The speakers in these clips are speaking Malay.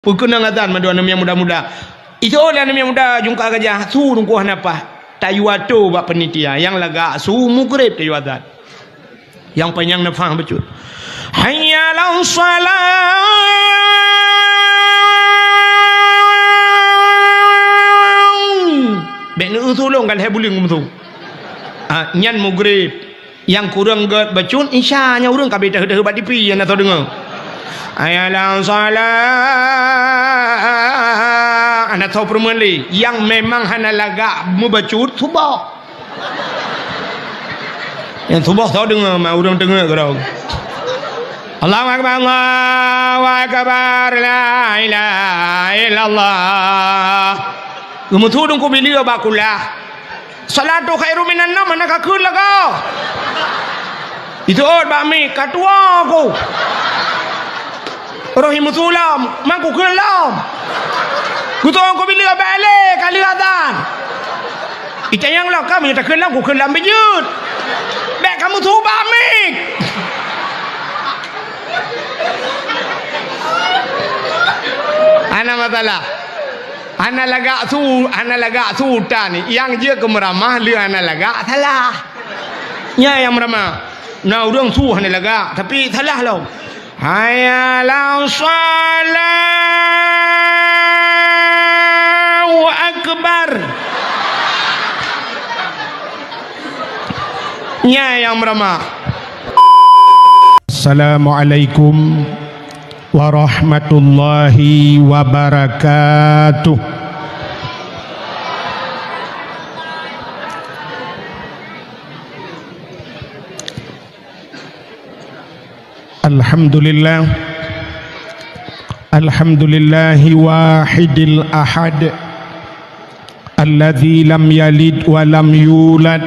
Pukuna ngatan madu anu yang muda-muda. Itu oleh anu yang muda jungka gajah su nungkuh napa? Tayuato bak penitia yang laga su mugrib tayuatan. Yang panjang na faham betul. Hayya 'alas shalah. Bek nu tolong kan hebuling tu. Nyan mugrib yang kurang gat bacun insya-nya urang kabeh dah hebat dipi yang tahu dengar. Ayalah salah anak tahu permuli yang memang hana laga mubacut subah yang subah tahu dengar mah urang dengar kau Allahu akbar Allahu akbar la ilaha illallah gemutu dong ko bili bakulah salatu khairu minan nam mana kakul laga itu bakmi katua aku Rohimutulam, mangku kelam. Kutuang ko bila balik kali adan. Ita yang lah kami tak kelam, ku kelam bejut. Bek kamu tu bamik. Ana matalah. Ana laga tu tani. Yang dia kemeramah li ana laga salah. Nya yang meramah. Nah urang tu ana laga tapi salah lah. Hayya 'alas shalah akbar. Nya yang meramah. Assalamualaikum warahmatullahi wabarakatuh. Alhamdulillah Alhamdulillahi wahidil ahad alladzi lam yalid wa lam yulad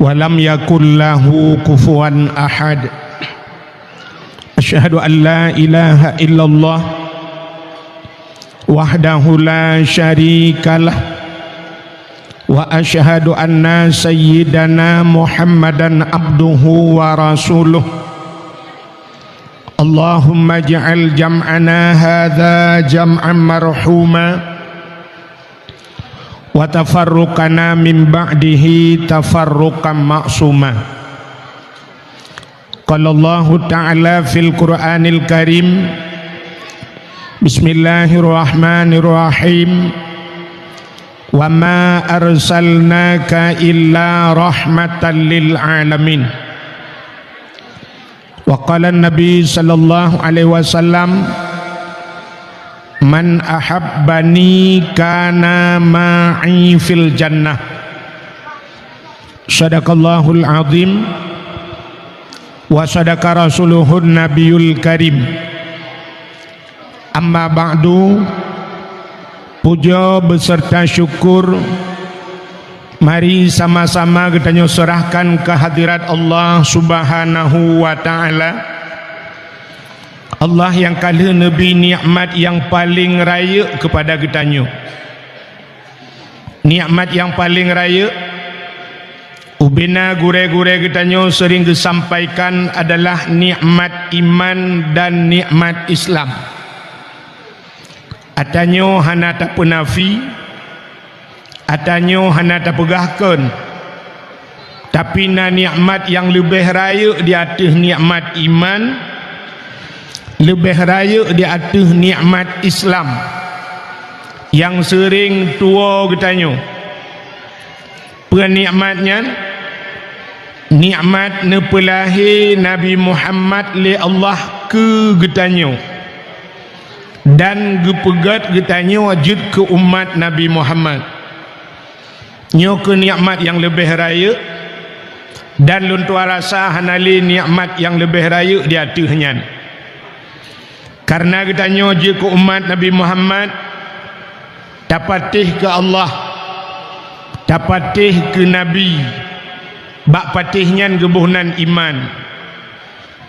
wa lam yakul lahu kufuwan ahad. Asyhadu an la ilaha illallah wahdahu la syarikalah wa asyhadu anna sayyidana Muhammadan abduhu wa rasuluh. Allahumma ja'al jam'ana hadha jam'an marhuma wa tafarruqana min ba'dihi tafarruqan ma'suma. Qala Allah ta'ala fil Qur'anil Karim Bismillahirrahmanirrahim wa ma arsalnaka illa rahmatan lil alamin. Wa qala Nabi sallallahu alaihi wasallam man ahabbani kana ma'i fil jannah. Sadaqallahul azim wa sadaqa rasuluhun nabiyul karim. Amma ba'du, puja beserta syukur mari sama-sama kita serahkan kehadirat Allah Subhanahu wa ta'ala. Allah yang kala Nabi nikmat yang paling raya kepada kita. Nikmat yang paling raya ubina gure-gure kita sering disampaikan adalah nikmat iman dan nikmat Islam. Atanyo hana tak penafi, atanyo hana tak pegahkan, tapi na nikmat yang lebih raya di atas nikmat iman, lebih raya di atas nikmat Islam yang sering tua getanyo. Penikmatnya nikmat nepelahi Nabi Muhammad li Allah ke getanyo dan gepegat getanyo wajud ke umat Nabi Muhammad. Nyo ke nikmat yang lebih raya dan luntua rasa hanali nikmat yang lebih raya di atasnya. Karena kita nyoji ke umat Nabi Muhammad dapatih ke Allah, dapatih ke Nabi, bak patihnya gebuhnan iman.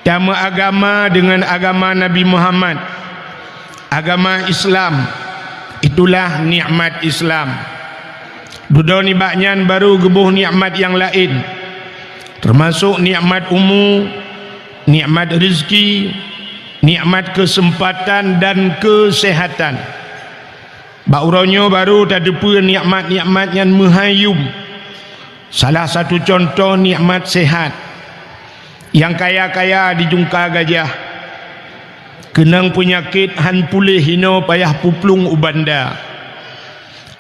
Dama agama dengan agama Nabi Muhammad, agama Islam, itulah nikmat Islam. Duda ni baknyan baru gebuh nikmat yang lain, termasuk nikmat umum, nikmat rezeki, nikmat kesempatan dan kesehatan. Bauronyo baru tak ada nikmat-nikmat yang menghayum. Salah satu contoh nikmat sehat. Yang kaya-kaya di jungka gajah, kenang penyakit han pulih hino payah puplung ubanda.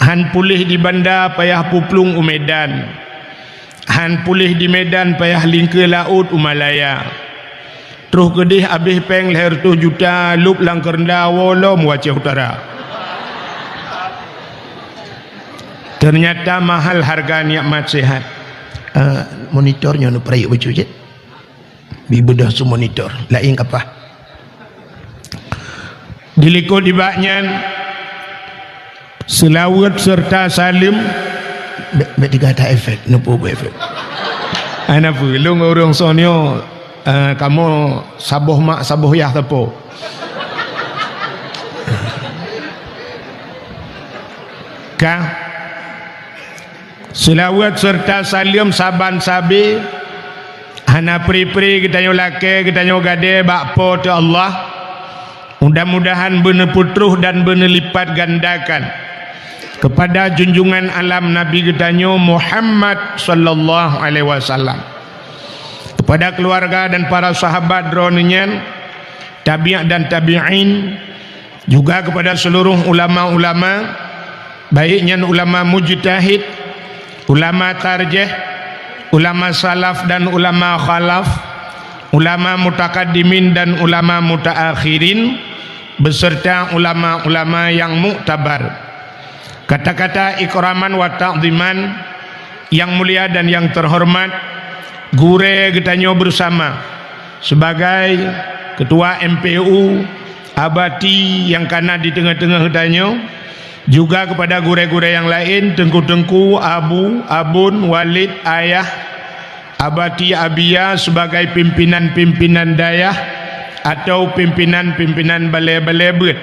Han pulih di banda payah puplung umedan. Han pulih di Medan payah lingke laut Umalaya. Terus kedih habis peng leher 2 juta lup lang kerendah wolom Aceh Utara. Ternyata mahal harga nikmat sehat. Monitornya nu perayuk baju je. Bibedah su monitor. Lain apa? Diliko di baknyan selawat serta salim tiga ada efek, nopo efek. Ana pulung orang sonyo kamu saboh mak saboh yah tepo. Kah selawat serta salim saban sabi hana pri-pri kita nyo lake kita nyo gade bakpo tu Allah. Mudah-mudahan benar putruh dan benar lipat gandakan kepada junjungan alam Nabi kita nyo Muhammad sallallahu alaihi wasallam, kepada keluarga dan para sahabat dronenyan, tabi'at dan tabi'in, juga kepada seluruh ulama-ulama, baiknya ulama mujtahid, ulama tarjih, ulama salaf dan ulama khalaf, ulama mutakaddimin dan ulama mutaakhirin, beserta ulama-ulama yang muktabar. Kata-kata ikraman wa ta'ziman yang mulia dan yang terhormat gure getanyo bersama sebagai ketua MPU Abati yang kana di tengah-tengah getanyo, juga kepada gure-gure yang lain, tengku-tengku, abu, abun, walid, ayah, Abati Abia sebagai pimpinan-pimpinan dayah atau pimpinan-pimpinan balai-balai bet.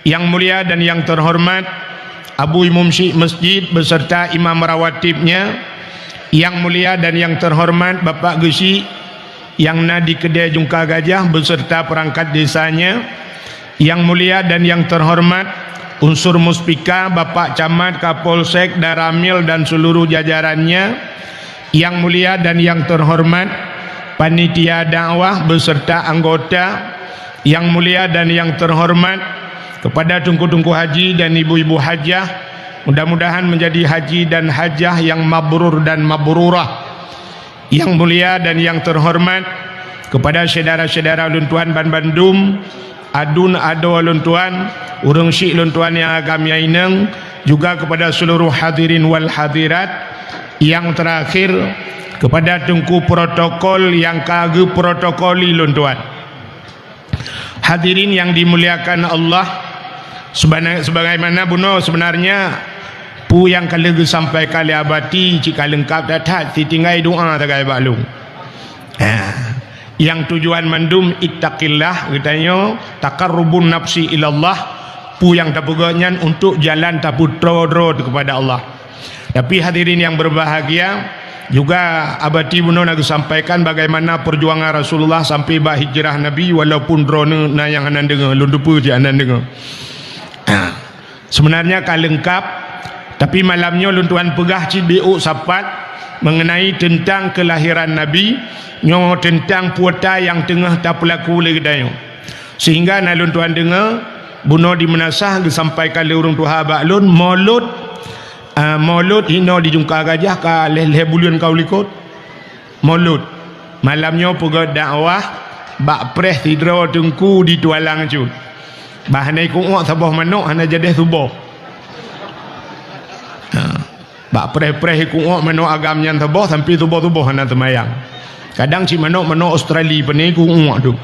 Yang mulia dan yang terhormat Abu Imam Syekh Masjid beserta imam rawatibnya. Yang mulia dan yang terhormat Bapak Gesi yang di kedai Jungka Gajah beserta perangkat desanya. Yang mulia dan yang terhormat unsur muspika Bapak Camat, Kapolsek, Daramil dan seluruh jajarannya. Yang mulia dan yang terhormat panitia dakwah beserta anggota. Yang mulia dan yang terhormat kepada tungku-tungku haji dan ibu-ibu hajah, mudah-mudahan menjadi haji dan hajah yang mabrur dan mabrurah. Yang mulia dan yang terhormat kepada saudara-saudara luntuan Ban Bandung, adun ado luntuan, urang syik luntuan yang agam yaineng, juga kepada seluruh hadirin wal hadirat. Yang terakhir kepada tungku protokol yang kage protokoli luntuan. Hadirin yang dimuliakan Allah, sebagaimana buno sebenarnya pu yang kalau sampai kali abati jika lengkap datat tinggal doa tagai baklung. Yang tujuan mandum ittaqillah katanya taqarrubun nafsi ilallah, pu yang tapuganyan untuk jalan taputro kepada Allah. Tapi hadirin yang berbahagia, juga abati buno nak sampaikan bagaimana perjuangan Rasulullah sampai bah hijrah Nabi, walaupun drone na yang anan dengar lundupu je anan dengar. Sebenarnya kan lengkap, tapi malamnya luntuan pegah cibiuk sapat mengenai tentang kelahiran Nabi, nyo tentang puata yang tengah tak pelaku lagi dayo. Sehingga na luntuan dengar buno di menasah disampaikan oleh orang tua baklun maulud hino di Jungka Gajah ka leh bulan kau likut maulud malamnya pegah dakwah bak pres tidro tengku di tualang cu bahanai ku'uk sabah manuk hana jadi subuh. Bak pres ku'uk manuk agamnya sabah sampai subuh hana temayang. Kadang si manuk Australia pani ku'uk tu.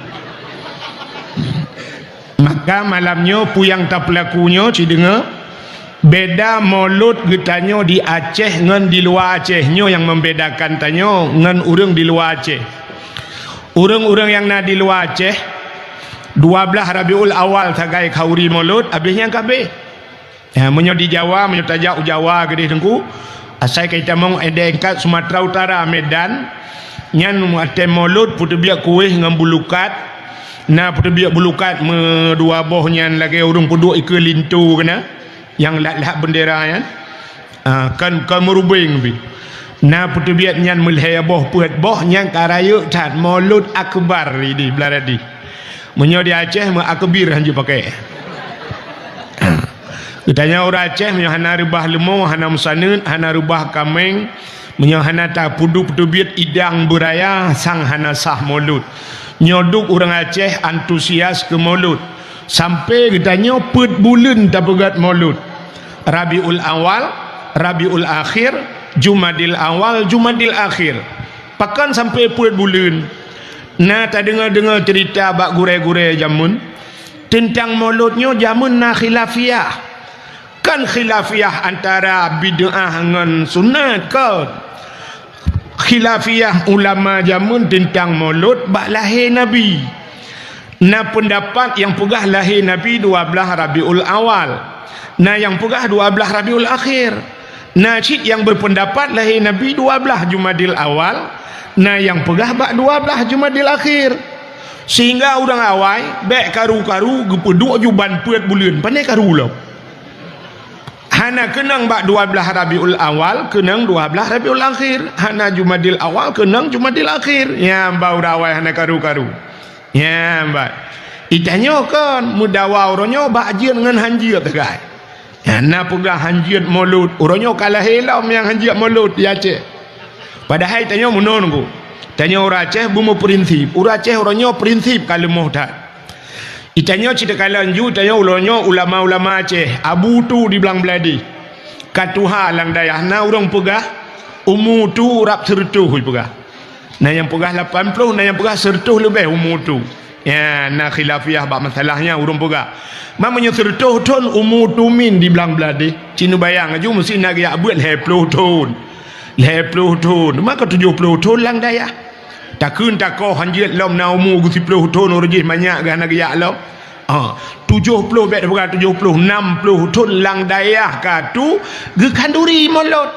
Maka malamnya puyang tak pelakunya si dengar beda maulud getanyo di Aceh ngan di luar Acehnya, yang membedakan tanyo ngan urang di luar Aceh. Urang-urang yang na di luar Aceh 12 Rabiul Awal sagai khauri maulud habisnya kabeh. Menyo di Jawa, menyo tajak Jawa gede tengku. Asai kita mong edengkat Sumatera Utara Medan nyan muatem maulud putu biak kuih ngan bulukat na perbiak bulukat dua bohnya lagi urung peduk ikut lintu kena yang lat-lat bendera kan kan merubing bi na perbiak nyan melhaya boh puat boh yang karayuk tat maulud akbar ini belaradi menyo di Aceh me akbir hanju pakai ditanya orang Aceh menyo hana rubah lemo hana musanun hana rubah kameng menyo hana ta pudu perbiak idang beraya sang hana sah maulud nyoduk orang Aceh antusias ke maulud sampai ditanya put bulan tak pegat maulud Rabiul Awal Rabiul Akhir Jumadil Awal Jumadil Akhir pakan sampai put bulan nah tak dengar cerita bak gure-gure jamun tentang mauludnya jamun na khilafiyah kan khilafiyah antara bid'ah dengan sunat kan khilafiyah ulama jamun tentang maulud bak lahir Nabi na pendapat yang pegah lahir Nabi 12 Rabiul Awal na yang pegah 12 Rabiul Akhir na cik yang berpendapat lahir Nabi 12 Jumadil Awal na yang pegah bak 12 Jumadil Akhir sehingga orang awai bek karu-karu gepeduk juban puat bulan pandai karu lah hana kenang bak 12 Rabiul Awal kenang 12 Rabiul Akhir hana Jumadil Awal kenang Jumadil Akhir ya bau rawai hana karu-karu ya mbak itanya kan mudawa orangnya bak ajian dengan hanjir tegai ya na pegah hanjir maulud orangnya kalah helam yang hanjir maulud di Aceh padahal itanya menunggu tanya orang Aceh bumi prinsip orang Aceh orangnya prinsip kalau muhtat itanya cerita kalanju tanya ulama-ulama Aceh abu tu di belang beladi katuha lang dayah na orang pegah umur tu rap sertuh pegah na yang pegah 80 na yang pegah sertuh lebih umur tu ya na khilafiyah bak masalahnya orang pegah mamanya sertuh ton umur tu min di belang beladi cina bayang aju mesti nak ya buat 70 ton maka 70 ton lang dayah takun takoh hanjit lom na umur 10 ton orangnya banyak gana gaya lom 70 bet bukan 70 60 ton lang dayah katu ge kanduri maulud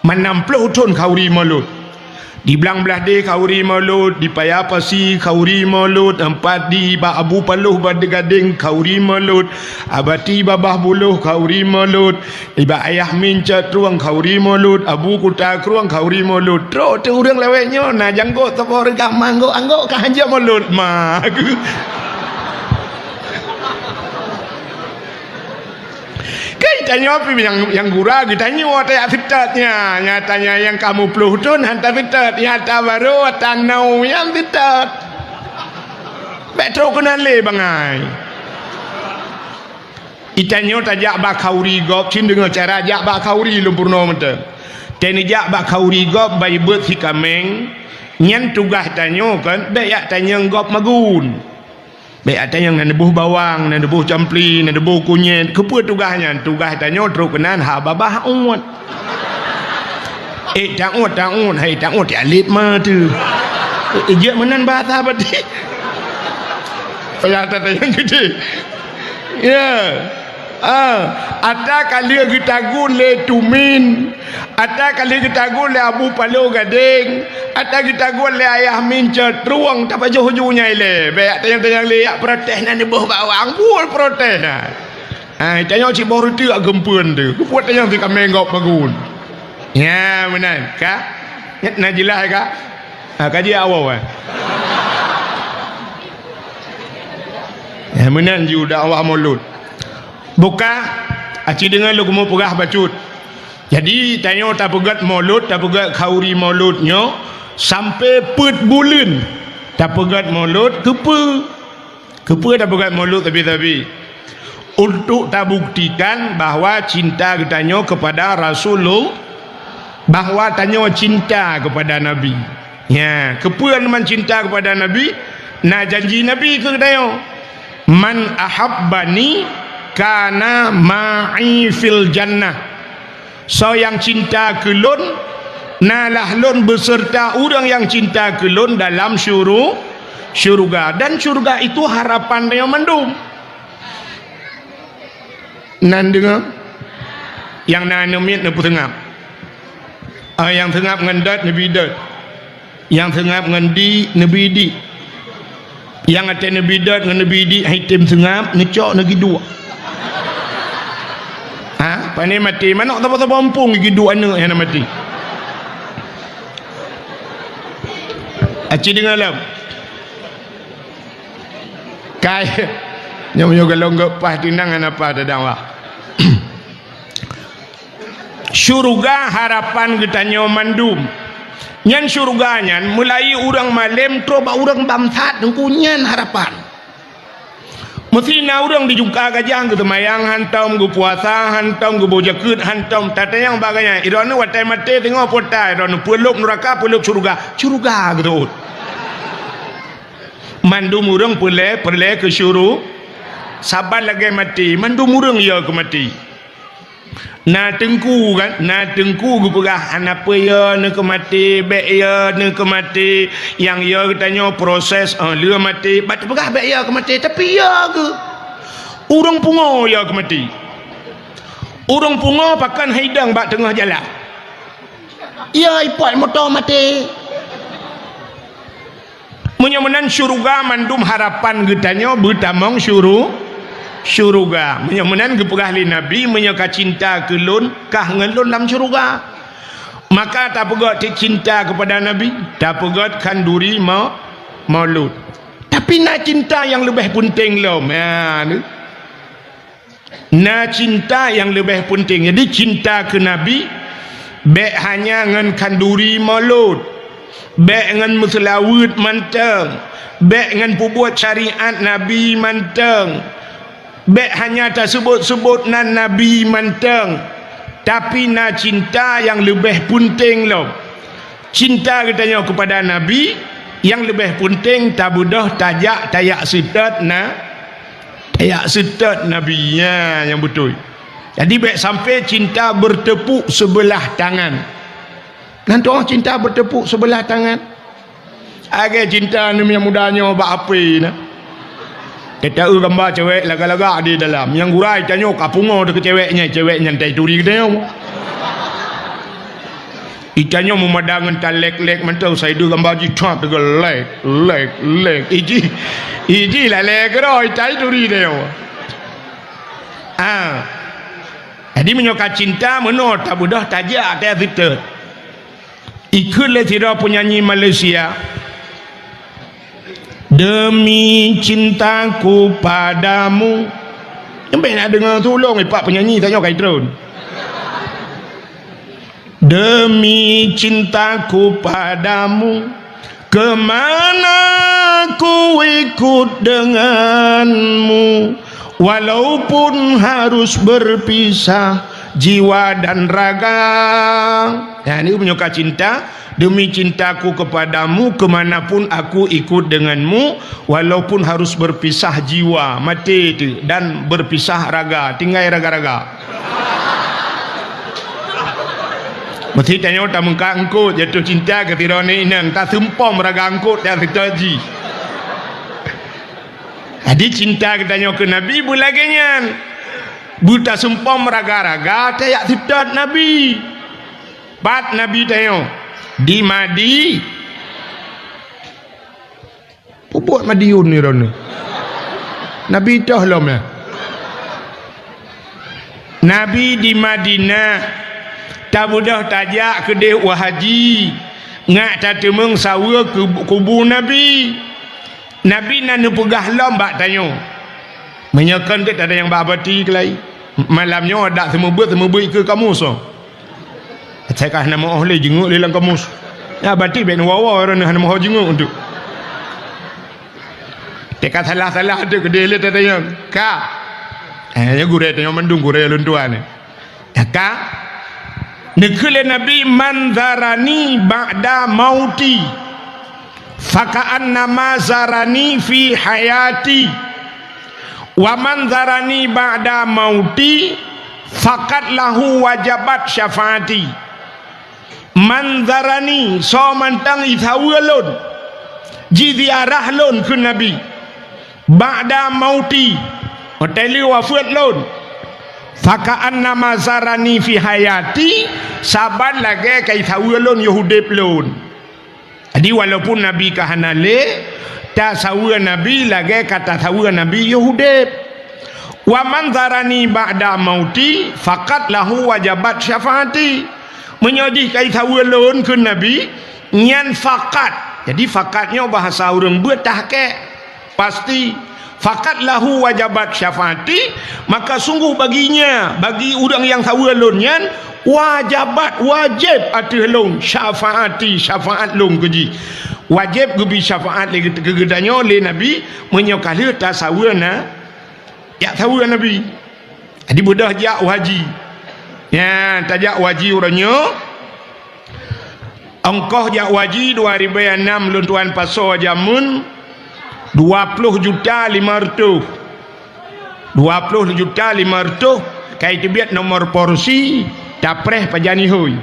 60 ton kauri maulud di belang belah de kauri maulud di Payapasi kauri maulud empat di ba Abu Paluh Badegading kauri maulud abati babah buluh kauri maulud iba ayah mincat ruang kauri maulud Abu Kuta ruang kauri maulud tro tu urang lewenya na janggo tapa regah manggo anggo ka hanja maulud mah tanya apa yang gura ditanya tanya fitatnya nyatanya yang kamu puluh ton hantar fitat nyata baru tanau yang fitat betul kenal le bangai itanya tajak bakauri gop cin dengan cara jak bakauri lumpurno mete teni jak bakauri gop bai bet si kameng nyan tugas tanya kan beyak tanya gop magun baik ada yang nak nebuh bawang, nak nebuh campli, nak nebuh kunyit. Kepa tugasnya? Tugas tanya teruk kenan ha babah uat. Tak uat. Hai tak uat alit mah tu. Ejak menan bahasa berarti. Pelata yang gede. Ya. Ada kali kita gule tumin, ada kali kita gule Abu Paluh Gading, ada kita gule ayah mincat ruang tak apa jauh-jauhnya ile. Baik tanya lihat protes nanti buah bawang pun protes nah. Tanya si baru tu agak gempun tu. Buat tanya si kami enggak bagun. Ya benar, kak. Nak jelas kak. Kaji awal. Ya benar juga awal maulud. Buka aci dengan lu mau pegah bacut jadi tanya tak pegat maulud tak pegat kauri mauludnya sampai put bulan tak pegat maulud kepa tak pegat maulud tapi untuk tak buktikan bahawa cinta katanya kepada Rasulullah bahawa tanya cinta kepada Nabi ya kepa man cinta kepada Nabi na janji Nabi ke katanya man ahabbani kana ma'i fil jannah so yang cinta kelun nalah lun beserta orang yang cinta kelun dalam syurga dan syurga itu harapan yang mendung nan dengar yang nan nemit nepu tengap yang tengap ngendat nabi dat yang tengap ngendi nabi di yang ada Nabi dat dengan Nabi di hitam sengap ngecok lagi dua. Ha, pandai mati mana tak apa pompong lagi dua anak yang mati. Aci dengar lam. Kai nyonya kalau enggak pas tinangan apa dadang wah. Syurga harapan kita nyomandum. Nyan syurga nyan mulai orang malam coba orang bamsat nyan harapan. Mesti na orang dijuka gajang ke temayang hantam ke puasa hantam ke bojakut hantam tata yang bagainya irona watai mate tengok potai irona peluk neraka peluk syurga gitu. Mandum orang perle ke syurga sabar lagi mati mandum orang ya ke mati. Na tengku kan, na tengku gupegah apa ya nak mati, bek ya nak mati, yang ya tanya proses dia mati, bat pegah bek ya ke mati, tapi ya ke urang pungo ya ke mati. Urang pungo pakan haidang bak tengah jalan. Ya ipot motor mati. Menyamenan syurga mandum harapan getanya bertamong syurga menyamenan gepegah li Nabi menyaka cinta ke lun kah ngelun dalam syurga maka tak pegot cinta kepada Nabi tak pegot kanduri maulud tapi nak cinta yang lebih penting lom ya nak cinta yang lebih penting jadi cinta ke Nabi baik hanya ngan kanduri maulud baik ngan muslawud manteng baik ngan pubuat syariat Nabi manteng baik hanya tak sebut-sebut nan Nabi manteng tapi na cinta yang lebih penting loh cinta katanya kepada Nabi yang lebih penting tabudah tayak setat Nabi ya, yang betul jadi baik sampai cinta bertepuk sebelah tangan nanti orang cinta bertepuk sebelah tangan agak cinta ni yang mudahnya buat apa nak kita gambar cewek laga-laga di dalam yang gurai tanya kapungo dekat ceweknya tai turi kita itanya memadangkan talek-lek mentau saya du gambar ji trap dekat lek iji la lek ro tai turi dia jadi menyoka cinta menot tak budah tajak tak kita ikut le tidak penyanyi Malaysia. Demi cintaku padamu. Sampai nak dengar tolong pak penyanyi tanya kai drone. Demi cintaku padamu kemana ku ikut denganmu walaupun harus berpisah jiwa dan raga. Nah ini menyoka cinta. Demi cintaku kepadamu kemanapun aku ikut denganmu walaupun harus berpisah jiwa mati itu dan berpisah raga tinggal raga-raga mesti tanya tak muka angkut jatuh cinta ke tirani inang tak sempom raga angkut dan ritaji jadi cinta katanya ke Nabi bulagannya buta sempom raga-raga tayak sitat Nabi bat Nabi tanya di Madi buat Madiun ni rona Nabi dah lom ya Nabi di Madinah tak mudah tajak ke deh wahaji ngak tak temeng sawa ke kubu Nabi nan pegah lom bak tanya menyakan ke tak ada yang babati ke lain malamnya ada semua buat ke kamu so saya kah nama oleh jenguk lelang kamus ya berarti ben wawa orang nak nama jenguk untuk dekat salah-salah ada ke dia lihat tanya kak ya gure tanya mendung gure luntuan ya kak nekele Nabi manzarani ba'da mauti faka'an nama zarani fi hayati wa manzarani ba'da mauti fakat lahu wajabat syafaati manzarani so mantang ithawalun jidiarah lun ke Nabi ba'da mauti hoteli wafat lun fakaan nama zarani fi hayati saban lagi kai thawalun yahudip lun jadi walaupun Nabi kahanale ta sawa nabi lagi kata sawa nabi Yahudib wa man zarani ba'da mauti faqat lahu wajabat syafaati menyodih kai sawa lon ke nabi nyan faqat. Jadi faqatnya bahasa orang betahke pasti faqat lahu wajabat syafaati, maka sungguh baginya, bagi orang yang sawa lon nyan wajabat wajib atih long syafaati syafaat long keji wajib gebi syafaat lagi kegedanyo le nabi menyokali ta sawana ya sawa nabi di budah jak waji ya tajak waji uranyo ongkoh jak waji 2006 lun tuan paso jamun 20.500 kai tibiat nomor porsi dapreh pajani hoy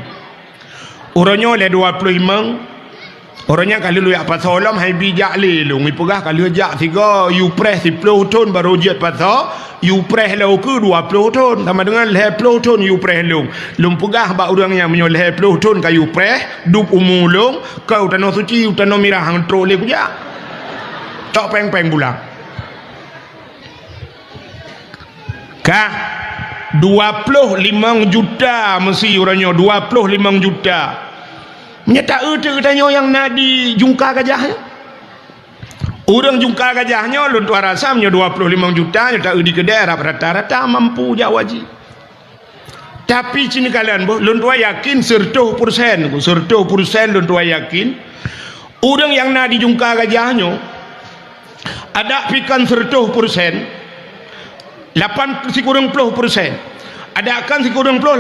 uronyo le 25 orangnya kalau lu yak pasolam hai bijak le lu ngipegah kalau jak 3 you press 10 ton baru jet paso you press lu ke 20 ton sama dengan 10 ton you press lu pegah ba orangnya menyo 10 ton ka you press dup umulung kau tanah suci tanah mirah hang tro le kujak tok peng-peng bulang kah 25 juta mesti orangnya 25 juta menyata katanya yang nadi jungka gajahnya orang jungka gajahnya lu tuan rasa punya 25 juta nyata di kedai rata-rata mampu jawaji tapi sini kalian boh lu tuan yakin 100% lu tuan yakin orang yang nadi jungka gajahnya ada pikan 100% 80% ada kan sikurang 80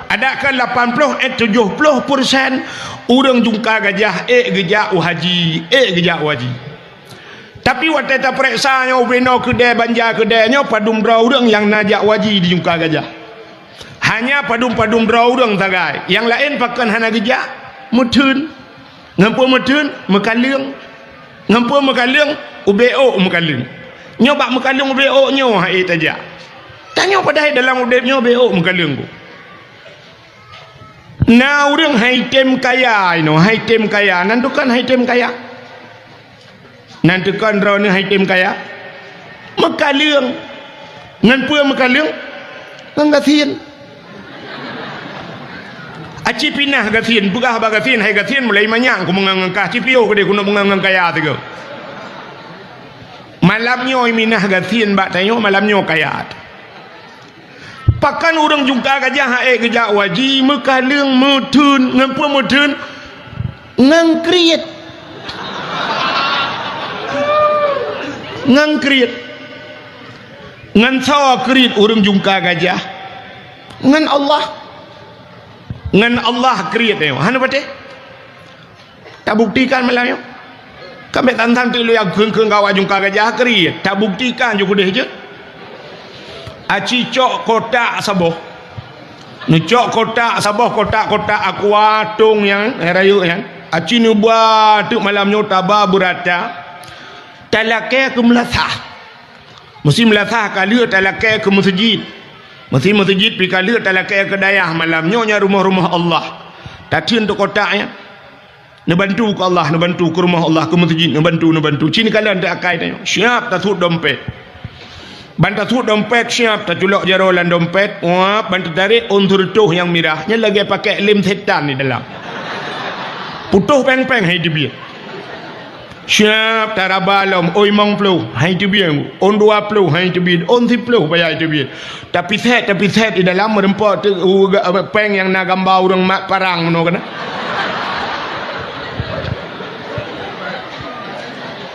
ada kan 80 70% orang jungka gajah gejak haji gejak waji tapi waktu tak periksa nya ubeno kedai banja kedainya padum dra orang yang najak waji di jungka gajah hanya padum dra orang tagai yang lain pakan hana gejak mutun ngampu mutun mekaling ngampu mekaling ubeo mekaling nyoba mekaling ubeo nyo hai tajak tanya pada dalam udepnya ubeo mekaling ku nah orang haitem kaya haitem kaya nantukan haitem kaya nantukan rau ni haitem kaya mekaling ngan pua mekaling ngan gathien aci pinah gathien pugah ba gathien hai gathien mulai manyang ku mengangkah cipio ke dia kuno mengangang kaya tu malamnya minah gathien ba tayo malamnya kaya pakan orang jungka gajah gejak waji mekaling mutun ngampu mutun ngangkriet ngan sawa krit orang jungka gajah ngan Allah kriet yo hana pate tak buktikan malamnya kami tantang tu lu yang keung kawa jungka gajah kriet tak buktikan juga deh je aci cok kotak saboh cok kotak saboh kotak aku atung yang rayu yang aci ni buat tu malam nyota berata talake ke melasah mesti melasah kali talake ke masjid mesti masjid pi kali talake ke dayah malam nyonya rumah-rumah Allah tadi untuk kotaknya nebantu ke Allah nebantu ke rumah Allah ke masjid nebantu cini kalian tak akai tanya siap tak sud dompet banta tu dompet siap tak culok jarolan dompet wah banta tarik untur tuh yang mirahnya lagi pakai lem setan di dalam putuh peng-peng hai dia siap tarabalom oi mong plu hai dia on 20 hai dia on 10 bayar dia tapi set di dalam merempot tu peng yang nak gambar orang mak parang meno kana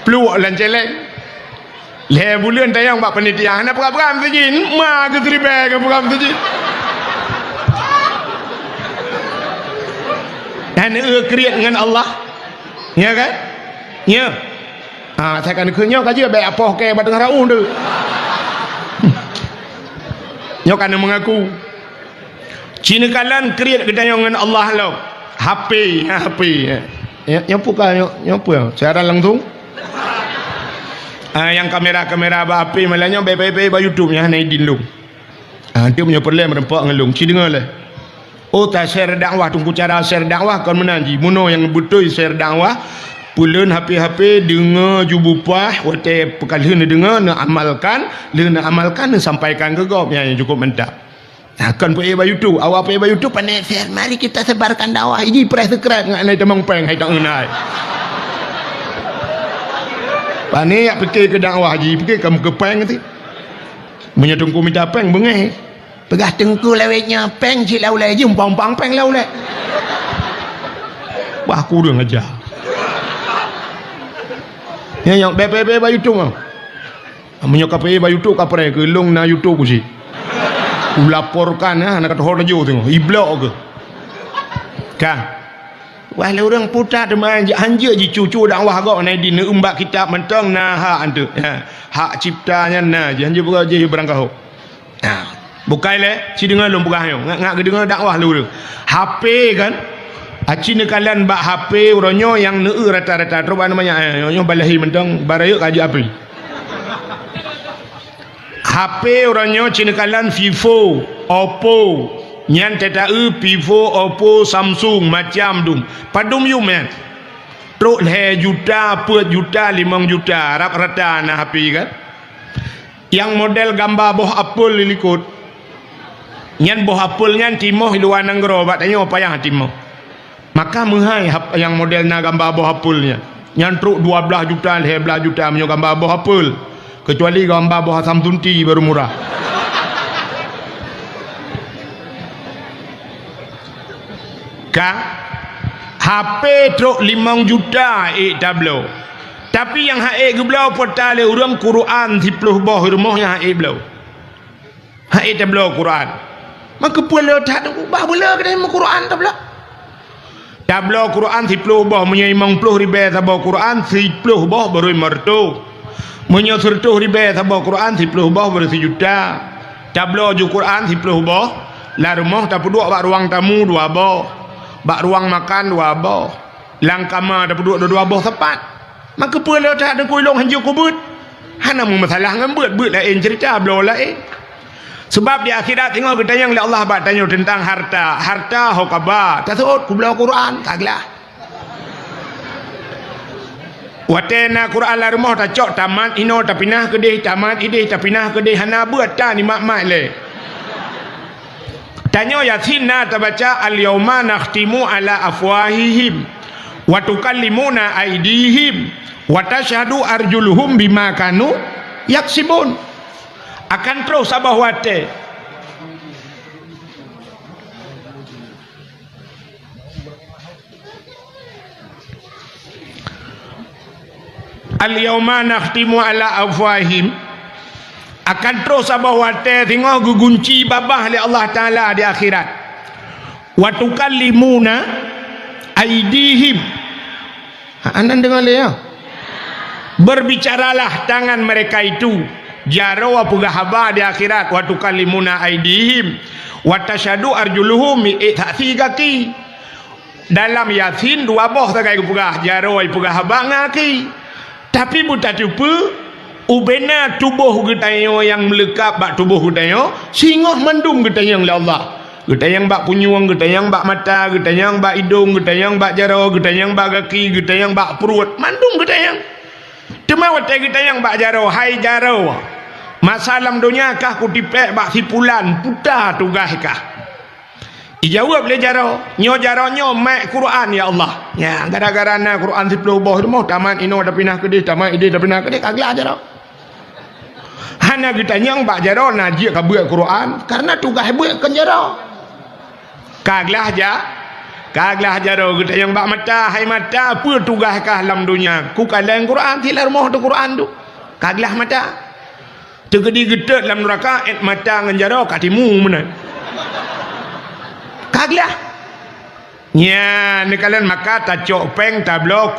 plu lan celeng le bulan tayang bak panitia nak peram sejin ma ke seribe ke peram sejin dan kriat dengan Allah ya kan ya saya kan kenyok aja baik apa ke batang raun tu nyok kan mengaku cina kalan kriat kedayang dengan Allah lo HP ya nyopu ka nyopu cara langsung yang kamera ba api malahnya baik ba YouTube nya Naidin lu dia punya problem merempak ngelung ci dengar le oh tak share dakwah tunggu cara share dakwah kon menanji muno yang betul share dakwah Pulen HP dengar jubupah wate perkala nak dengar nak amalkan nak sampaikan ke gop yang cukup mantap. Akan pergi bayu tu awak pergi bayu tu pandai share, mari kita sebarkan dakwah ini press subscribe ngak nai temang peng hai tak ngenai. Pani yak fikir ke dakwah haji fikir kamu ke peng nanti. Punya tungku minta peng bengeh. Pegah tengku lewetnya peng cik laulai je umpang peng laulai. Wah aku dah ngajar. Yang bebe bayu tu mah. Amunyo kape bayu tu kapre ke long na YouTube ku si. Ulaporkan nak kata hor jo tengok iblok ke. Kan. Wah le orang putar demai hanja ji cucu dakwah gak nai di umbak kitab mentang nah hak ante. Hak ciptanya nah hanja buka je berangkau. Nah, bukai le si dengar lom buka yo. Ngak dengar dakwah lu. HP kan. Aci ni kalian bak HP uronyo yang neu rata-rata terus namanya nyo balahi mentang barayuk kaji api. HP uronyo cina kalian Vivo, Oppo, nyan TTE, Vivo, Oppo, Samsung macam dum. Padum yu men. Truk le juta, 4 juta, 5 juta rata-rata na HP kan. Yang model gambar boh Apple lilikut. Nyan boh Apple nyan timoh luar nanggro bak tanya payah timoh. Maka menghai yang model na gambar boh Apple-nya. Yang truk 12 juta, 11 juta menyo gambar boh Apple. Kecuali gambar boh Samsung T baru murah. Kak, HP truk 5 juta tablo. Tapi yang haik geblau portal orang Quran 10 boh rumah yang haik belau. Haik tablo Quran. Maka pula tak ada ubah bela kedai Quran tablo. Tablo Quran 10 boh punya 50 ribu tablo Quran 10 boh baru mertu. Punya 100 ribu tablo Quran 10 boh baru 1 juta. Tablo ju Quran 10 boh la rumah tak duduk bak ruang tamu 2 boh. Bak ruang makan 2 boh. Lang kamar tak duduk 2 boh tepat. Maka pula tak ada kuilong hanju kubut. Hana mu masalah ngan beut lain cerita blo lain. Sebab di akhirat tengok kita yang Allah bak tanya tentang harta. Harta hokaba. Tak sebut ku belau Quran. Taklah. Watena Quran la rumah tak cok tamat ino tak pinah ke deh tamat ideh tak pinah ke deh hana buat ta ni mak le. Tanya Yasin na tabaca al yauma nakhtimu ala afwahihim wa tukallimuna aydihim wa tashhadu arjuluhum bima kanu yaksibun. Akan terus abah wate al-yawma nakhtimu ala afwahim akan terus abah wate tengok gugunci babah oleh Allah Ta'ala di akhirat wa tukallimuna aydihim. Anda dengar le ya, berbicaralah tangan mereka itu jaro apa gahaba di akhirat wa tukallimuna aydihim wa tashhadu arjuluhum ta'thi kaki. Dalam Yasin 2 boh takai pugah jaro ai pugah haba ngaki. Tapi buta cupu ubena tubuh getayo yang melekap bak tubuh getayo singoh mendung getayang oleh Allah. Getayang bak punyuang, getayang bak mata, getayang bak hidung, getayang bak jaro, getayang bak kaki, getayang bak perut, mandung getayang. Cuma wate getayang bak jaro, hai jaro. Masalam dunia kah kutipek bak sipulan putar tugas kah? Dijawab le jaro nyo mak Quran ya Allah. Ya gara-gara na Quran 10 boh rumah tamat ino dah pindah ke dia, tamat ide dah pindah ke dia kaglah jaro. Hana kita nyang bak jaro najik ka buat Quran karena tugas buat kan jaro. Kaglah jaro kita yang bak mata hai mata apa tugas kah dalam dunia? Ku kalang Quran tilar rumah tu Quran tu. Kaglah mata. Tegedi gedet dalam neraka et mata ngan jaro katimu mana. Kaglah. Nya ni kalian maka tak cok peng tak blo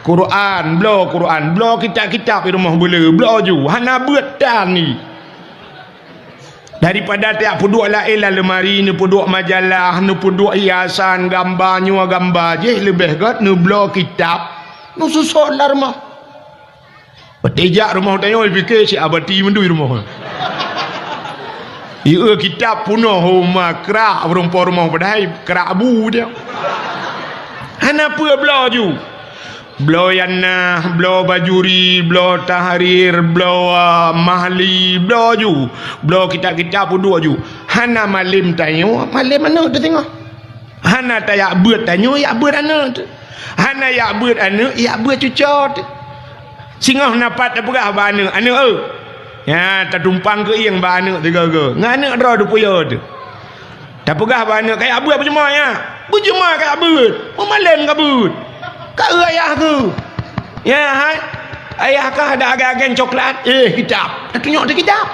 Quran, blo kitab-kitab di rumah bela, blo ju. Hana buat dan ni. Daripada tiap puduk lain lah lemari ni puduk majalah, ni puduk hiasan, gambar nyua gambar je lebih kat ni blo kitab. Nu susah lah rumah. Petejak rumah tanya fikir si abati mendui rumah. Ia kitab punuh rumah kerak rumah padahal kerak abu dia. Hana apa bela ju. Blo Yana, blo Bajuri, blo Tahrir, blo Mahli, blo ju. Blo kitab-kitab pun dua ju. Hana malim tanya, malim mana tu tengok. Hana tak yak beut tanya, yak beut ana tu. Hana yak beut ana, yak beut cucot. Singah napat tak pegah ba ana, ana ya, tak tumpang ke yang ba ana tiga ke. Ngana dra du puya tu. Tak pegah ba ana kayak beut apa cuma ya. Berjemaah kayak beut. Malam ka beut. Kak ayah tu. Ya, hai. Ayah kah ada agen-agen coklat? Kitab. Tak tunjuk tu kitab.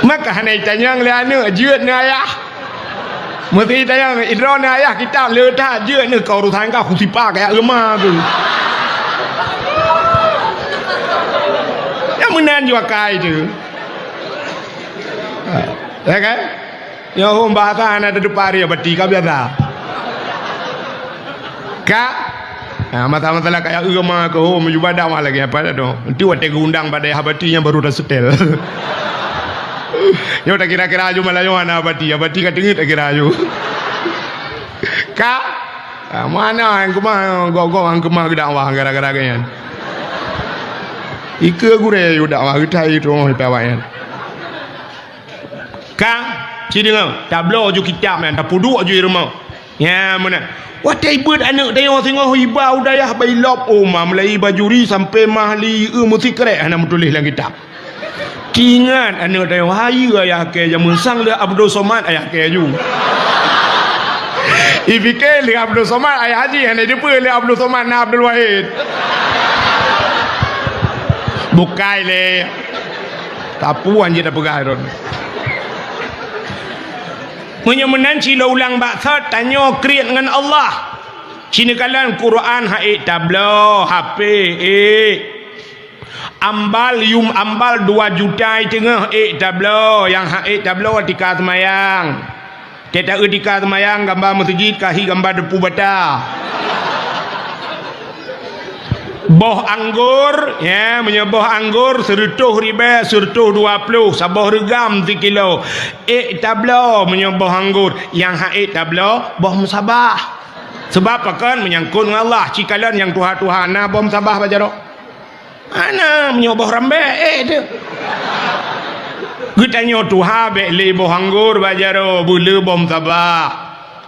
Maka hanai tanya le anak jeut ni ayah. Mesti tanya idron ni ayah kitab le dah jeut ni kau urusan kau khusipah kayak lemah tu. Yang menan juga kai tu. Ya kan? Ya hom bahasa ana ada depan dia beti ka biasa. Kak masalah kayak irma ke hom jubadah mah lagi apa dah tu. Nanti waktu undang pada habati yang baru dah setel. Yo tak kira-kira aju malah yo ana habati ka tengit tak kira aju. Kak mana yang kemah gogong ang kemah dakwah gara-gara kan. Ike gure yo dakwah kita itu pewayan. Kak Ciri ngau, tablo ju kitab man, tapuduk ju irma. Ya mana? Watai beut anak tengok tengok hibau dayah bailop mulai Bajuri sampai Mahli mesti kerek anak menulis dalam kitab. Kingat anak tengok hayu ayah ke jamun sang le Abdul Somad ayah ke ju. Ifikir le Abdul Somad ayah haji anak depa le Abdul Somad na Abdul Wahid. Bukai le. Tapu anjir dah pegang ron. Menyemenan cila ulang baksa tanya kriat dengan Allah. Cina kalan Quran haik tablo HP ambal 2 juta tengah tablo yang haik tablo tika semayang. Kita tika semayang gambar masjid kahi gambar depu bata. Boh anggur ya menyebuh anggur sertuh riba sertuh 20 sabah regam 3 kilo tablo menyebuh anggur yang haid tablo boh musabah sebab akan menyangkut dengan Allah cikalan yang Tuhan nah boh musabah bajaro ana menyebuh rambe tu gitanya Tuhan be le boh anggur bajaro bulu boh musabah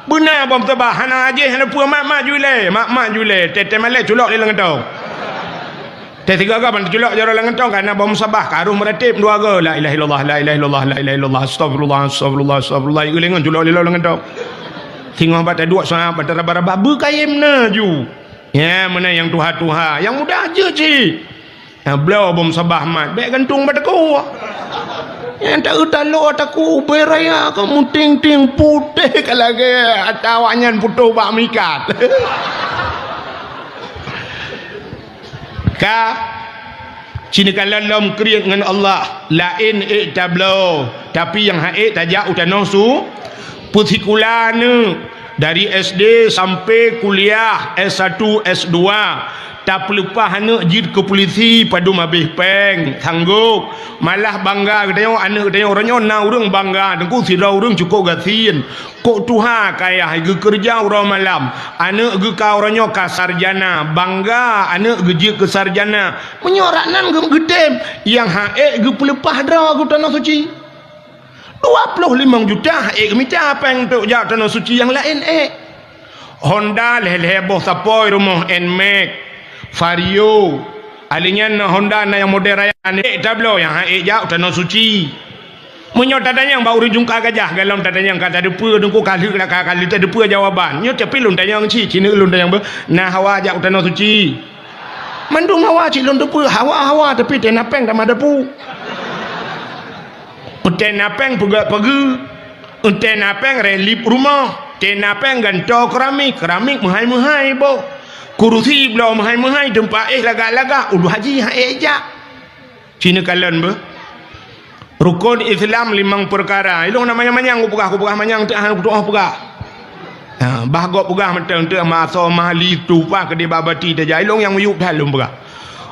benar boh musabah hana aje hana puan mak jule tete malai culok di lengan Tiga kan julak jara langentong karena bom sabah karuh meratib dua ga la ilaha illallah la ilaha illallah la ilaha illallah astagfirullah ulengan julak lilo langentong tengok bata dua soal bata raba-raba berkayim na ju ya mana yang tuha yang mudah aja ci blau bom sabah mat baik gantung bata ku yang tak utalo ataku beraya kamu ting putih kalage atawanyan putuh bak mikat Ka Cina kalam kriat dengan Allah lain tablo tapi yang haid tajak utano su puthikulana dari SD sampai kuliah S1 S2 tak pelupah anak jid ke polisi padu mabih peng sanggup malah bangga tengok anak tengok orangnya na urang bangga tengku sira urang cukup gasin kok tuha kaya ge kerja orang malam anak ge ka orangnya ka sarjana bangga anak ge ke sarjana menyoraknan ge gedem yang haid ge pelupah dra ku tanah suci 25 juta minta apa yang untuk jauh tanah suci yang lain Honda leh-leh sapoi rumah Nmax Vario alinya Honda na yang model raya tablo yang jauh tanah suci menyo tadanya yang baru jungka gajah galam tadanya yang kata depa dengku kali tak depa jawaban nyo tapi lun tanya ci cina lun tanya nah hawa jauh tanah suci mandung hawa ci lun depa hawa tapi tenapeng tak ada pu tenapeng pergi tenapeng relip rumah tenapeng ganto keramik mahal-mahal bo kurusi belum mahal-mahal tempat laga-laga udah haji eja cina kalan be rukun Islam 5 perkara ilung namanya manyang pegah manyang tak hang doa pegah bahagok pegah mentang tu masa mahli tu pa ke di babati taja ilung yang yuk dalum pegah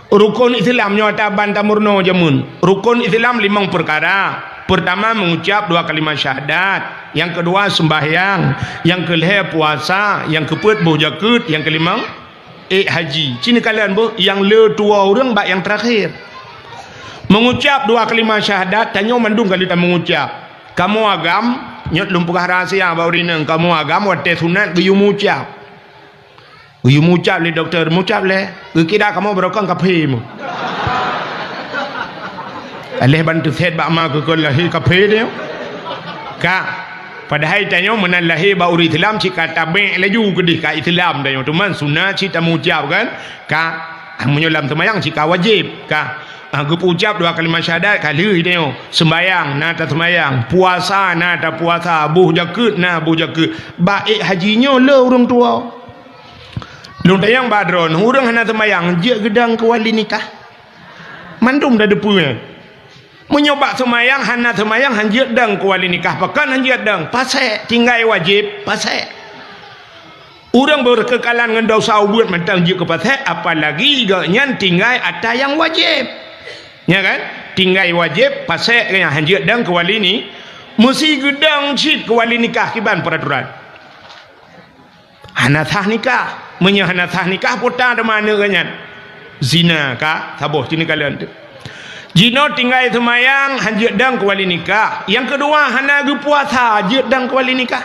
rukun Islam nyata ban tamurno jamun rukun Islam 5 perkara Pertama mengucap 2 kalimat syahadat, yang kedua sembahyang, yang kelima puasa, yang keempat berzakat, yang kelima haji. Cina kalian bu, yang le tua orang bak yang terakhir. Mengucap 2 kalimat syahadat, tanya mandung kali tak mengucap. Kamu agam, nyot lumpur rahasia baurineng, kamu agam wate sunat geyu mengucap. Geyu mengucap le doktor, mengucap le. Kira kamu berokang kapemu. Alih bantu set bak ma ke lahir kafe dia. Ka padahal tanya menan lahir ba uri Islam cika tabe laju gedih ka Islam dah tu man sunat cita mengucap kan. Ka menyolam semayang cika wajib ka. Aku ucap 2 kalimat syahadat kali dia. Sembayang na tak sembayang, puasa na tak puasa, buh zakat na buh zakat. Baik hajinya le orang tua. Long tayang badron, orang hana sembayang, je gedang ke wali nikah. Mandum dah depunya. Menyoba semayang, hana semayang, hanjir dang ke wali nikah. Pakan hanjir dang, pasai, tinggai wajib, pasai. Orang berkekalan dengan dosa buat mentang je ke pasai, apalagi gaknya tinggai atas yang wajib. Ya kan? Tinggai wajib, pasai yang hanjir dang ke wali ni, mesti gedang cip ke wali nikah kiban peraturan. Hana sah nikah. Hana sah nikah putar ada mana kanyan? Zina kah? Tabuh sini kalian tu. Jino tinggal semayang hanjir dang ke wali nikah. Yang kedua hana ge puasa hanjir dang ke wali nikah.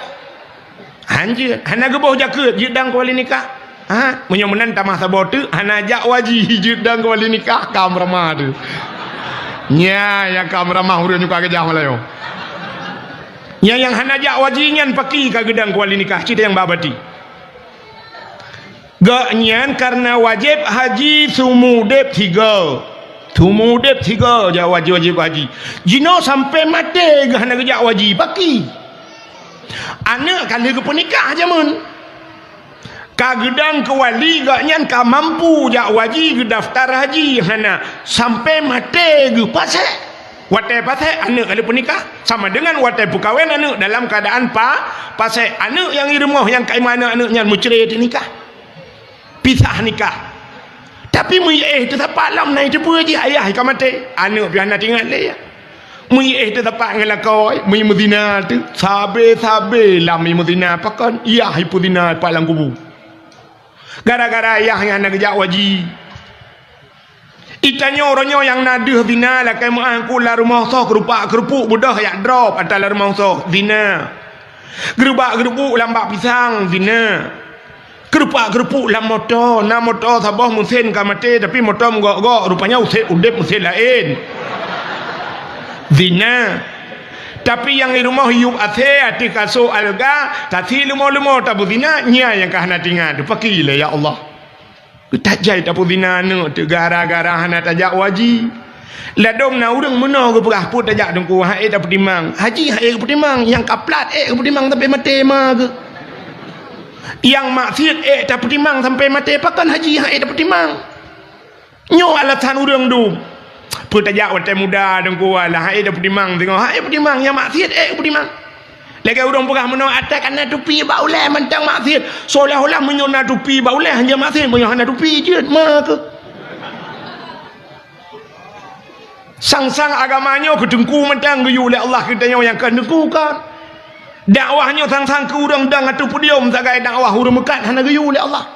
Hanjir hana ge boh zakat hanjir dang ke wali nikah. Ha, menyomenan tamah sabar tu hana jak wajib hanjir dang ke wali nikah kam ramah tu. Nya yang kam ramah urang nyuka gejah malayo. Yang hana jak wajib nyan paki ka gedang ke wali nikah cerita yang babati. Gaknyan karena wajib haji sumudep 3. Sumudep 3 je wajib haji. Jino sampai mati gak hana gejak wajib paki. Anak kali ke pernikah je mun. Ka gedang ke wali gaknyan ka mampu jak wajib ke daftar haji hana sampai mati ge pasal. Watai pasal anak kali pernikah sama dengan watai perkahwin anak dalam keadaan pasal anak yang di rumah yang kai mana anaknya mucerai nikah. Pisah nikah. Tapi muih tetap alam naik cepu je ayah ka mati. Anak piana tinggal le ya. Muih tetap ngelakoi, muih mudina tu sabe lam mudina pakan iya hipudina palang kubu. Gara-gara ayah yang nak kerja wajib. Itanya orangnya yang naduh zina lah kai mangku la rumah soh kerupuk budah yang drop antara rumah soh zina. Gerubak-gerubuk lambak pisang zina. Gerupuk lah motor, na motor sabah musin ka mati tapi motor menggok-gok rupanya udep musin lain. Zina. Tapi yang di rumah hiup hati kasut alga, tadi lumah-lumah tabu zina nya yang kahana tinggal tu pakilah ya Allah. Tak jai tabu zina nu tu gara-gara hana tajak wajib. Ladom na urang menah ke perah put tajak dengku hae tak petimang. Haji hae petimang yang kaplat petimang sampai mati mah ke. Yang maksiat tak petimang sampai mati pakan haji tak petimang. Nyo alasan urang du. Pertajak watai muda dengku lah tak petimang tengok petimang yang maksiat petimang. Lagi urang perah meno atas kana tupi baulai mentang maksiat. Seolah-olah menyona tupi baulai hanya maksiat menyona tupi je mak ke. Sang-sang agamanya kedengku mentang geyu oleh Allah kitanya yang kedengku kan. Dakwahnya sang-sang ke urang dang atu podium sagai dakwah urang mekat hana geyu oleh Allah.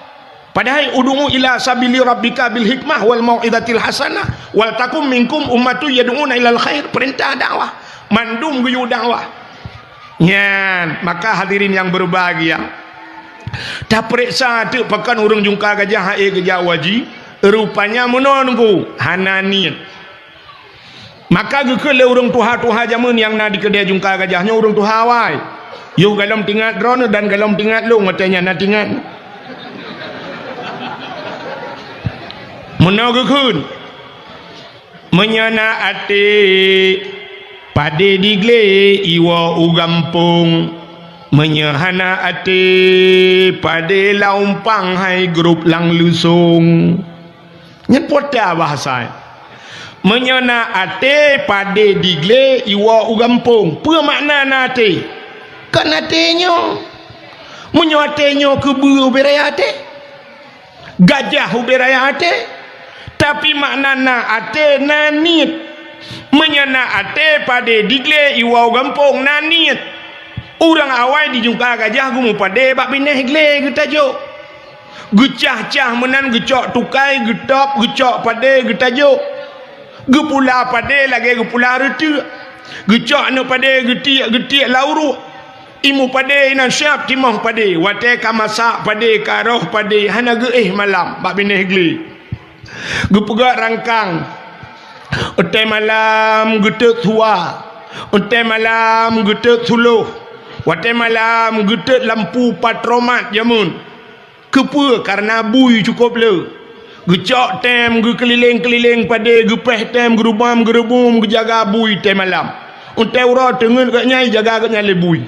Padahal ud'u ila sabili rabbika bil hikmah wal mau'izatil hasanah wal takum minkum ummatu yad'una ilal khair. Perintah dakwah mandum geyu dakwah. Nyan, maka hadirin yang berbahagia. Tak periksa tu pakan urang jungka gajah hae gajah waji rupanya menunggu hana niat. Maka gekele urang tuha-tuha jamun yang na di kedai jungka gajahnya urang tuha wai. Yo galom tinggal drone dan galom tinggal long katanya na tinggal. Menogekun menyana ate pade digle iwa ugampung menyahana ate pade laumpang hai grup lang lusung. Nyet pota bahasa menyana ate pade digle iwa ugampung. Apa makna nate? Kan atenya menyo atenya kebu beraya ate gajah beraya ate tapi makna na ate nanit menyana ate pade digle iwau gampong naniat urang awai di jungka gajah gumu pade bak bineh gle getajo gecah-cah menan gecok tukai getop gecok pade getajo gepula pade lagi gepula retu gecok no pade getiak lauru imu pade ina syap timah pade wate kamasa pade karoh pade hana ge malam bak bineh gle gepegak rangkang utai malam getek tua utai malam getek suluh watai malam getek lampu patromat jamun kepa karena bui cukup le gecok tem ge keliling-keliling pada gepeh tem gerubam gerebum gejaga bui tem malam utai ura tengen kat nyai jaga kat nyai bui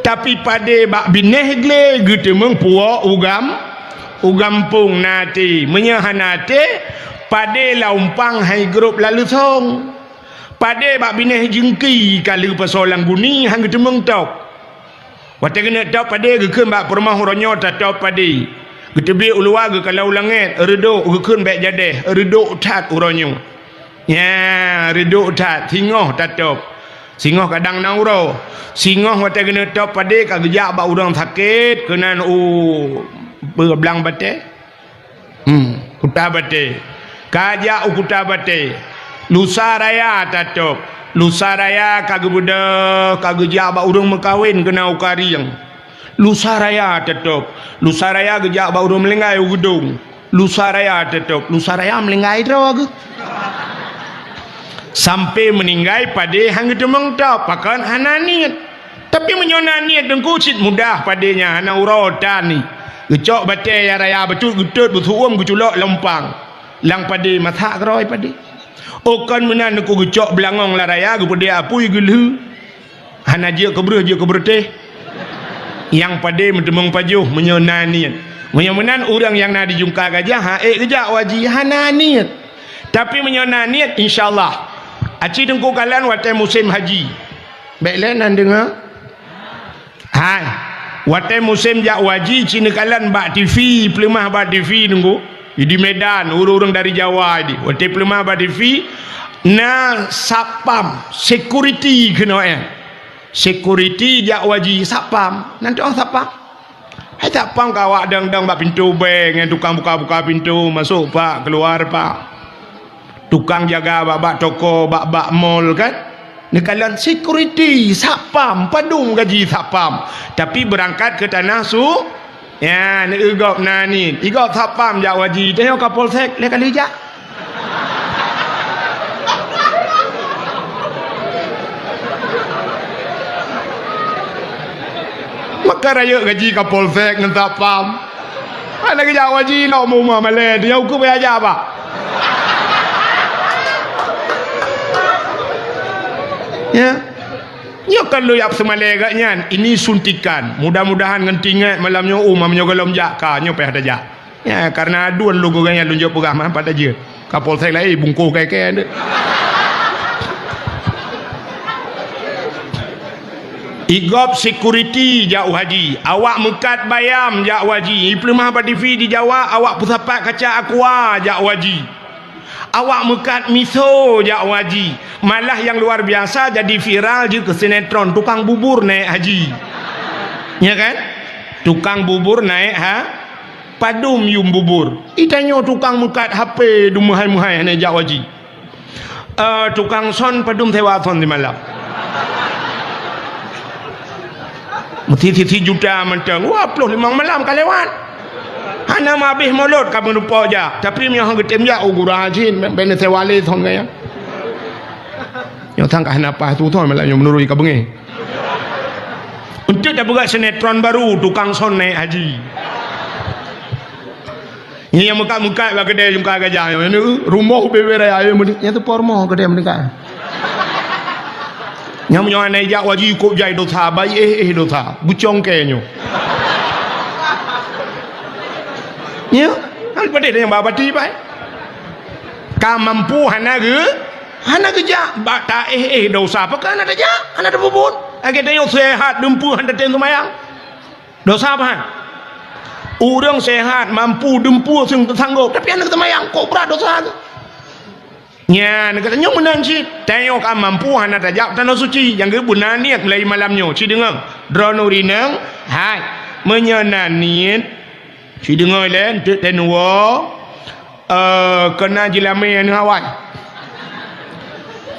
tapi pada bak bineh gle getemeng puak ugam pung nati menyahanate pada laumpang hai grup lalu song pada bak bineh jengki kali persoalan guni hang getemeng tok wate kena tok pada gekeun bak permah ronyo tok pada getebi ulua ge kalau langit redok gekeun bak jadeh redok tat uronyo ya redok tat singoh tatop singoh kadang nauro singoh wate kena tok pada ka gejak bak urang sakit kenan berblang bate kuta bate kajak ukuta bate lusa raya tatop lusa raya kagak budak kagak jabak urang mekawin kena ukariang lusa raya tatop lusa raya gejak bak urang melenggai ugedung lusa raya tatop lusa raya melenggai drog sampai meninggal pada hang demeng tau pakan hananiat tapi menyona niat dengku cit mudah padanya hana urotan ni gecok batai ya raya betul getut betuum geculok lempang lang pada mathak keroi pada okan menan ku gecok belangong la raya gu pada apui gelu hana je kebreh teh yang pada mentemung pajuh menyona niat menan orang yang nak dijungka gajah gejak wajib hana niat tapi menyona niat insyaallah aci dengku kalan watai musim haji baiklah nan dengar hai watai musim jak waji cina kalan bak TV pelemah bak TV nunggu di Medan orang-orang dari Jawa di watai pelemah bak TV na sapam security kena security jak waji sapam nanti orang sapam hai sapam kawak dang-dang bak pintu bank yang tukang buka-buka pintu masuk pak keluar pak tukang jaga bak toko bak mall kan ni kalian security sapam padung gaji sapam tapi berangkat ke tanah su ya ni igop nani igop sapam jak waji tengok kapolsek le kali jak maka raya gaji kapolsek dengan sapam ada jak waji nak mau male dia hukum aja apa ya ya kalau yap semale agaknya ini suntikan mudah-mudahan ngentingat malamnya mamnya golom jaka nyo peh ada jak ya karena aduan logo ganya lunjuk pegah mah pada je kapolsek lai bungku kai-kai igop security jak haji awak mekat bayam jak waji pelemah pada TV di Jawa awak pusapat kaca aqua jak waji awak mekat miso jak waji malah yang luar biasa jadi viral juga sinetron tukang bubur naik haji ya kan tukang bubur naik padum yum bubur itanyo tukang mekat HP dumahai-muhai naik jak waji tukang son padum sewa son di malam mesti juta mentang wah 25 malam kalewat hana mabih mulut kamu lupa aja tapi yang getem ya ugura jin ben sewale thon gaya yang tangkah napa tu thon malah yang menurui ka bengi untuk dah buat sinetron baru tukang son naik haji ini yang muka-muka bagi dia jumpa gajah ini rumah bebe raya yang tu pormo ke dia menikah yang punya anak jak wajib kok jai dosa bayi dosa bucong kenyo ya hal pada yang babati pai ka mampu hana jak bata dosa apa kan ada jak hana ada bubun age dia sehat dempu handa ten semayang dosa apa orang sehat mampu dempu sing sanggup tapi hana semayang kok berat dosa nya nak kata nyong menan si tayok am mampu hana tajak tanah suci yang ke bunan niat mulai malamnya si dengang drono rinang hai menyenan niat si dengar len tenwa kena jilame yang hawai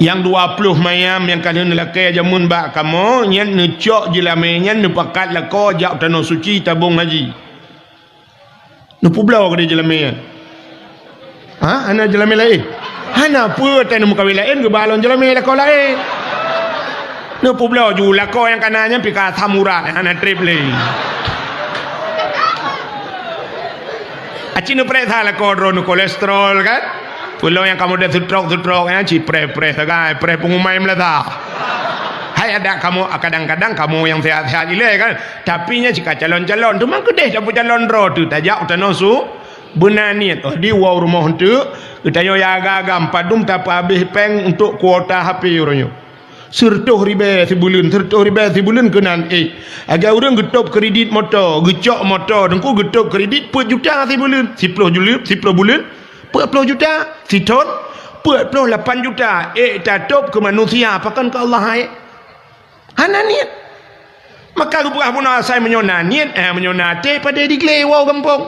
yang 20 mayam yang kena lelaki jamun bak kamu nyen necok jilame nyen nepakat lako jak tanah suci tabung haji nupu blau ke jilame ha ana jilame lain hana apa tan muka lain ke balon jilame lako lain nupu blau ju lako yang kananya pika samurai hana triple acino presa lako drone kolesterol kan pulau yang kamu dah tutrok ya ci pre sagai pre pengumai melata hai ada kamu kadang-kadang kamu yang sehat-sehat ile kan tapi nya jika calon-calon tu mang kedeh dapat calon ro tu tajak utanosu benaniat di wow rumah tu utayo ya agak padum tak habis peng untuk kuota HP uronyo sertuh ribe sebulan kenan agak orang getop kredit motor gecok motor dengku getop kredit per juta sebulan 10 bulan 40 juta siton 48 juta tatop ke manusia apakan ke Allah hana niat maka rupanya pun saya menyona niat menyona pada diklay wow kampung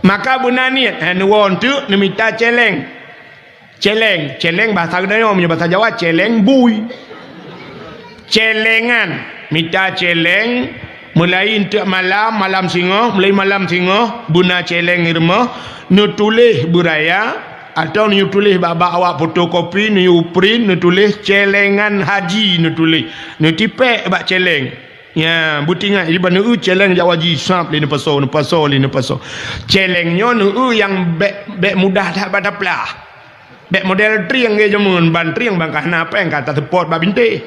maka guna niat nuwon tu nemita celeng bahasa Kedayo bahasa Jawa celeng bui celengan mita celeng mulai untuk malam singo mulai malam singo buna celeng irma nutulis buraya atau nutulis baba awak fotokopi nu print nutulis celengan haji nutulis nutipek bak celeng ya butingan di banu celeng jak waji sap ni paso celengnya nu yang bek mudah tak pada plah bek model triang ge jamun ban triang bangkah napeng kata support ba binte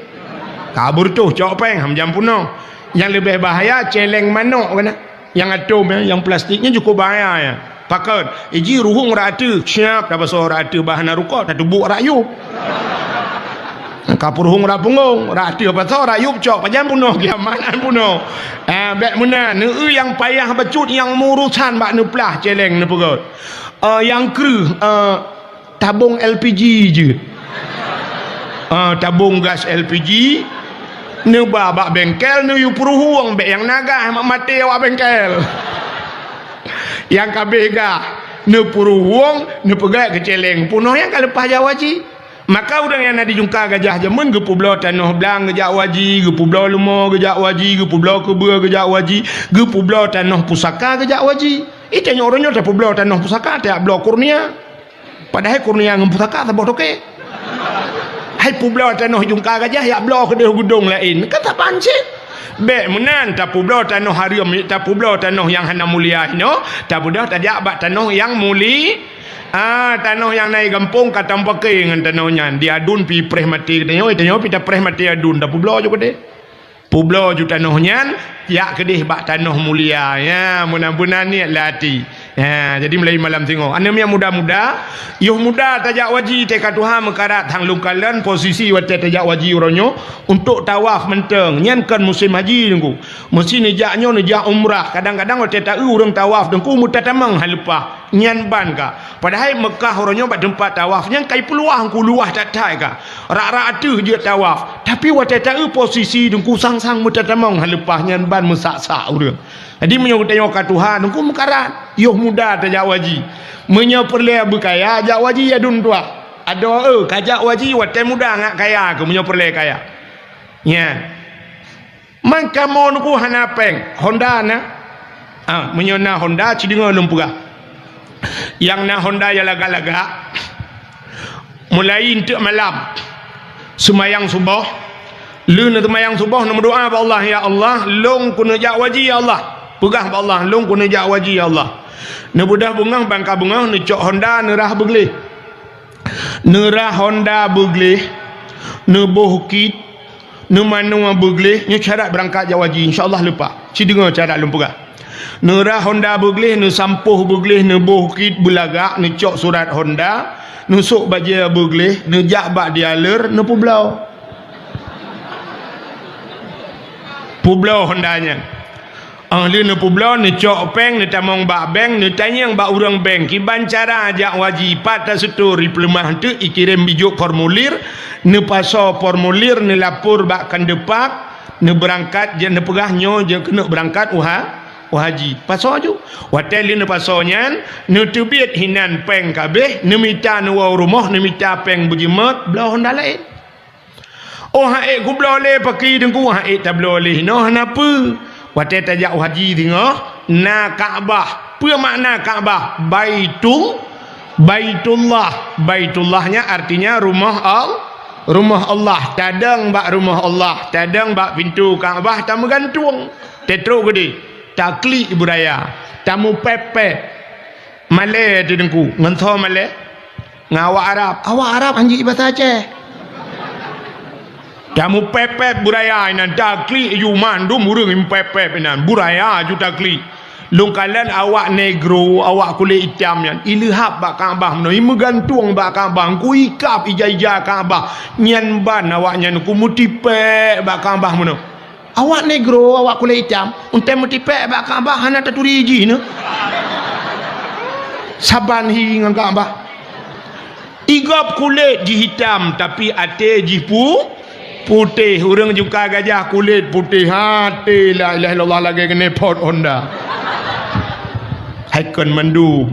kabur tu cok peng ham jam puno yang lebih bahaya celeng manok kena yang atom yang plastiknya cukup bahaya ya pakat iji ruhung ratu siap dah pasal ratu bahan ruko tak tubuk rayu kapur hung rapungong ratu pasal rayu cok pajam puno kiamanan puno bek mena nu yang payah becut yang murusan bak nu plah celeng nu pegot yang kru tabung LPG je tabung gas LPG nu babak bengkel nu yu puruhuang bek yang naga mak mati awak bengkel yang kabega nu puruhuang nu pegat ke celeng punoh yang kalepah jawaji maka udang yang ada jungka gajah jamun ge pulau tanah belang gejak waji ge pulau lemo gejak waji ge pulau kebua gejak waji ge pulau tanah pusaka gejak waji itanya orangnya tak pulau tanah pusaka tak pulau kurnia padahal kurnia ngem pusaka tak bodoh ke hai pulau tanah jungka gajah ya pulau ke gudung lain kata pancit bek menan tak pulau tanah hariam tak pulau tanah yang hana mulia no tak budak tak jabat tanah yang muli tanah yang naik kampung kata pakai dengan tanahnya diadun pi preh mati tanah pi tak preh mati adun tak pulau juga deh pulau ju tanahnya ya kedih bak tanah mulia ya mudah-mudahan ni lati jadi mulai malam tengok anda yang muda-muda yuh muda tajak waji teka Tuhan mekarat hang lungkalan posisi wate tajak waji uronyo untuk tawaf menteng nyankan musim haji nunggu mesti nejaknya nejak umrah kadang-kadang wate tak urang tawaf dengku mutatamang halepah nyan ban ka padahal Mekah uronyo bak tempat tawaf nyan kai peluang ku luah tak tai ka rak-rak atuh je tawaf tapi wate tak posisi dengku sang-sang mutatamang halepah nyan ban mesak-sak urang jadi menyokong ke Tuhan nungku mekarat yuh muda tajak waji menyoperle berkaya ajak waji ya dun tua ada kajak waji wate muda ngak kaya ke menyoperle kaya nya maka mon ku hanapeng Honda na menyona Honda cidingo lumpura yang na Honda ya laga-laga mulai untuk malam semayang subuh lu na semayang subuh nak berdoa ba Allah ya Allah long ku najak waji ya Allah pegah ba Allah long ku najak waji ya Allah ne budah bungah bangka bungah ne cok Honda nerah beglih nerah Honda beglih ne bohkit ne manua beglih nya cara berangkat jawaji insyaallah lupa ci dengar cara lumpura nerah Honda beglih ne sampuh beglih ne bohkit belagak ne cok surat Honda ne sok baja beglih ne jak bak dialer ne pulau Hondanya Lu ne publo ne cok peng ne tamong bak beng ne tanyang bak urang beng kiban cara ajak wajib patah seturi pelemah tu ikirim bijuk formulir ne paso formulir ne lapor bak kandepak ne berangkat je ne pegahnyo je kena berangkat haji paso ju hotel ne paso nyan ne tebit hinan peng kabeh ne mita ne wa rumah ne mita peng bujimat belah honda lain hae ku boleh pakai dengku hae tak boleh no kenapa hotel tajak haji tengok na Kaabah apa makna Kaabah baitullahnya artinya rumah Allah tadang bak rumah Allah tadang bak pintu Kaabah tamu gantung tetruk gede takli budaya tamu pepe Malay tu dengku ngentho Malay ngawak Arab anjing bahasa Aceh tamu pepe budaya inan takli yu mandum urang pepe inan budaya ju takli lungkalan awak negro awak kulit hitam yan ilhab bak Kaabah meno imegantung bak Kaabah ku ikap ija-ija Kaabah nyan ban awak nyan ku mutipe bak Kaabah meno awak negro awak kulit hitam untem mutipe bak Kaabah hana taturi iji ne saban hi ngan Kaabah igap kulit ji hitam tapi ate ji putih urang juga gajah kulit putih hati la ilaha illallah lagi kena pot Honda haikon mandum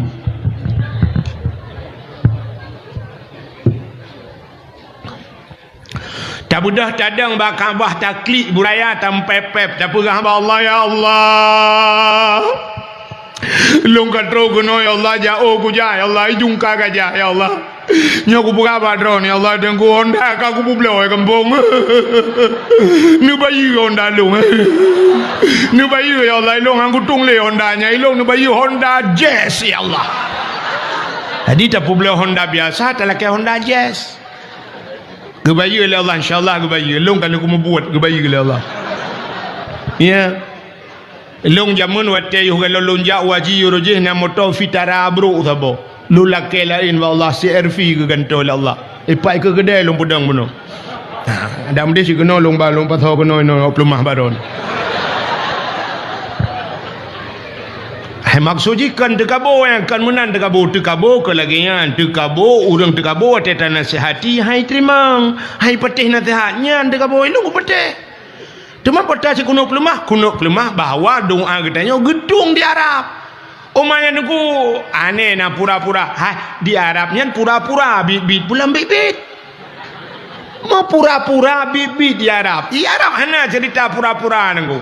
tak mudah tadang bak Kaabah taklik buraya tam pepep tak pegah Allah ya Allah long katro kuno ya Allah jauh ku ya Allah jungka gajah ya Allah nyaku buka badron ya Allah dengku Honda ka ku bublo kampung nu bayi Honda long nu bayi ya Allah long angku tung le Honda nya long nu bayi Honda Jazz ya Allah jadi tak bublo Honda biasa tak laki Honda Jazz gebayi oleh Allah insyaallah gebayi long kalau ku membuat gebayi oleh Allah ya long jamun wate yo kalau lonja waji rojih na motor fitara bro sabo lu laki lain wallah CRV ke gantol Allah ipai ke kedai long pedang beno ada mesti si kena long balong patho kena no plumah baron maksudnya kan tekabo yang kan menan tekabo ke lagi yang tekabo urang tekabo ate nasihati hai terima hai petih nasihatnya tekabo lu petih cuma patah si kuno pelemah bahawa doa katanya gedung di Arab omanya nuku aneh na pura-pura di Arabnya pura-pura bibit pulang bibit mau pura-pura bibit di Arab hana cerita pura-pura nuku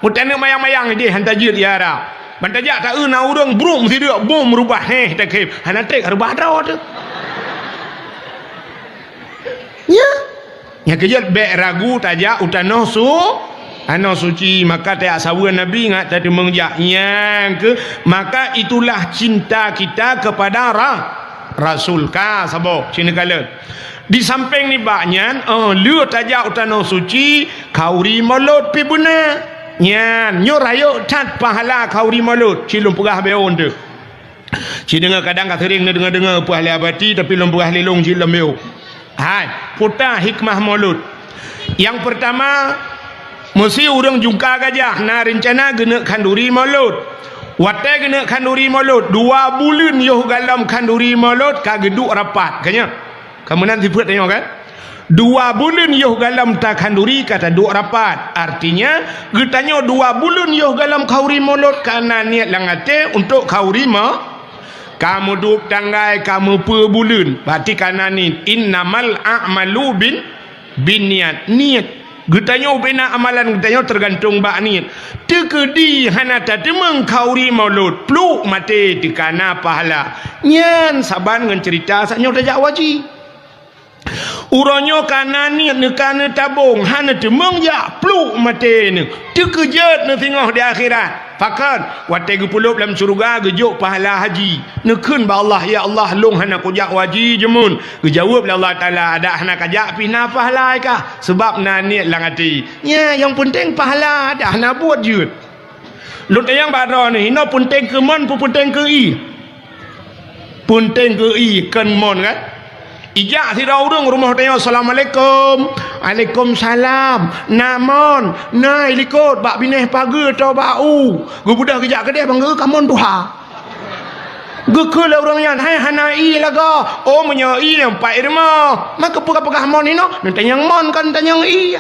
mutane mayang-mayang dia hantajir di Arab bantajak tak na urang brum si dia bom merubah tak kep hana tek rubah draw tu ya kejat be ragu tajak utano ano suci maka tak sawan Nabi ngat tadi mengjak ke maka itulah cinta kita kepada Rasul ka sabo sini kala di samping ni baknyan lu tajak utano suci kauri malut pi buna nyan nyorayo tat pahala kauri malut cilum pegah beon tu ci dengar kadang kat sering dengar pahala abati tapi lum pegah lelong cilum beo hai putar hikmah malut yang pertama mesti urang jungka gajah na rencana gena kanduri malut wate gena kanduri malut 2 bulan yo galam kanduri malut ka geduk rapat kanya kemudian sifat tengok kan 2 bulan yo galam ta kanduri kata duk rapat artinya getanya 2 bulan yo galam kauri malut karena niat langate untuk kauri kamu duk tanggai kamu per bulan berarti karena ni innamal a'malu bin niat getanya bina amalan getanya tergantung bak niat tekedi hana tatemeng kauri maulud pluk mate dikana pahala nyan saban ngan cerita saknyo tajak waji uronyo kana niat nekana tabung hana temeng ya pluk mate ne tekejat ne tengok di akhirat fakat wate gepulup dalam surga gejuk pahala haji nekun ba Allah ya Allah long hana kujak waji jemun gejawab Allah taala ada hana kajak pina pahala ka sebab na niat lang hati ya yang penting pahala ada hana buat je lu tayang badro ni no penting ke mon penting ke penting ke kan mon kan ijak si dah urang rumah tanya assalamualaikum Waalaikumsalam. Namon. Nai likut bak bineh pagi atau bau. Gu budak kejak kedai bang kamon tuha. Gu kula orang yang hai hanai laga. Oh menyai yang pai rumah. Maka pegah-pegah mon ni no. Nanti yang mon kan tanyang i.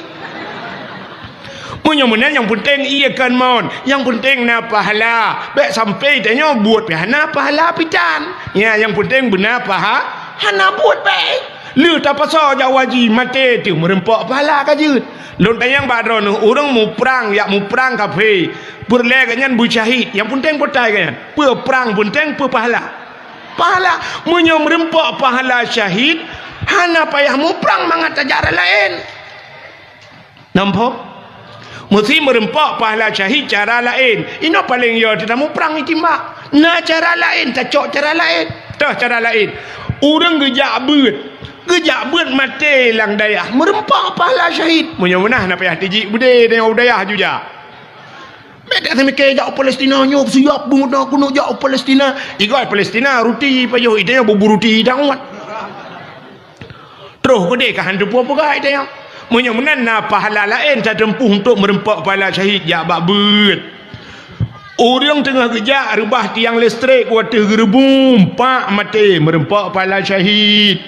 Munya-munya yang penting iya kan mon. Yang penting na pahala. Baik sampai tanya buat hana pahala pitan. Ya yang penting benar pahala. Hana buat baik. Lu tak pasal jawaji mati tu merempak pahala kajut. Lu tayang badron orang mu perang ya mu perang kafe. Berle kanyan bu syahid. Yang penting potai kanyan. Pe perang penting pe pahala. Pahala munya merempak pahala syahid. Hana payah mu perang mangat ajaran lain. Nampak? Mesti merempak pahala syahid cara lain. Ini paling ya tidak mau perang itimbak. Nah cara lain, cocok cara lain. Dah cara lain. Orang gejak beut mati lang dayah. Merempak pahala syahid. Munya-munah nak payah tijik bude dengan udayah juga. Mereka tak mikir jauh Palestina nyop siap bunga kuno jauh Palestina. Ikai Palestina ruti payah idenya bubu ruti dangwat. Terus gede ke hantu apa gak idenya. Munya-munan na pahala lain tak tempuh untuk merempak pahala syahid ya bak beut. Orang tengah kejak rebah tiang listrik water gerebum pak mati merempak pahala syahid.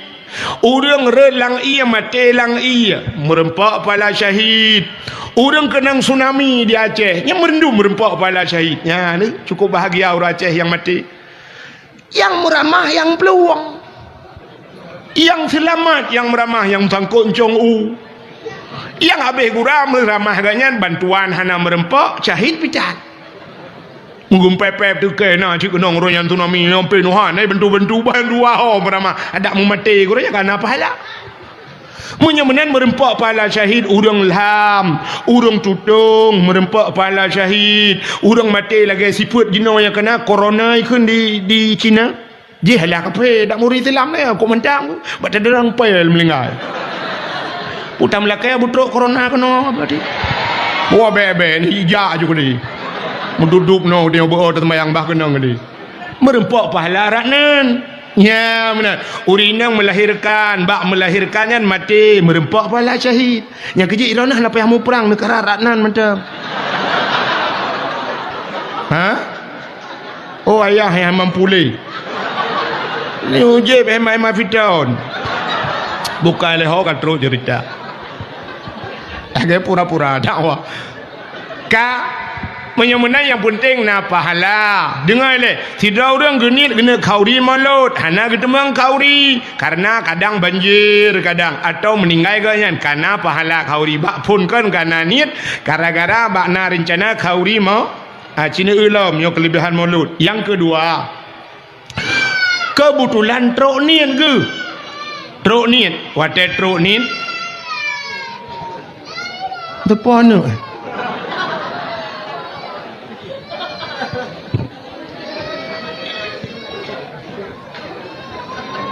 Orang relang ia mati lang ia merempak pahala syahid. Orang kenang tsunami di Aceh yang merendu merempak pahala syahid. Ya ni cukup bahagia orang Aceh yang mati. Yang meramah yang peluang. Yang selamat yang meramah yang sangkut cong u. Yang habis gurau meramah ganyan bantuan hana merempak syahid picat. Mungkin pepep tu kena cik kenong royan tsunami sampai nuhan bantu-bantu dua ho meramah ada mu mati gurau kana pahala. Munya menan merempak pahala syahid urang lam, urang tutung merempak pahala syahid, urang mati lagi siput jino yang kena corona ikun di China. Je halah kape dak muri Islam ni ko mentang bat ada orang pel melinggai. Putam lakai butruk corona kena berarti. Wah bebe ni ija juga ni. Menduduk no dia beror temayang bah kena ni. Merempak pahala raknan. Ya benar. Urinang melahirkan, bak melahirkannya mati merempak pahala syahid. Yang kejik iranah nak payah mu perang negara raknan macam. Ha? Oh ayah yang mampu le. Ni ujib emai fitaun. Bukan leho kan terus cerita. Agak pura-pura dakwah. Menyemenang yang penting na pahala. Dengar le, tidak orang genit kena kauri malut. Hana ketemang kauri karena kadang banjir kadang atau meninggal ganyan karena pahala kauri bak pun kan karena niat gara-gara bak na rencana kauri mau Cina ulam yo kelebihan malut. Yang kedua, kebetulan trok niat ke? Trok niat, wadah trok niat. Depan tu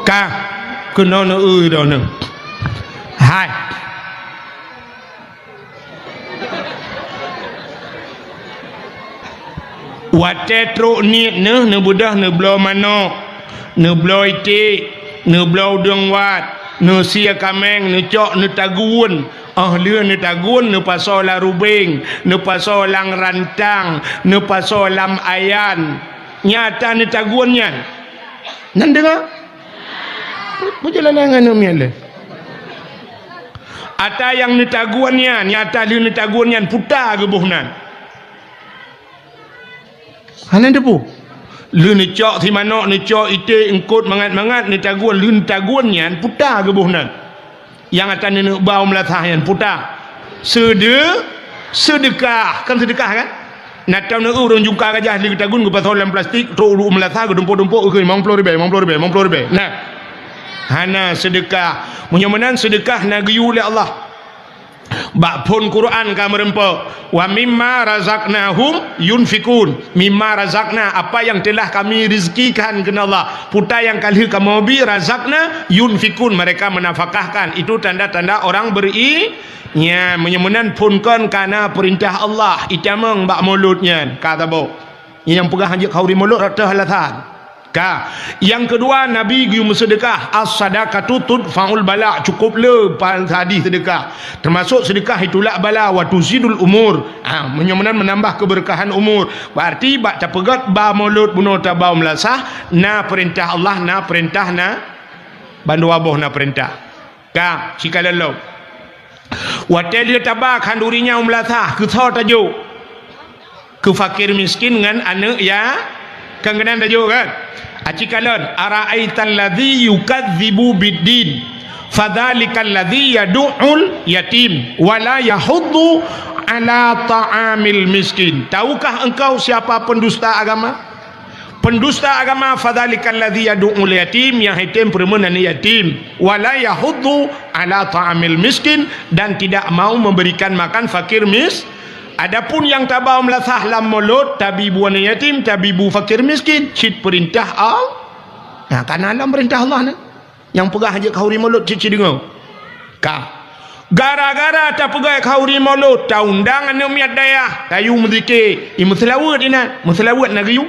ka kena no dah no hai wate truk ni ne budah ne blo mano ne blo iti ne blo dong wat ne sia kameng ne cok ne tagun lia ne tagun ne pasal la rubing ne pasal lang rantang ne pasal lam ayan nyata ne tagunnya nan dengar perjalanan anu miale ata yang ne tagunnya nyata li ne tagunnya putar gebuhnan hanan depu lu ne cok si manok ne cok ite engkut mangat-mangat ne tagun lu ne tagunnya putar gebuhnan yang akan nenek bau melatah yang putar sedekah kan sedekah kan nak tahu nak orang jungka gajah di tagun ke pasal dalam plastik ro ulu melatah ke dumpuk-dumpuk ke 50 ribu nah hana sedekah munyamanan sedekah nagu oleh Allah bak pun Quran ka merempa wa mimma razaqnahum yunfikun mimma razaqna apa yang telah kami rezekikan kepada Allah putai yang kali kamu bi razaqna yunfikun mereka menafkahkan itu tanda-tanda orang nya menyemenan punkan karena perintah Allah itamang bak mulutnya kata bo yang pegah hanjak kauri mulut rata halatan Yang kedua, Nabi gium sedekah. As-sadaqatu tudfa'ul bala. Cukup le hadis sedekah. Termasuk sedekah itulah bala wa tuzidul umur. Menyamanan menambah keberkahan umur. Berarti bak tapegat ba mulut bunuh tabau melasah na perintah Allah na perintah na bandu aboh na perintah. Sikalalo. Watel dia tabak handurinya melasah ke thot tajuk. Ke fakir miskin dengan anak ya kangenan tajuk kan. Acikalon ara'aital ladzi yukadzibu biddin fadzalikal ladzi yad'ul yatim wala yahuddu ala ta'amil miskin. Tahukah engkau siapa pendusta agama? Pendusta agama fadzalikal ladzi yad'ul yatim, yang yatim perempuan yatim, wala yahuddu ala ta'amil miskin, dan tidak mau memberikan makan fakir miskin. Adapun yang tabau melasah lam mulut tabibu wan yatim, tabibu fakir miskin, cit perintah Allah. Karena alam perintah Allah ni. Yang pegah aja kauri mulut cici dengar. Gara-gara tak pegah kauri mulut, ta undang anu miat daya, tayu menzikir, selawat ina, selawat nak gayu.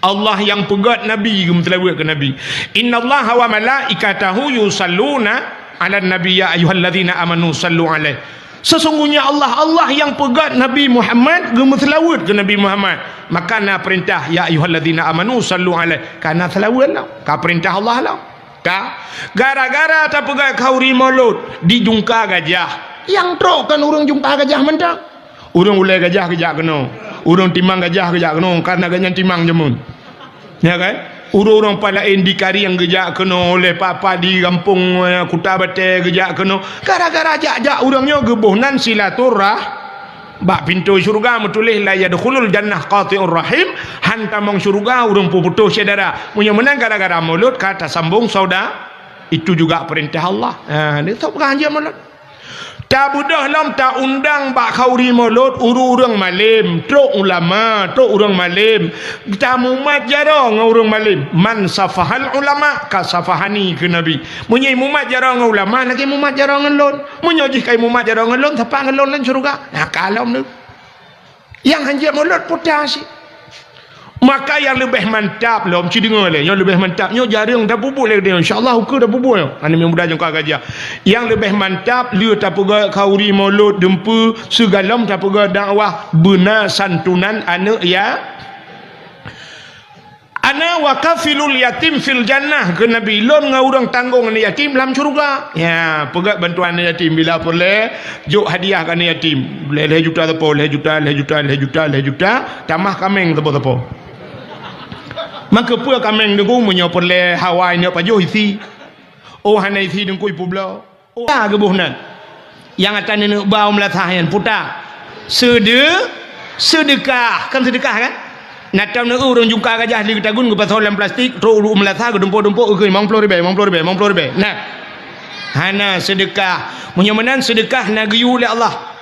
Allah yang pegat Nabi selawat ke Nabi. Innallaha wa malaikatahu yusalluna 'alan nabi ya ayyuhalladzina amanu sallu 'alaihi. Sesungguhnya Allah yang pegat Nabi Muhammad selawat ke Nabi Muhammad. Maka na perintah ya ayyuhalladzina amanu sallu alaihi, karena selawat lah ka perintah Allah lah. Gara-gara tak pegat kauri mulut dijungka gajah. Yang trok kan orang jungka gajah mentang. Orang ulai gajah kejak kena. Orang timang gajah kejak kena karena gajah timang jemun. Ya kan? Orang-orang palain di kari yang gejak kena oleh papa di kampung Kuta Bate gejak kena gara-gara ajak-ajak orangnya gebuhnan silaturah bak pintu syurga metulih la yadkhulul jannah qati'ur rahim, hantamong syurga orang putus saudara. Punya menang gara-gara mulut kata sambung saudara. Itu juga perintah Allah. Dia tak pegang aja mulut. Tak budah lam tak undang bak kauri mulut urang malim, trok ulama, trok urang malim. Tak mumat jarang urang malim. Man safahal ulama ka safahani ke Nabi. Munyi mumat jarang ulama lagi mumat jarang ngelon. Munyi kai mumat jarang ngelon tapak ngelon lan syurga. Kalau ni. Yang hanja mulut putas. Maka yang lebih mantap lah mesti dengar le. Yang lebih mantapnya jarang dah bubuk le dia. Insya-Allah hukum dah bubuk. Ani yang mudah jangka gajah. Yang lebih mantap liu tak pegak kauri mulut dempu segalam tak pegak dakwah benar santunan anak ya. Ana wa kafilul yatim fil jannah ke Nabi lon ngau orang tanggung anak yatim dalam syurga. Ya, pegak bantuan anak yatim bila boleh juk hadiah ke anak yatim. Boleh juta tepo, juta, tambah kameng tepo. Maka pua kameng dengu menyopor le Hawaii ni pajo isi. Oh hanai isi dengku ipu blau. Oh gebuhnan. Yang atan ni bau melathahan puta. Sedekah, kan sedekah kan? Natam nak urang jungka gajah di tagun ke pasolan plastik, tro ulu melatha ke dempo-dempo ke mang plor be. Nah. Hana sedekah. Menyamanan sedekah nagayu oleh Allah.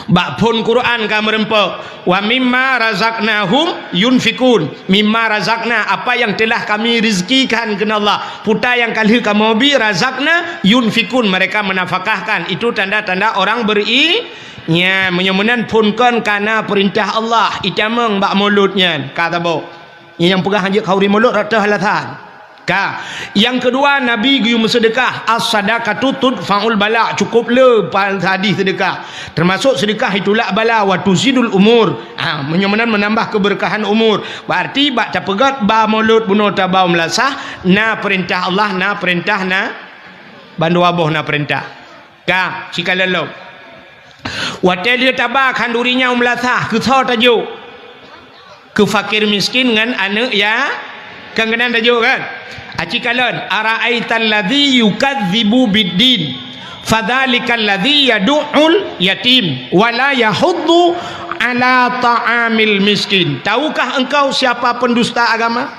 Bak pun Quran ka merempa wa mimma razaqnahum yunfikun, mimma razaqna apa yang telah kami rizkikan kena Allah puta yang kali kamu bi razaqna yunfikun mereka menafkahkan. Itu tanda-tanda orang berinya menyamanan punkan karena perintah Allah itamang bak mulutnya kata bo yang pegang haji kauri mulut rata halatan. Yang kedua Nabi gium sedekah. As-sadaqatu tudfa'ul bala. Cukup le hadis sedekah. Termasuk sedekah itulah bala wa tuzidul umur. Menyamanan menambah keberkahan umur. Berarti bak tapegat ba mulut bunuh tabau melasah na perintah Allah na perintah na bandu aboh na perintah. Sikalalo. Watel dia tabak handurinya melasah ke thot tajuk. Ke fakir miskin dengan anak ya kangenan tajuk kan. Acikalon ara'aital ladzi yukadzibu biddin fadzalikal ladzi yad'ul yatim wala yahuddu ala ta'amil miskin. Tahukah engkau siapa pendusta agama?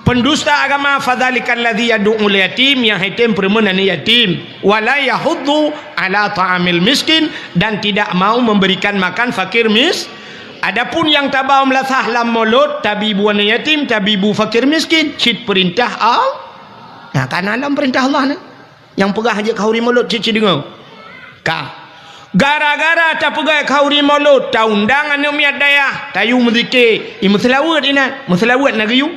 Pendusta agama fadzalikal ladzi yad'ul yatim, yang yatim perempuan yatim, wala yahuddu ala ta'amil miskin, dan tidak mau memberikan makan fakir miskin. Adapun yang tabau melasah lam mulut tabibu wan yatim, tabibu fakir miskin, cit perintah Allah. Karena alam perintah Allah ni. Yang pegah aja kauri mulut cit dengar. Gara-gara tak pegai kauri maulud, tak undang anu miat daya, tayu menzikir, selawat ina, selawat nagayu.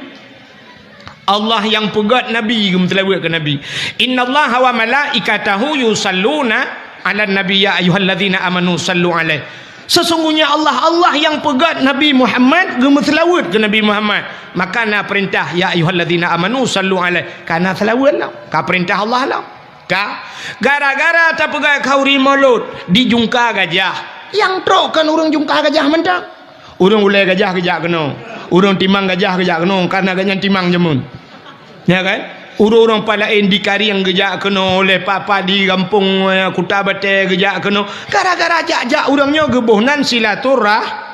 Allah yang pegat Nabi selawat ke Nabi. Innallaha wa malaikatahu yusalluna 'alan nabi ya ayyuhalladzina amanu sallu alaihi. Sesungguhnya Allah yang pegat Nabi Muhammad selawat ke Nabi Muhammad. Maka na perintah ya ayyuhalladzina amanu sallu alaihi. Kana selawat lah. Ka perintah Allah lah. Ka gara-gara tak pegai kauri maulud dijungka gajah. Yang trok kan orang jungka gajah mentang. Orang ulai gajah kejak kena. Orang timang gajah kejak kena karena gajah timang jemun. Ya kan? Orang-orang palain di Kariang kejak kena oleh papa di kampung Kutabate kejak kena. Gara-gara jak-jak orangnya gebuhnan silaturah.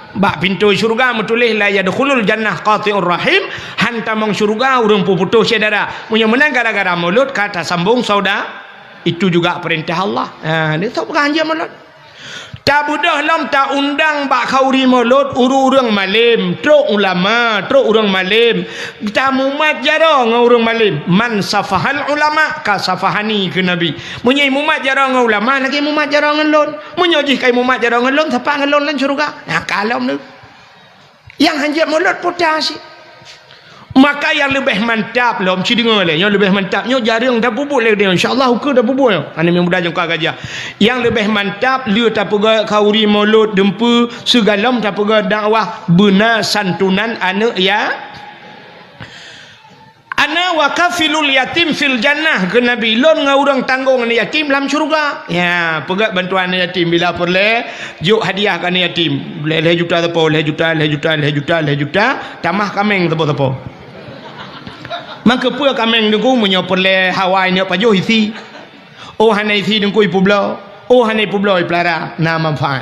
Bak pintu syurga metulih la yadkhulul jannah qati'ur rahim. Hantamang syurga orang putus saudara. Punya menang gara-gara mulut kata sambung saudara. Itu juga perintah Allah. Dia tahu bukan hanya mulut. Tak budah lam tak undang bak kauri mulut urang malim, truk ulama, truk urang malim. Tak mumat jarang urang malim. Man safahal ulama ka safahani ke Nabi. Munyai mumat jarang ulama lagi mumat jarang ngelon. Munyajih kai mumat jarang ngelon siapa ngelon lan syurga. Nah kalau nu. Yang hanjat mulut putas. Maka yang lebih mantap lah mesti dengar lah. Yang lebih mantapnya jarang dah bubuk lagi dia. InsyaAllah hukum dah bubuk ya. Ini yang mudah jangka gajah. Yang lebih mantap dia tak pegah kauri mulut dempu segalam tak pegah dakwah benar santunan anak ya. Ana wa kafilul yatim fil jannah ke Nabi. Lon ngau orang tanggung anak yatim dalam syurga. Ya, pegah bantuan anak yatim bila perle juk hadiah ke anak yatim. Leh juta tepo, leh juta. Tamah kameng tepo. Maka pua kameng dengku menyopor le Hawaii ni pajo isi. Oh hanai isi dengku ipublo. Oh hanai publo iplara na manfaat.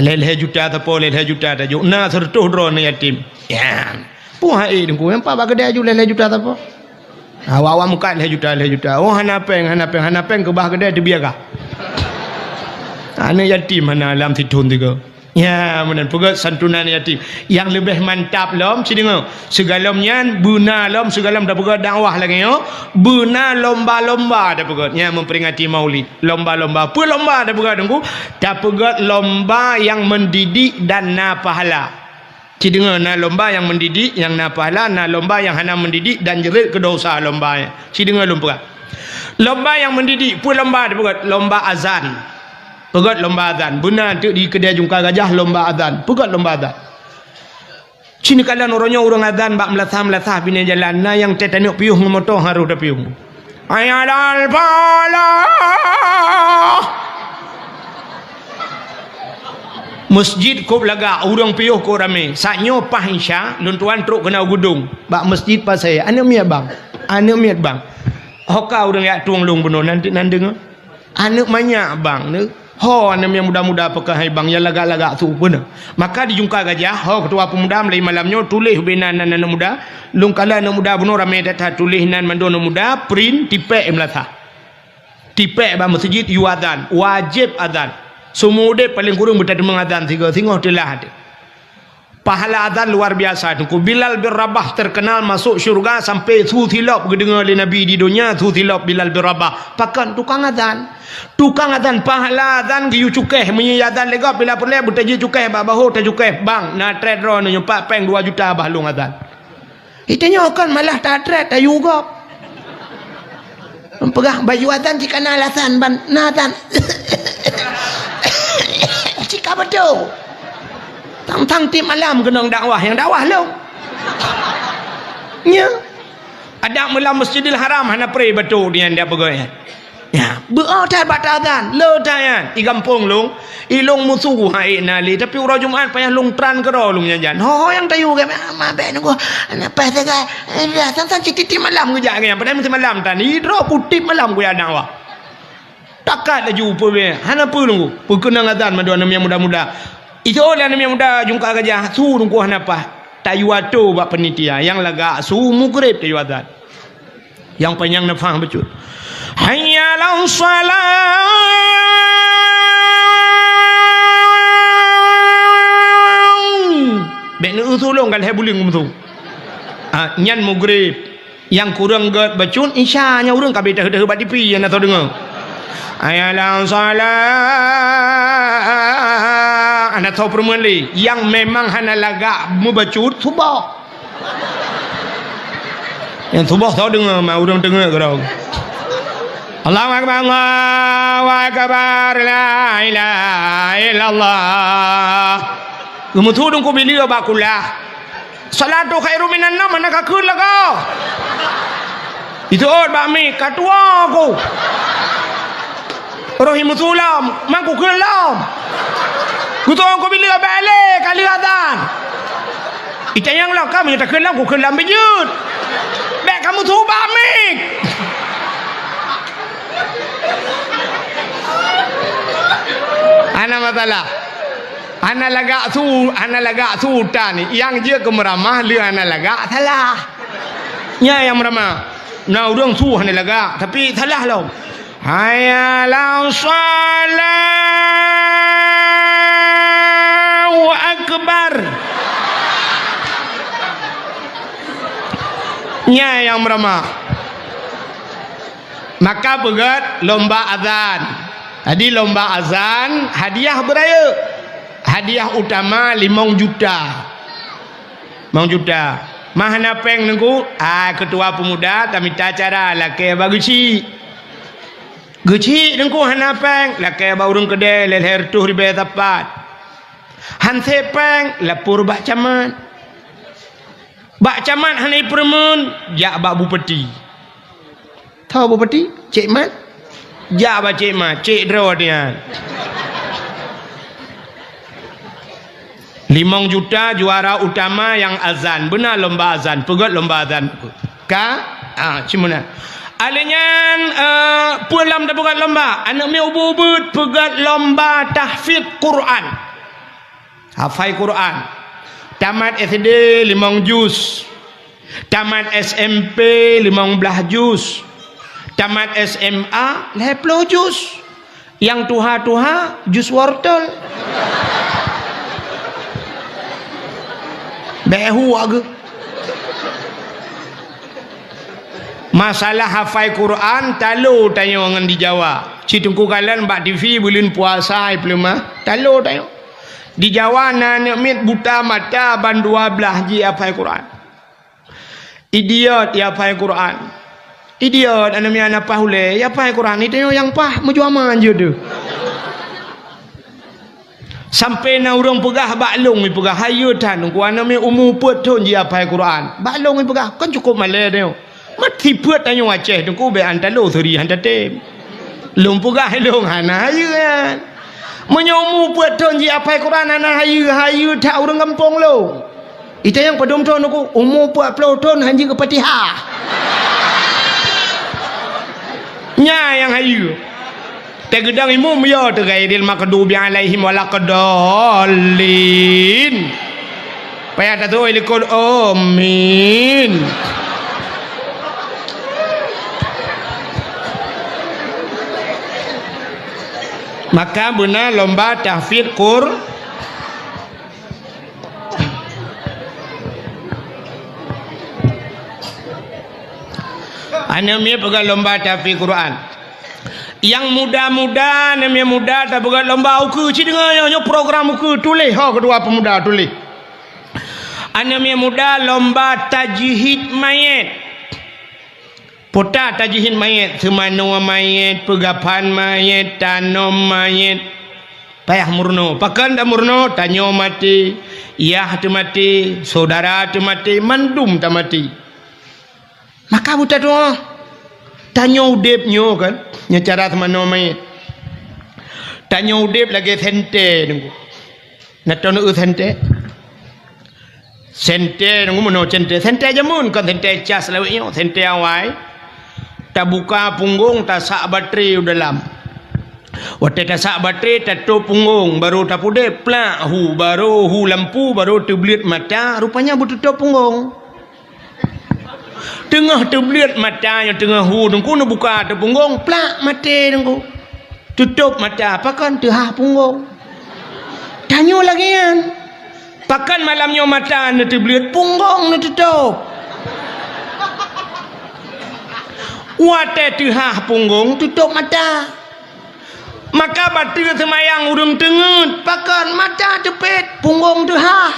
Le juta tepo le juta tajuk na sertuh drone yatim. Ya. Puha dengku empa bag gede aju le juta tepo. Awa muka le juta. Oh hanapeng ke bah gede dibiarkah. Ana yatim mana alam tidun tiga. Ya, menan pegat santunan yatim. Yang lebih mantap lom si dengar. Segalamnya buna lom segalam dah pegat dakwah lagi yo. Buna lomba-lomba dah pegat. Ya memperingati Maulid. Lomba-lomba. Apa lomba dah pegat dengku? Dah pegat lomba yang mendidik dan na pahala. Si dengar na lomba yang mendidik, yang na pahala, na lomba yang hana mendidik dan jerit ke dosa lomba. Si dengar lomba. Lomba yang mendidik, apa lomba dah pegat? Lomba azan. Pegat lomba azan. Benar tu di kedai jungka gajah lomba azan. Pegat lomba azan. Sini kalian orangnya orang azan bak melasah bina jalan. Na yang tetanuk piuh memotoh haruh dah piuh. Ayadal pala. Masjid kop laga orang piuh ko rame. Saknyo pah insya luntuan truk kena gudung. Bak masjid pas saya. Ana miat bang. Hoka orang yak tuang long benar nanti nandeng. Anak banyak bang ni. Ho anak yang muda-muda pakai bang yang lagak-lagak tu pun. Maka dijungka gajah. Ho ketua pemuda mulai malamnya tulis benan anak muda. Lung kala anak muda benar ramai datang tulis nan mando anak muda print tipek melatah. Tipek bang masjid you adzan. Wajib adzan. Semua dia paling kurang bertemu mengadzan tiga tengok telah ada. Pahala adzan luar biasa. Bilal bin Rabah terkenal masuk syurga sampai thuthilop dengar oleh Nabi di dunia. Thuthilop Bilal bin Rabah. Pakan tukang adzan. Tukang adzan pahala adzan giyu cukeh menyi adzan legap bila perle bertaji cukeh babaho ta cukeh bang na trade ro no nyumpak peng 2 juta bahlung adzan. Itanya kan malah ta trade ta juga. Pegah baju adzan jika na alasan ban na adzan. Jika betul. Tang tim malam kena dakwah yang dakwah lo. Nya. Ada malam Masjidil Haram hana pray betul dia dia pegawai. Ya, beotai batazan, lo tayan i kampung long, ilong musuh hai nali tapi urang Jumaat payah long tran kero long janjan. Ho yang tayu ke ma be nunggu. Ana pas ga san citi malam kerja ke yang padahal mesti malam tan. Hidro putih malam ku ada awak. Takat laju apa be. Hana apa nunggu. Perkenang azan madu anak yang muda-muda. Itu orang yang muda jungka gajah su nunggu hana apa. Tayu ato bak penitia yang laga su mugrib tayu azan. Yang panjang nak faham betul. Hayya lau salam. Bek nu tolong kan hebuling tu. Nyan mugrib yang kurang gat bacun insya-nya urang kabeh dah bat tipi yang atau dengar. ayalah salat anda tahu permuli yang memang hana lagak membacut subah yang subah tahu dengar mau orang dengar ke dong Allahu akbar Allahu akbar la ilaha illallah kemutu dong ko bili bakulah salatu khairu minan nam mana kakun lah kau itu bakmi katua aku Rohimusulam, mangku kelam. Kutuang ko bila balik kali adan. Itayang lah kami tak kelam, ku kelam bejut. Bek kamu tu bamik. Ana masalah. Ana lagak su tani. Yang dia kemeramah le ana lagak salah. Nya yang meramah. Nah orang su ana lagak tapi salah lah. Hayalan Allahu akbar. Nya yang meramah. Maka begat lomba azan. Tadi lomba azan hadiah beraya. Hadiah utama 5 juta. 5 juta. Mahana peng nengku ketua pemuda kami acara laki bagusi. Guci nengku hana peng laki baurung kedai leher tuh ribe tapat. Hanse peng lapur bak camat. Bak camat hanai permun jak bak bupati. Tahu bupati? Cik Mat? Jak bak Cik Mat, Cik draw dia. 5 juta juara utama yang azan. Benar lomba azan. Pegat lomba azan. Cimuna. Alenyan pulam dah pegat lomba. Anak mi ubud pegat lomba tahfidz Quran. Hafai Quran. Tamat SD 5 juz. Tamat SMP 15 juz. Tamat SMA 10 juz. Yang tuha-tuha juz wortel. Behu aga. Masalah hafai Quran talo tanya orang di Jawa. Citungku kalian bak TV bulan puasa iplemah. Talo tanya. Di Jawa anak mit buta mata ban 12 ji hafai Quran. Idiot ya hafai Quran. Idiot anak mi anak pahule ya hafai Quran itu yang pah menjuaman je tu. Sampai na urang pegah baklong mi pegah hayutan ku ana mi umur put thon ji hafai Quran. Baklong mi pegah kan cukup malai dia. Mati put tanya Aceh tu ku be antalo suri hantatem. Lung pegah long hana hayuan. Menyomu put thon ji hafai Quran ana hayu tak urang kampung lo. Itu yang padom thon ku umur 40 thon hanji ke Fatihah. Nya yang hayu. Tegedang imum ya tergairil makdubi alaihim walaqdallin. Payah tak tahu ilikul amin. Maka benar lomba tahfidz Quran. Ana mi pegang lomba tahfidz Quran. Yang muda-muda namanya muda tak buat lomba uku ci dengar nyo program uku tulis kedua pemuda tulis namanya muda lomba tajhid mayit pota tajhid mayit semano mayit pegapan mayit tanom mayit payah murno pakan dah murno tanyo mati yah tu mati saudara tu mati mandum tak mati maka buta doa tanya udip nyo kan nya cara semano mayit tanya udip lagi sente nunggu natono sente nunggu mono sente jamun kan sente cas lewat nyo sente awai tak buka punggung tak sak bateri dalam waktu tak sak bateri tak tu punggung baru tak pude plak hu baru hu lampu baru terbelit mata rupanya butuh punggung tengah terbelit matanya tengah hu nunggu nak buka tu punggung plak mati nunggu tutup mata pakan tehah punggung tanya lagi kan pakan malamnya mata nak terbelit punggung nak tutup wate tehah punggung tutup mata Maka batu semayang urung tengut pakan mata cepet punggung tu ha.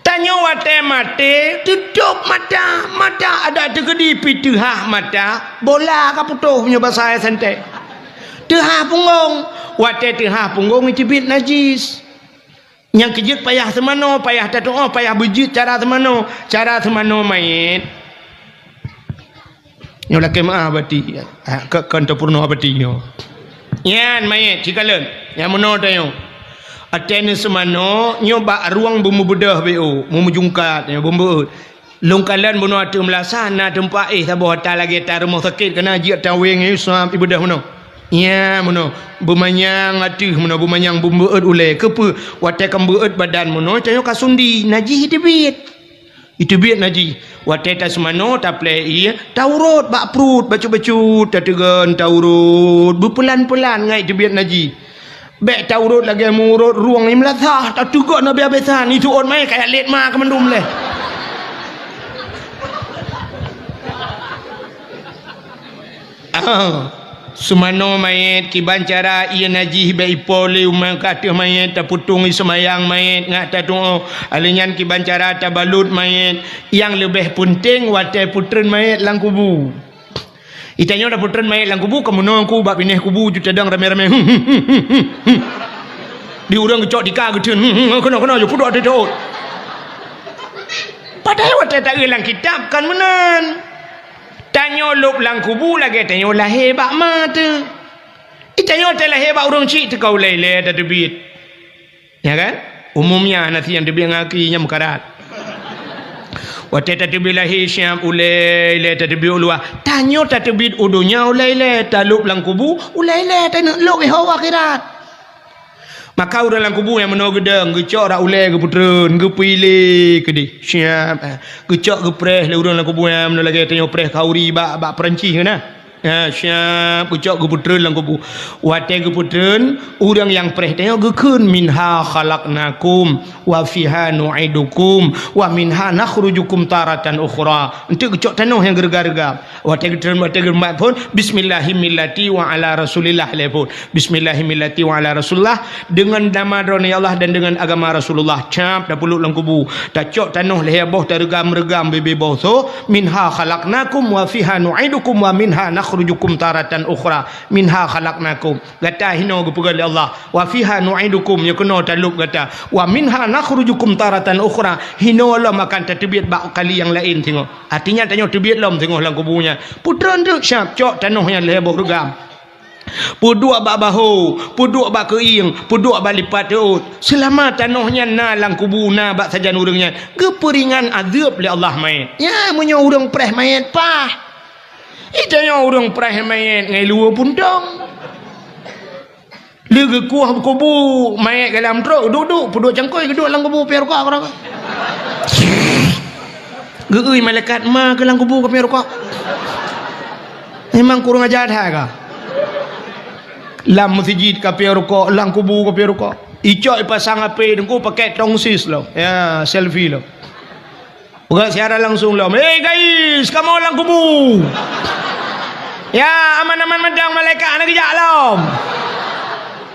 Tanya wate mate tutup mata ada tegedi pitu ha mata bola ka putuh punya bahasa santai. Tehah punggung wate tehah punggung itu bit najis. Yang kejut payah semano, payah tato'o, payah bejut cara semano mayit. Yang laki maaf bati. Kanto purno bati nyo. Yan mayit, cikalan. Yang mana tayo. Atene semano, nyo ba ruang bumbu bedah beo. Bumbu jungkat, bumbu. Lungkalan bunuh atu melasana tempat sabah hotel lagi tak rumah sakit kena jiat tawing Islam ibadah mana. Ya mana bumanyang atuh mana bumanyang bumbeut ulai kepe watai kambeut badan mana cayo kasundi najis itu biat najis watai ta semano ta play taurut bak perut bacut-bacut tategan taurut berpelan-pelan ngai itu biat najis bek taurut lagi murut ruang ni melatah tak tugak nabi abesan itu on mai kayak let ma kemendum leh. Sumano mayit kiban cara ia najih bai pole umang kata mayit ta putung semayang mayit ngak ta doa alinyan kiban cara ta balut mayit yang lebih penting watai putren mayit lang kubu itanya dah putren mayit lang kubu kemuno ku bab pineh kubu ju cadang rame-rame di urang gecok dika gedeun kena yo kudu ada daud padahal watai tak ilang kitab kan menan. Tanya lop lang kubu lagi tanya lahir bak mata. Tanya lahir bak urang cik tekau lele dah debit. Ya kan? Umumnya nanti yang debit ngakinya mekarat. Waktu tak debit lahir syam ulai le tak debit ulua. Tanya tak debit udunya ulai le tak lop lang kubu ulai le tanya lop hawa akhirat. Maka orang lang kubu yang menol gedang gecok rak ulai ke puteren ke pilih ke di siap gecok ke preh le orang lang kubu yang menol lagi tanya preh kauri bak perancis kena siap gecok ke puteren lang kubu watai ke puteren orang yang preh tanya gekun minha khalaqnakum wa fiha nu'idukum wa minha nakhrujukum taratan ukhra untuk gecok tanah yang gergar-gergar watai ke germat pun bismillahirrahmanirrahim wa ala rasulillah le pun bismillahirrahmanirrahim wa ala rasulullah dengan nama drone Allah dan dengan agama Rasulullah cap dah puluk lang kubu dah cok tanah leher boh dah regam bebe boh so minha khalaqnakum wa fiha nu'idukum wa minha nakhrujukum taratan ukhra minha khalaqnakum gata hino gepegal Allah wa fiha nu'idukum ya kena talup gata wa minha nakhrujukum taratan ukhra hino Allah makan terbiat bak kali yang lain tengok artinya tanya terbiat lom tengok lang kubunya putran tu cap cok tanah yang leher boh regam puduk bak bahu puduk bak keing puduk bak lipat teut selama tanahnya na lang kubu na bak sajan urangnya keperingan azab oleh Allah mayit ya munyo urang preh mayit pah itanya urang preh mayit ngai luar pundong lege kuah kubu mayit dalam truk duduk puduk cangkoi duduk lang kubu pi rokok orang geui malaikat ma ke lang kubu ke pi rokok memang kurang ajar ha lam masjid kapi rokok lang kubu kapi rokok icok pasang api dengku pakai tongsis lo ya selfie lo bukan siaran langsung lo hey guys kamu lang kubu ya aman-aman medang malaikat anak kejak lo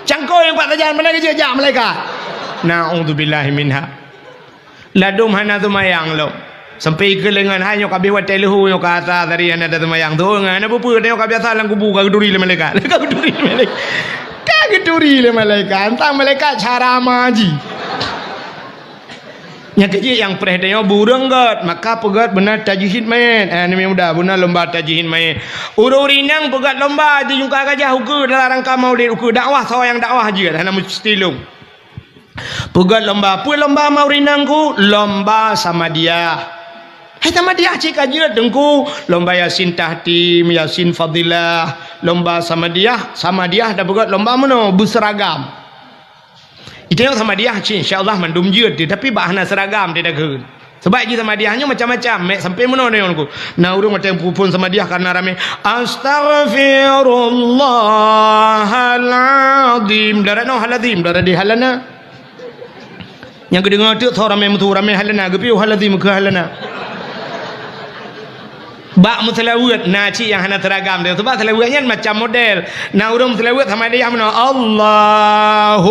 cangkoi yang pak tajan mana kejak malaikat na'udzubillahi minha ladum hana tumayang lo sampai ke lengan hanya kabeh watai lehu yo kata dari anda ada semayang tu ngan apa pu tengok kabeh asal lang kubu kaduri le malaikat kaduri le malaikat kaduri le malaikat antang malaikat cara maji yang kecil yang preh tengok burung gat maka pegat benar tajihin main ni mudah benar lomba tajihin main ururinang pegat lomba di jungka gajah uku dalam rangka maulid uku dakwah yang dakwah je dah nama stilung pegat lomba apa lomba maurinangku lomba sama dia hai sama dia cik aja dengku lomba yasin tahtim yasin fadilah lomba sama dia dah buat lomba mana berseragam itu yang sama dia cik insyaallah mandum je tapi bahana seragam dia dah ke sebab je sama dia hanya macam-macam mek sampai mana ni aku nah urang macam pun sama dia karena ramai astaghfirullahalazim darano halazim daradi halana yang kedengar tu ramai mutu ramai halana gepi halazim ke halana bak mutlawat na cik yang hana teragam dia sebab selawatnya macam model na urang selawat sama dia mana Allahumma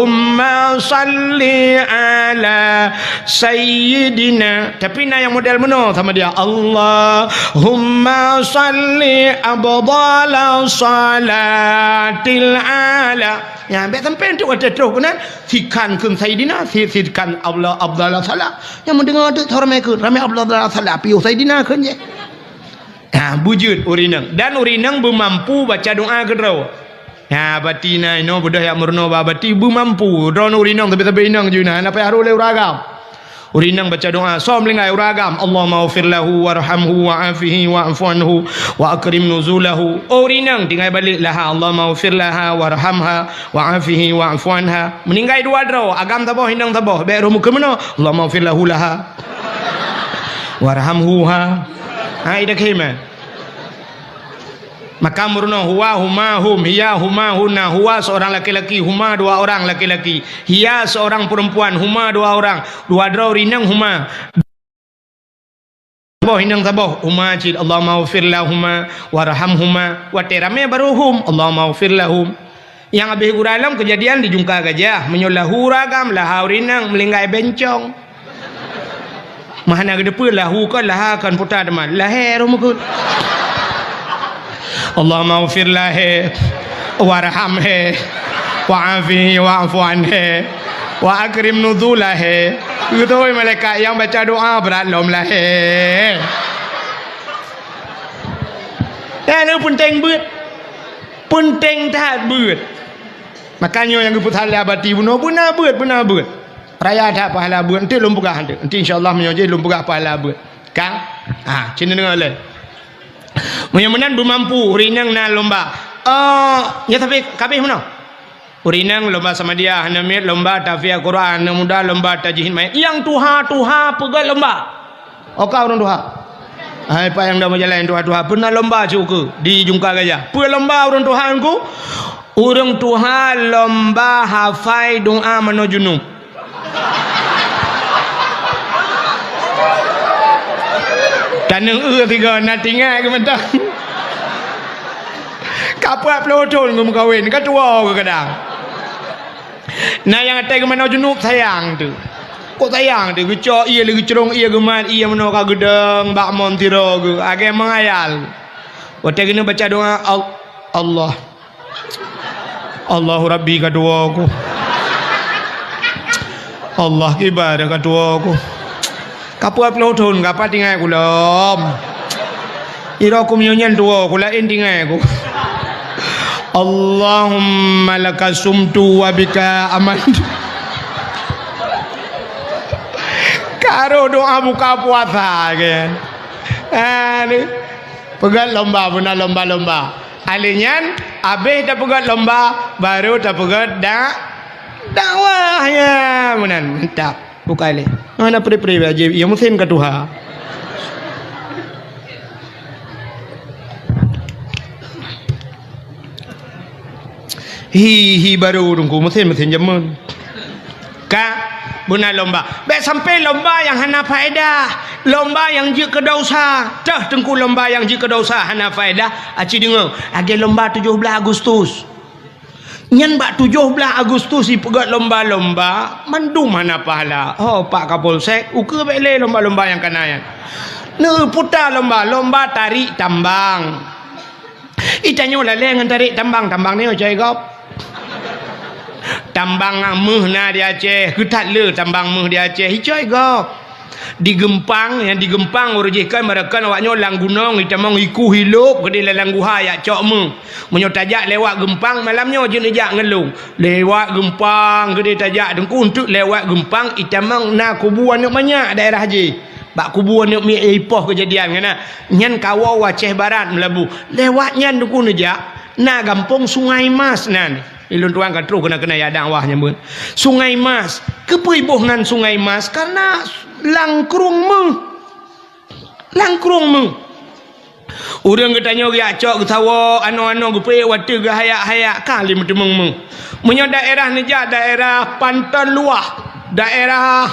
salli ala sayyidina tapi na yang model mana sama dia Allahumma salli abdala salatil ala ya bet sampai untuk ada terus kan sikan kun sayyidina sikan Allah abdala salat yang mendengar ada ramai ke ramai abdala salat piu sayyidina kan je bujud urinang dan urinang bermampu baca doa kedua ya batina ino budah ya murno babati bermampu drone urinang tapi inang juna apa haru le uragam urinang baca doa som lingai uragam Allahumma ighfir lahu warhamhu wa'afihi wa'fu anhu wa akrim nuzulahu urinang tinggal balik laha Allahumma ighfir laha warhamha wa'afihi wa'fu anha meninggai dua draw agam taboh hinang taboh be rumu ke mana Allahumma ighfir lahu laha warhamhu ida kema maka murno huwa huma hum hiya huma hunna huwa seorang laki-laki huma dua orang laki-laki hiya seorang perempuan huma dua orang dua draw rinang huma taboh hinang taboh huma cid Allahumma ighfir lahumma warhamhuma wa terame baruhum Allahumma ighfir lahum yang habis guralam kejadian di jungka gajah menyolahu ragam lahau rinang melinggai bencong mahana gedepe lahu kan laha kan putar deman lahir rumukun Allahumma ighfir lahu warhamhu wa'afihi wa'fu anhu wa akrim nuzulahu itu malaikat yang baca doa berat lom lahir dan penting beut penting tak beut makanya yang keputar abadi benar beut raya tak pahala beut nanti lom pegah nanti insyaallah menyoje lom pegah pahala beut kan cina dengar le mudah-mudahan bermampu urinang na lomba ya tapi kabeh mana urinang lomba sama dia hanamit lomba tafsir Quran mudah lomba tajwid mai yang tuha pegat lomba okau orang tuha hai pak yang dah berjalan tuha pernah lomba cukup di jungka gajah pe lomba orang tuhanku orang tuha lomba hafai doa mano junub tanang tiga nak tinggal ke mentang kapuat pelotol ngum kawin ketua ke kadang nah yang atai ke mana junub sayang tu kok sayang tu kecok ia lagi cerong ia gemat ia mana ka gedeng bak mon tiro ke age mengayal waktu kena baca doa Allahu Rabbi kedua aku Allah ibadah kedua aku kapuat pelotol ngapa tinggal aku lom ira aku menyanyian dua aku lain tinggal aku Allahumma laka sumtu wa bika amantu karo doa buka puasa kan pegat lomba benar lomba alinyan abih tak pegat lomba baru tak pegat dakwahnya benar mantap buka le mana pre-pre aja ya musim ke Tuhan hi baru dungku mesin jamun ka benar lomba baik sampai lomba yang hana faedah lomba yang je ke dosa dah tengku lomba yang je ke dosa hana faedah aci dengar age lomba 17 Agustus nyan bak 17 Agustus si pegat lomba-lomba mandum mana pahala Pak Kapolsek uke bele lomba-lomba yang kanayan ne putar lomba tarik tambang itanyo lale ngan tarik tambang ni ojai gop tambang meh na di Aceh ketat le tambang meh di Aceh hijau gop di Gempang yang di Gempang urujihkan mereka awaknya lang gunung itamang iku hilup gede lang guha ya cok meh menyo tajak lewat Gempang malamnya je nejak ngelung lewat Gempang gede tajak dengku untuk lewat Gempang itamang na kubuan nak banyak daerah haji bak kubuan nak mi ipoh kejadian kana nyan kawau Aceh Barat melabu lewat nyan dengku nejak na gampung Sungai Mas nan ilun tuan kan terus kena ya dakwah nyambut Sungai Mas keperibuh ngan Sungai Mas karena langkrung meng urang ketanya ge acok getawa ano-ano gepe wate ge hayak-hayak kali mentemeng menyo daerah nejak daerah Pantan Luah daerah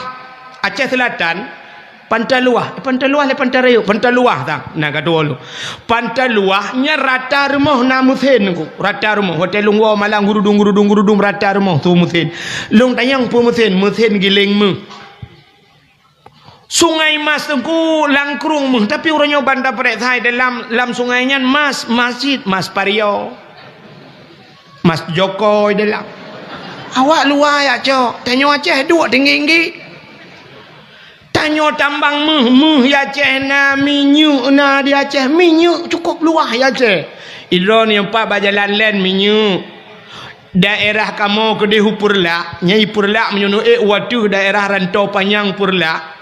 Aceh Selatan Pantai luah le pantai raya. Pantai luah tak. Nak kata lu. Pantai luahnya rata rumah na musin ku. Rata rumah. Hotel lungwa malang gurudung rata rumah tu musin. Lung tayang pu musin giling mu. Sungai Mas tengku langkrung mu. Tapi orangnya bandar Perek Thai dalam sungainya masjid Mas Pario. Mas Joko dalam. Awak luar ya cok. Tanya Aceh dua tinggi. Tanya tambang ya Aceh na minyak na di Aceh minyak cukup luah ya Aceh. Idro ni empat bajalan len minyak. Daerah kamu ke dehu purla, nyai purla menyunuh waktu daerah rantau panjang purla.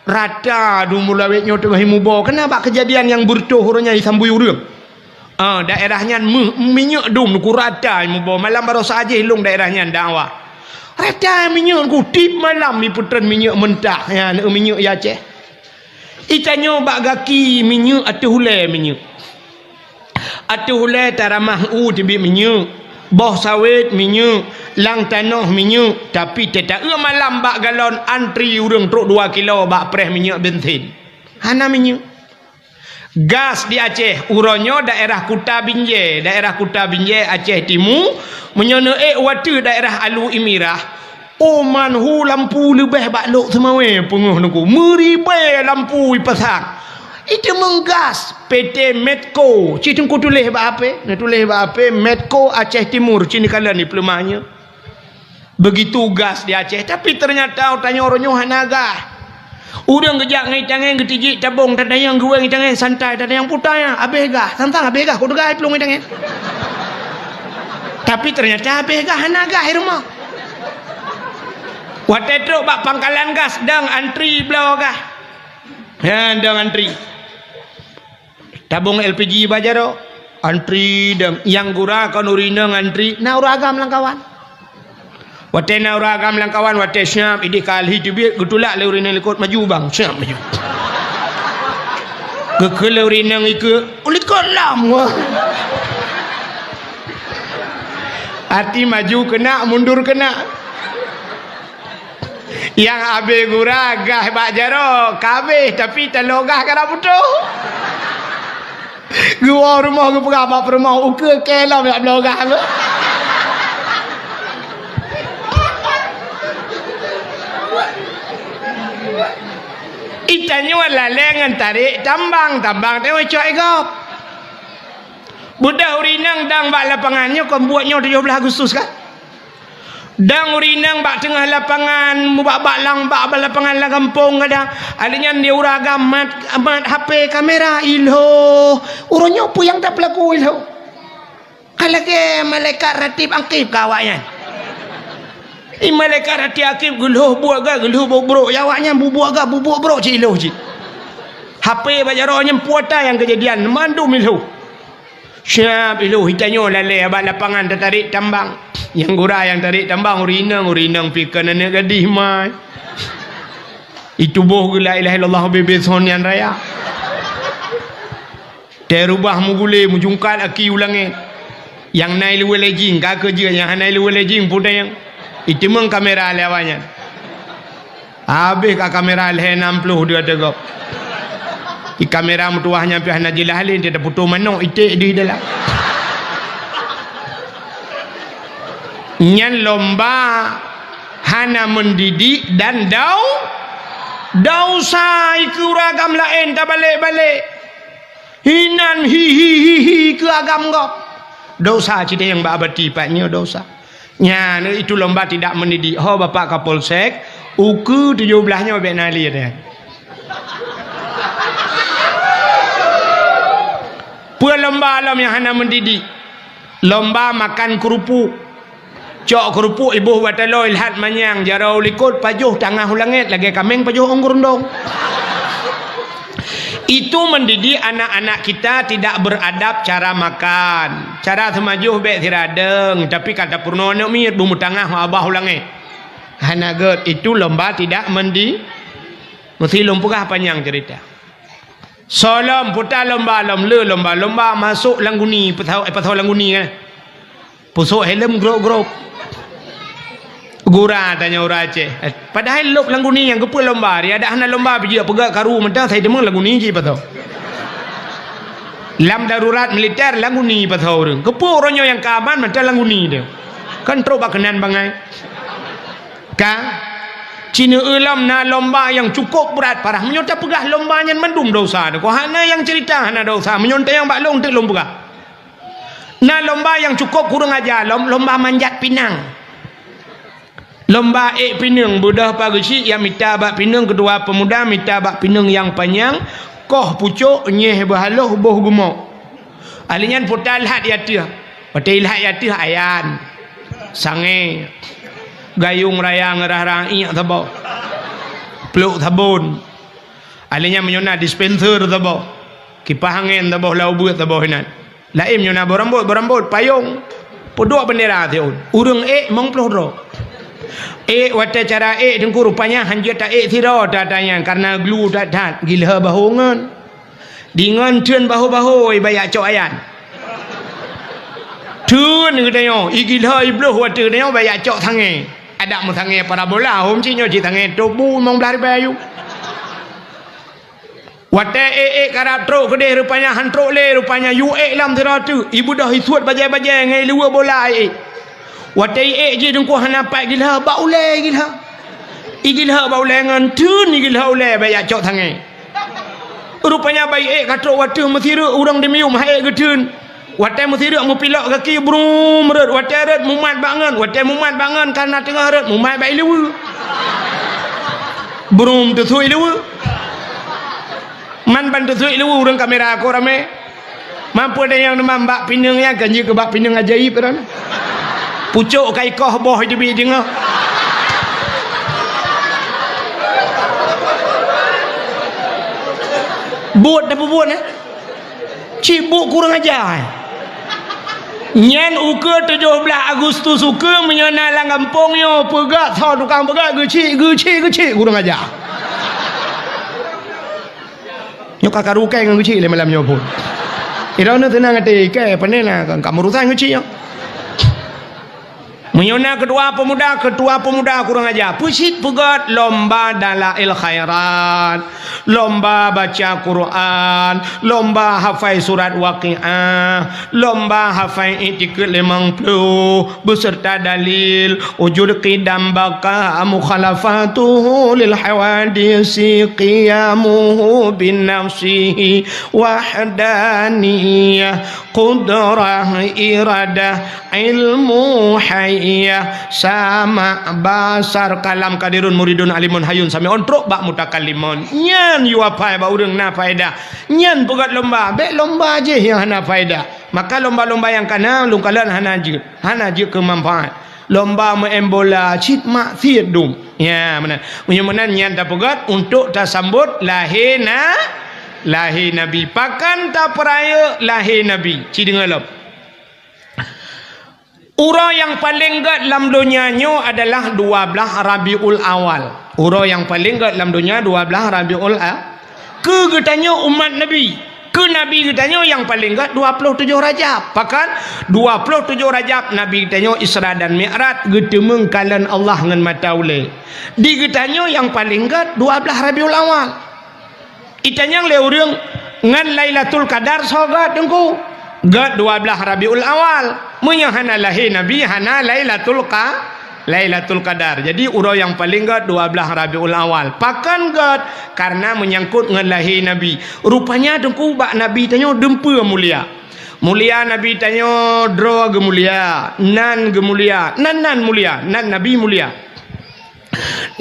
Rata du mulawetnya tengah himubo. Kenapa kejadian yang bertuh orangnya disambui urang? Daerahnya minyak dum ku rata himubo. Malam baru saja hilung daerahnya dakwah. Rata minyak ku tip malam ni putran minyak mentah ya minyak ya Aceh. Itanya bak gaki minyak atu hulai minyak. Atu hulai taramah tibi minyak. Boh sawit minyak, lang tanah minyak, tapi tetap malam bak galon antri urang truk 2 kilo bak preh minyak bensin. Hana minyak. Gas di Aceh, uronyo daerah Kuta Binjai, Aceh Timur, menyono waktu daerah Alu Imirah. Oman hu lampu lebih bak lok semawe penguh nuku. Meribai lampu ipasang. Itu menggas PT Medco. Cik tengku tulis bak apa? Nak tulis bak apa? Medco Aceh Timur. Cik ni kala ni pelemahnya. Begitu gas di Aceh. Tapi ternyata tanya orangnya hanaga. Udang kejak ngai tangan ketijik tabung. Tak ada yang gue ngai tangan santai. Tak ada yang putar ya. Habis gah. Tantang habis gah. Kau dengar pelung ngai tangan. Tapi ternyata habis gah hanaga di rumah. Waktu truk bak pangkalan gas. Dang antri belau gah. Ya, dang antri. Tabung LPG bajaro antri dan yang gura kan urina ngantri na uragam langkawan wate na uragam langkawan wate syam idi kalhi tibit gutulak le urina likut maju bang syam maju ke urina ngike ulikot lam hati maju kena mundur kena yang abe gura gah bajaro kabeh tapi telogah kana putuh. Gua rumah ke perabak rumah uke kelam nak belakang tu. Itannya wala lengan tarik tambang tengok cok ikop. Budak urinang dang bak lapangannya kau buatnya 17 Agustus kan? Dang urinang bak tengah lapangan bak lang bak lapangan lang kampung kadang adanya dia uragam mat HP kamera ilho urunyo pu yang tak pelaku ilho kalau ke malaikat ratib angkib kawaknya malaikat ratib angkib geluh buat gak geluh bubuk jawabnya bubuk bro cik ilho cik HP bajaronya puata yang kejadian mandum ilho siap ilho hitanyo lalai bak lapangan tertarik tambang yang gura yang tarik tambang urinang fikir nenek gadih mai itu boh la ilaha illallah bebes honian raya terubah mugule mujungkat aki ulangi yang naik luwe lejing kak kerja yang naik luwe lejing pun yang itu meng kamera lewanya habis ka kamera leh 60 dia tegak di kamera mutuahnya pihak najilah halin dia putus manok itik di dalam nyan lomba hana mendidik dan dausa iku ragam lain tak balik hinan hi ke agam kau dosa cita yang babati patnya dosa nya itu lomba tidak mendidik ho bapak Kapolsek uku 17-nya Bek Nali dia puan lomba alam yang hana mendidik lomba makan kerupuk cok kerupuk ibu watalo ilhat manyang jarau likut pajuh tangah ulangit lagi kameng pajuh onggurundong itu mendidik anak-anak kita tidak beradab cara makan cara semajuh bek tiradeng tapi kata purno nak mir bumbu tangah abah ulangit hanaget itu lomba tidak mesti lumpukah panjang cerita solom putar lomba masuk langguni petau langguni kan pusuk helm grop Gura tanya orang Aceh. Padahal lop lagu ni yang kepa lomba dia ada hana lomba pergi pegak karu mentah saya demang lagu ni je patau. Lam darurat militer lagu ni patau orang. Kepa orangnya yang kaban mentah lagu ni dia. Kan teruk bakanan bangai. Kan? Cina ulam na lomba yang cukup berat parah. Menyonta pegah lomba yang mendum dosa. Ko hana yang cerita hana dosa. Menyonta yang baklong tak lomba. Na lomba yang cukup kurang ajar lomba manjat pinang. Lomba pinang budak pagi si yang minta bak pinang kedua pemuda minta bak pinang yang panjang koh pucuk nyeh bahaloh boh gemuk. Alinyan putal hat yatih. Patil hat yatih ayan. Sange gayung raya ngerah iyak tabau. Peluk tabun. Alinyan menyona dispenser tabau. Kipas angin tabau lau buat tabau hinan. Laim menyona berambut payung. Podok bendera tiun. Urang mong peluh ro. Wata cara dengku rupanya hanya tak thiro tatanya karena glu dat gila bahongan dengan tun bahu bayak cok ayan tun katanya gila ibluh wata dia bayak cok tangi ada mu tangi parabola hom cinyo ci tangi tobu mong blari bayu wata karap trok kedeh rupanya hantrok le rupanya yu lam thiro tu ibu dah isuat bajai-bajai ngai luar bola Watai je dengku hanapai gila baulai gila. Igilha baulai ngan tun igilha ulai bayak cok tangai. Rupanya baik kata watu mesira urang demium hai getun. Watai mesira mu pilak kaki brum red watai red mumat bangan karena tengah red mumat baik lewu. Brum tu sui lewu. Man ban tu sui lewu urang kamera aku rame. Mampu ada yang demam bak pinang ya ganji ke bak pinang ajaib kan. Pucuk kai koh boh di bi dengar. Buat dah buat cibuk kurang ajar. Nyen uka 17 Agustus uka menyana lang kampung yo pegak thau tukang pegak gecik kurang ajar. Nyo kakak rukai ngan gecik le malam nyo pun. Irana tenang ate ke panena kamu rutai gecik yo. Menyona ketua pemuda kurang ajar. Pusit pegat lomba dalail khairat, lomba baca Quran, lomba hafal surat waqiah, lomba hafal i'tiqad 50 beserta dalil wujud qidam baka mukhalafatuhu lil hawadisi qiyamuhu bin nafsihi wahdaniyah qudrah iradah ilmu hayy sama basar kalam kadirun muridun alimun hayun sami ontrok bak mutakallimun nyan yu apa ba urang na faedah nyan pegat lomba bek lomba je yang hana faedah maka lomba-lomba yang kana lungkalan hana je kemanfaat lomba main bola cit mak thiedum ya mana menyamanan nyan ta pegat untuk tasambut lahir nabi pakan ta peraya lahir nabi ci dengar lom. Urang yang paling gat dalam dunianya adalah 12 Rabiul Awal. Urang yang paling gat dalam dunia 12 Rabiul Awal. Ke getanya umat Nabi. Ke Nabi getanya yang paling gat 27 Rajab. Bahkan 27 Rajab Nabi getanya Isra dan Mi'raj getemeng kalan Allah ngan mata ule. Di getanya yang paling gat 12 Rabiul Awal. Itanya le urang ngan Lailatul Qadar sogat dengku. Gat 12 Rabiul Awal. Munya hana lahir Nabi hana Lailatul Qadar. Jadi urang yang paling gat 12 Rabiul Awal. Pakan gat karena menyangkut dengan lahir Nabi. Rupanya dengku bak Nabi tanya dempa mulia. Mulia Nabi tanya dro ge mulia, nan ge mulia, nan mulia, nan Nabi mulia.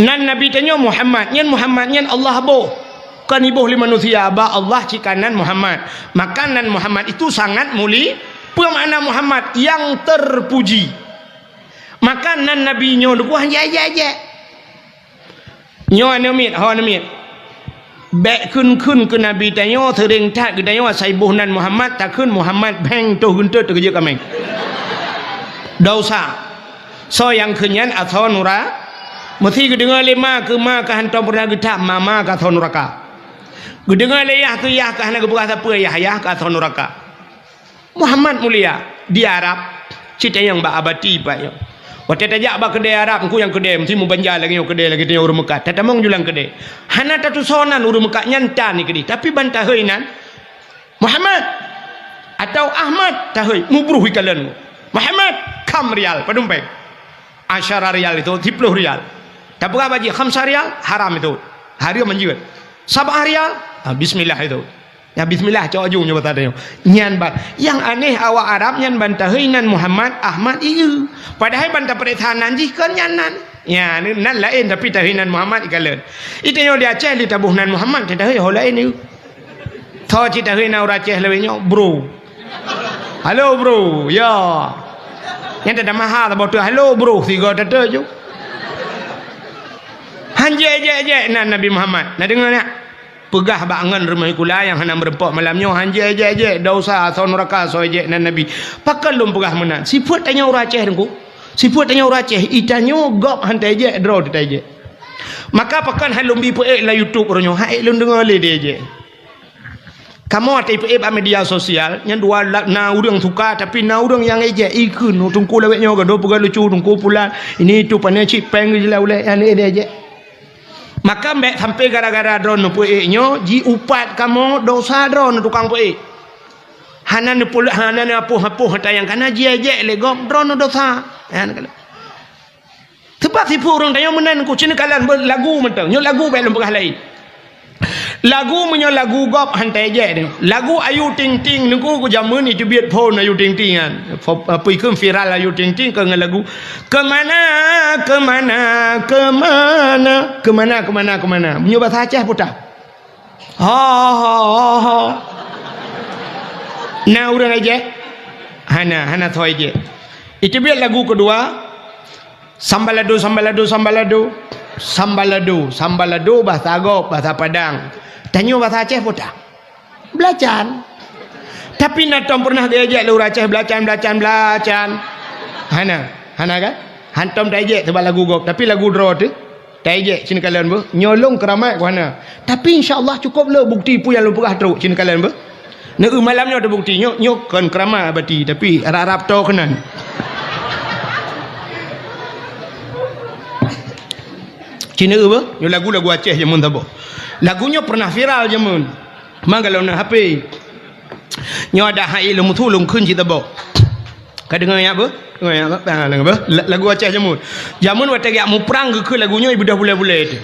Nan Nabi tanya Muhammad, nyen Allah boh. Kan ibuh li manusia ba Allah cikanan Muhammad. Makanan Muhammad itu sangat mulia. Pemakna Muhammad yang terpuji. Makanan Nabi nyo buah aja. Nyo anamit, Bek kun ke Nabi tanya sering tak ke tanya saibuh nan Muhammad takun Muhammad beng tu guntur tu kerja kami. Dosa. So yang kenyan atau nura mesti kedengar lima ke ma ke hantam pernah getak mama ke atau nuraka. Kedengar leyah ke yah ke hana ke bekas apa yah ke atau nuraka. Muhammad mulia di Arab cerita yang bak abadi pak yo. Waktu tajak ba kedai Arab ku yang kedai mesti mu banjar lagi kedai lagi tengok urang Mekah. Tatamong julang kedai. Hana tatu sonan urang Mekah nyantan ni kedai. Tapi bantah heuinan Muhammad atau Ahmad tahoi mubruh ikalan Muhammad kam rial padumpeng. Asyara rial itu 10 rial. Tak berapa baji 5 rial haram itu. Hari menjiwat. 7 rial bismillah itu. Ya bismillah cak ujung nyoba tadi. Nyan ba. Yang aneh awak Arab nyan bantah heuinan Muhammad Ahmad ieu. Padahal bantah peretahanan jihkan nyanan. Ya nan lain tapi tahinan Muhammad ikalan. Itu yang dia Aceh li tabuhnan Muhammad tah heu lain ieu. Tho cita heuina ura Aceh lewenya bro. Halo bro. Ya. Yang tak mahal tak betul. Halo bro. Tiga tata je. Hanje je nan Nabi Muhammad. Nak dengar tak? Pegah bangan rumah kula yang hendak berempat malamnya hanje je dosa atau neraka so je nan Nabi. Pakal lum pegah menan. Sifat tanya ura Aceh dengku. Sifat tanya ura Aceh itanyo gop hantai je draw ditai je. Maka pakan halum bi pe la YouTube ronyo. Hai lum dengar le dia je. Kamu ada ibu media sosial yang dua na urang suka tapi na urang yang ejek ikun tungku lewetnya gado pegang lucu tungku pula ini itu pandai cipeng jelah oleh yang ni dia ejek. Maka mbak sampai gara-gara drone pueknya ji upat kamu dosa drone tukang puek. Hanan pula hanan apa tayang kana ji ejek legok drone dosa. Han kala. Sebab sipu orang tanya menan ku cina kalan lagu mentang. Nyo lagu baik lempah lain. Lagu menyo lagu gop hantai je ni. Lagu Ayu Ting Ting ni ku jamun itu biat phone Ayu Ting Ting kan. Apa ikut viral Ayu Ting Ting ke lagu kemana. Menyo bahasa Aceh putah. Ha. Nah orang aja. Hana thoi je. Itu biat lagu kedua. Sambalado bahasa Agop, bahasa Padang. Tanya bahasa Aceh pun tak. Belacan. Tapi natom pernah diajak lu Aceh belacan. Hana kan? Hantom diajak sebab lagu Gop. Tapi lagu draw tu diajak cina kalian ber. Nyolong keramat ke mana. Tapi insya-Allah cukup le bukti pu yang lu perah teruk cina kalian ber. Nak malamnya ada bukti nyok kan keramat abadi tapi harap tau kenan. Cina apa? Yo lagu-lagu Aceh jamun tabo. Lagunya pernah viral jamun. Mang kalau nak HP. Nyo ada hai lemu tulung kun cita bo. Ka dengar ya apa? Dengar apa? Lagu Aceh jamun. Jamun wata ya mu perang ke lagunya ibu dah boleh-boleh tu.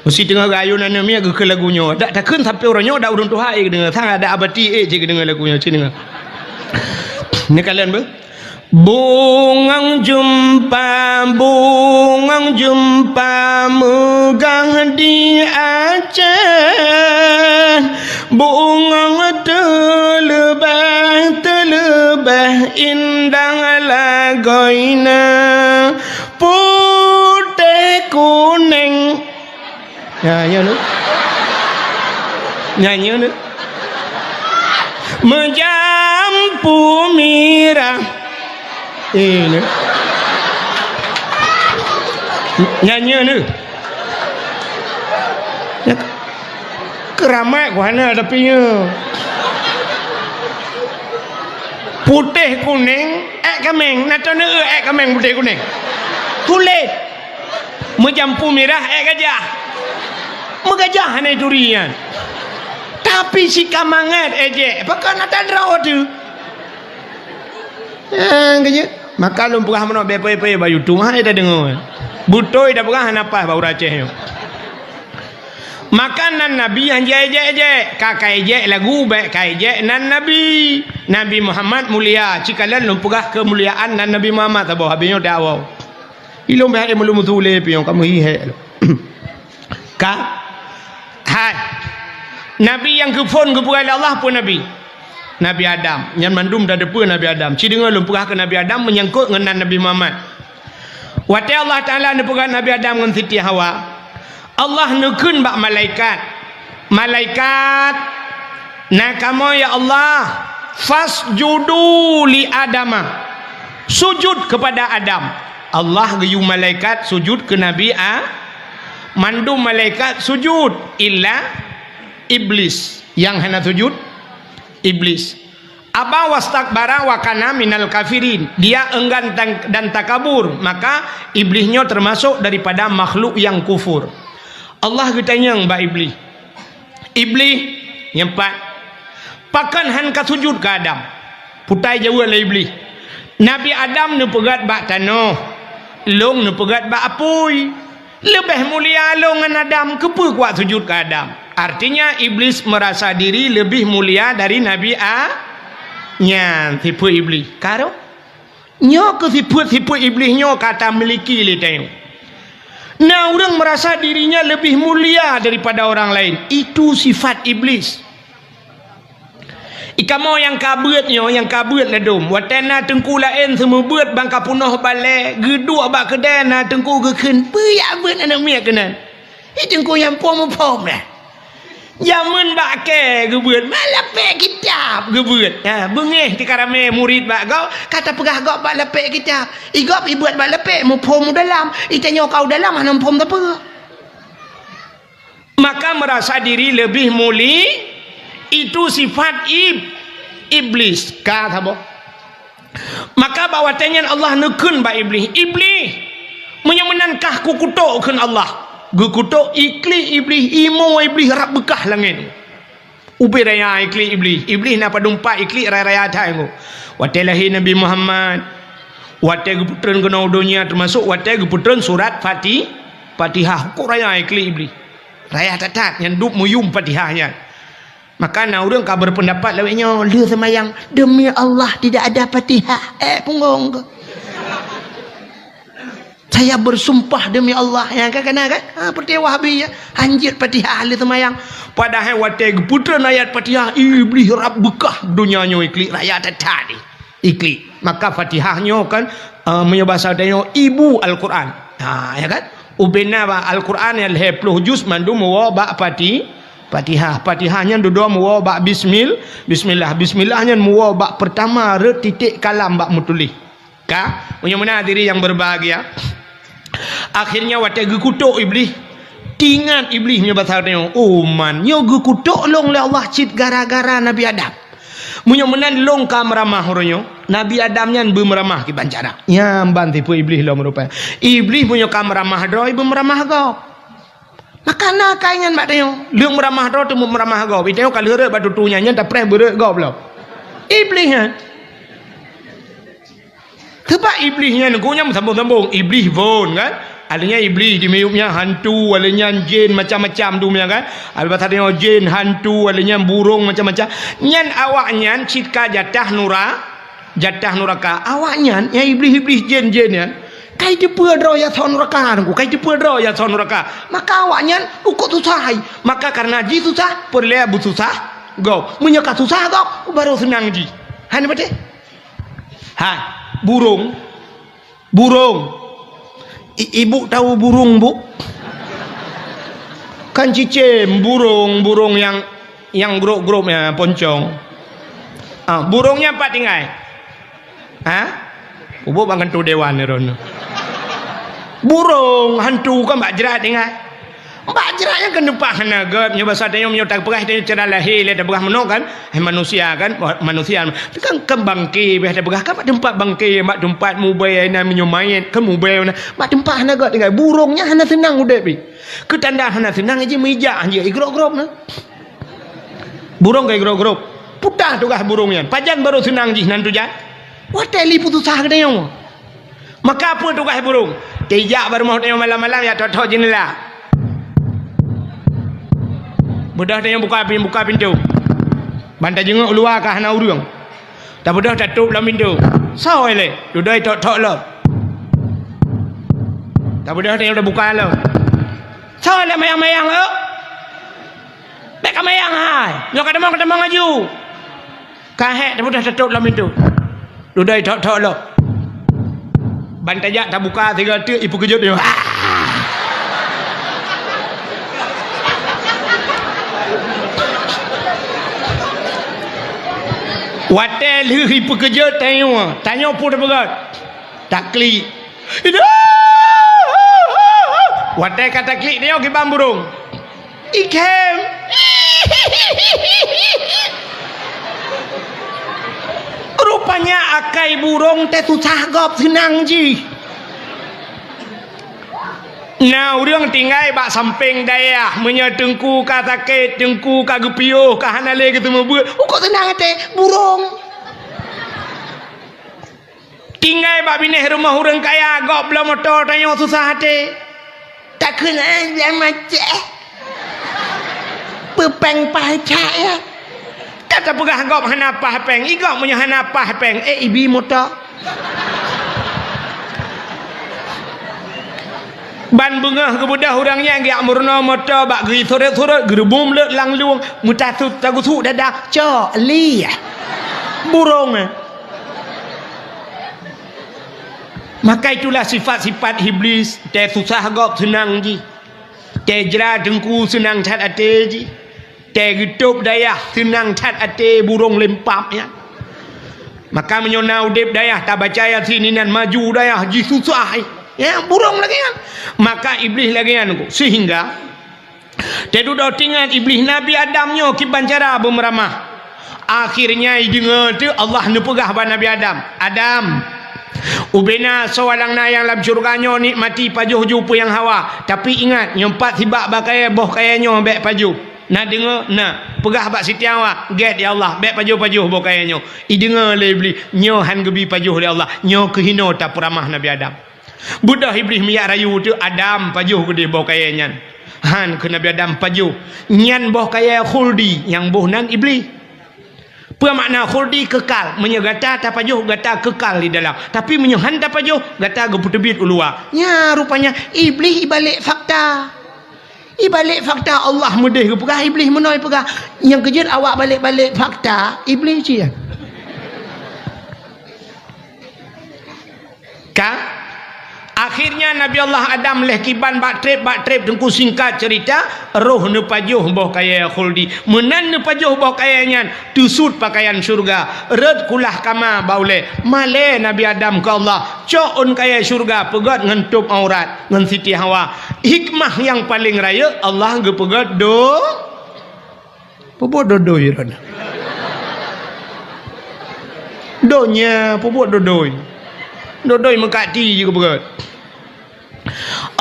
Mesti tengah gayunan mi ke lagunya. Tak kun sampai orangnya dah urang tu hai dengar. Sang ada abadi je dengar lagunya cina. Ni kalian ber? Bungang jumpa megang di Aceh. Bungang terlebah indah lagoina putih kuning. Nyanyi nu menjampu mirah. Ini nyanyi ni keramat ke mana tapinya putih kuning kameng nak tahu kameng putih kuning kulit menjampu merah gajah megajah hanai durian tapi si kamangat ejek pakai nak tadraw tu gajah. Maka lu pernah mana bepe bayu tu hai dah dengar. Butoi dah pernah napa bau Aceh yo. Makanan Nabi yang je kakai je lagu baik kai je nan Nabi Muhammad mulia cikalan lu pernah kemuliaan nan Nabi Muhammad tabo habinyo dakwah. Ilmu baik mulu mutule pion kamu hihe. Ka hai Nabi yang kepon kepada Allah pun Nabi Adam yang mandum dah depan Nabi Adam ci dengar lumpurah ke Nabi Adam menyangkut dengan Nabi Muhammad wati Allah Ta'ala nepurah Nabi Adam dengan Siti Hawa Allah nukun bak malaikat nakamo ya Allah fasjudu li Adama sujud kepada Adam Allah gayu malaikat sujud ke Nabi mandum malaikat sujud illa iblis yang hendak sujud Iblis. Aba wastakbara wa kana minal kafirin. Dia enggan dan takabur, maka iblisnya termasuk daripada makhluk yang kufur. Allah bertanya mbak iblis. Iblis nyempat. Pakan han ka sujud ke Adam. Putai jawab lah iblis. Nabi Adam nu pegat bak tanah. Long nu pegat bak apui. Lebih mulia long dengan Adam. Kepa kuat sujud ke Adam. Artinya iblis merasa diri lebih mulia dari Nabi Nyan tipu iblis. Karo nyo ke tipu iblis nyo kata miliki le tengok. Nah, orang merasa dirinya lebih mulia daripada orang lain. Itu sifat iblis. Ikamo yang kabutnya, yang kabut ledum. Watena tengku lain semua buat bangka punah balik. Gedua bak kedana tengku geken. Puyak buat anak miak kenan. Tengku yang pom-pom lah. Jamun bak ke gebuat malah pek kitab gebuat. Ha bengih ti karame murid bak kau kata pegah kau bak lepek kitab. Igop ibuat bak lepek mu pom dalam. Itanya kau dalam mana pom apa? Maka merasa diri lebih mulia itu sifat iblis. Kata apa? Maka bawa tanyan Allah nekun bak iblis. Iblis menyamenankah ku kutukkan Allah. Gukutuk ikli iblis imo iblis rap bekah langit. Ubi raya ikli iblis napa dumpa ikli raya thaingo. Wate lahir Nabi Muhammad. Wate geputreun kena dunia termasuk wate geputreun surat Fatihah. Kok raya ikli iblis. Raya tatat yang dup muyum Fatihahnya. Maka na urang ka berpendapat laweknya dia semayang demi Allah tidak ada Fatihah. Punggung ke. Saya bersumpah demi Allah yang kan seperti Wahabi ya anjir Fatihah ahli semayang padahal wate putran ayat Fatihah iblis rap bekah dunianya ikli rakyat tadi ikli maka Fatihahnya kan menyebasa tanya ibu Al-Quran ya kan ubena ba Al-Quran yang 10 juz mandu mawa ba Fatihahnya dua mawa ba bismillahnya mawa ba pertama re titik kalam ba mutulih ka punya mana diri yang berbahagia. Akhirnya wate gekutuk iblis. Tingat iblis punya bahasa tengok. Oh man, nyo gekutuk long le Allah cit gara-gara Nabi Adam. Munyo menan long ka meramah oronyo. Nabi Adam nyan be meramah ki bancara. Nyamban tipu iblis lo merupa. Iblis punya ka meramah do ibu meramah go. Maka na kaingan mak tengok. Leung meramah do tu meramah go. Bi tengok kalau re batu tunya nyan ta preh bere go blo. Iblis ha. Sebab iblisnya ngunya sambung-sambung iblis von kan adanya iblis di miupnya hantu adanya jin macam-macam tu kan albat adanya jin hantu adanya burung macam-macam nyan awaknya citka jatah nuraka awaknya ya iblis jin ya kai depa dro ya son neraka kai depa dro ya son neraka maka awaknya ukut susah maka karena ji susah perle bu susah go menyeka susah go baru senang ji han betul burung ibu tahu burung bu kan cicim burung yang grup ya poncong burungnya apa tinggal ubu bangkan tu dewan ron burung hantu kan mbak jerat tinggal mbak jeratnya kan depan naga nyebasa tanya menyotak perah tanya cara lahir lihat perah menok kan manusia kan kan bangki biasa perah kan tempat bangki mak tempat mubay na menyomain kan mubay na mak tempat naga tinggal burungnya hana senang udah bi ketanda hana senang aja meja aja igrok-grok na burung kayak igrok-grok putah tu kah burungnya pajan baru senang ji nantu ja wateli putus sah kadang maka apa tu kah burung tejak baru mau tengok malam-malam ya tok jendela budak tanya buka pintu. Bantai jenguk luar ke hana urang. Tak budak tak tutup dalam pintu. Sao ele? Dudai tok lo. Tak budak tanya udah buka lo. Sao ele mayang-mayang lo? Bek mayang hai. Nyo kademang aju. Kahek tak budak tutup dalam pintu. Dudai tok lo. Bantai jak tak buka 3 tiuk ipu kejut dia. Watel hi pekerja tanya pun berat tak klik watel kata klik dia ke bang burung ikem rupanya akai burung teh susah gop senang ji. Nah, urang tinggal bak samping daya menyatengku ka sakit, tengku ka gepiuh, ka hanale ketemu buat. Kok senang teh burung. Tinggal bak bineh rumah urang kaya gop bela motor tanya susah teh. Tak kena yang macam pepeng pahcak ya. Kata pegah gop hanapah peng, igok punya hanapah peng. Ibi motor. Ban bengah ke budak orangnya ngiak murno motor bak geri sore-sore gerbum lek lang luang mutatut tagusu dadah cok li burung. Maka itulah sifat-sifat iblis. Teh susah gop senang ji. Teh jera dengku senang cat ate ji. Teh getup dayah senang cat ate burung lempap ya. Maka menyona udip dayah tak baca ayat sini nan maju dayah ji susah ya burung lagi kan. Maka iblis lagi kan sehingga teh duduk tinggal iblis Nabi Adamnya kiban cara bermeramah. Akhirnya dengar tu Allah nu pegah ban Nabi Adam. Adam ubena sewalang na yang dalam syurganya nikmati pajuh jupu yang hawa. Tapi ingat nyempat sibak bakai boh kayanya bek pajuh. Nak dengar nak pegah bak Siti Hawa get ya Allah bek pajuh-pajuh boh kayanya. I dengar le beli nyo han gebi pajuh le Allah. Nyo kehino tak peramah Nabi Adam. Budak iblis miyak rayu tu Adam pajuh gede boh kayanya. Han ke Nabi Adam pajuh. Nyan boh kaya khuldi yang boh nan iblis. Apa makna khuldi kekal? Menyegata tapajuh gata kekal di dalam. Tapi menyohan tapajuh gata geputebit ulua. Ya rupanya iblis ibalik fakta. Ibalik fakta Allah mudah gepegah iblis menoi pegah. Yang kejut awak balik-balik fakta iblis je. Akhirnya Nabi Allah Adam leh kiban bak trip tengku singkat cerita roh ne pajuh boh kaya khuldi menan ne pajuh boh kayanya tusut pakaian syurga red kulah kama baule male Nabi Adam ke Allah coon kaya syurga pegat ngentup aurat ngan Siti Hawa hikmah yang paling raya Allah ge pegat do pobot dodoi ran donya pobot dodoi mengkati juga pegat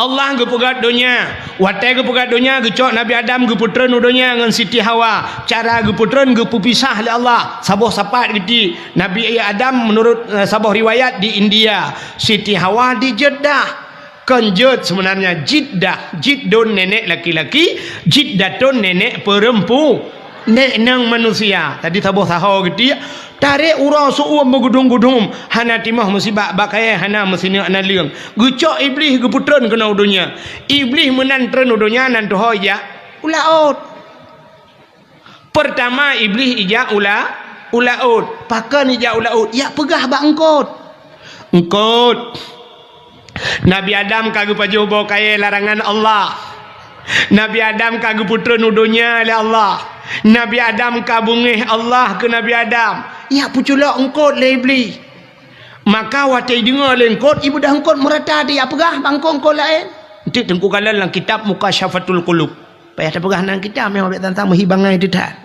Allah ge pegat donya watai ge pegat donya ge cok Nabi Adam ge putren donya ngan Siti Hawa cara ge putren ge pupisah le Allah saboh sapat geti Nabi Adam menurut saboh riwayat di India Siti Hawa di Jeddah kenjut sebenarnya jiddon nenek laki-laki jiddatun nenek perempuan nek nang manusia tadi saboh saho geti tarik urang suum begudung-gudung hana timah musibah bakai hana mesini ana leung gucok iblis geputreun kena udunya iblis menantreun udunya nan tu hoya ulaut pertama iblis ija ulaut pakan ija ulaut ya pegah bak engkot Nabi Adam kagak pajuh bawa kaya larangan Allah Nabi Adam kagak putreun udunya oleh Allah Nabi Adam kabungih Allah ke Nabi Adam ya puculak engkot le iblis maka watai dengar le engkot ibu dah engkot merata dia pegah bangkong engkot lain nanti tengku kalan dalam kitab Mukasyafatul Qulub payah tak pegah nang kita memang tentang menghibangai itu tak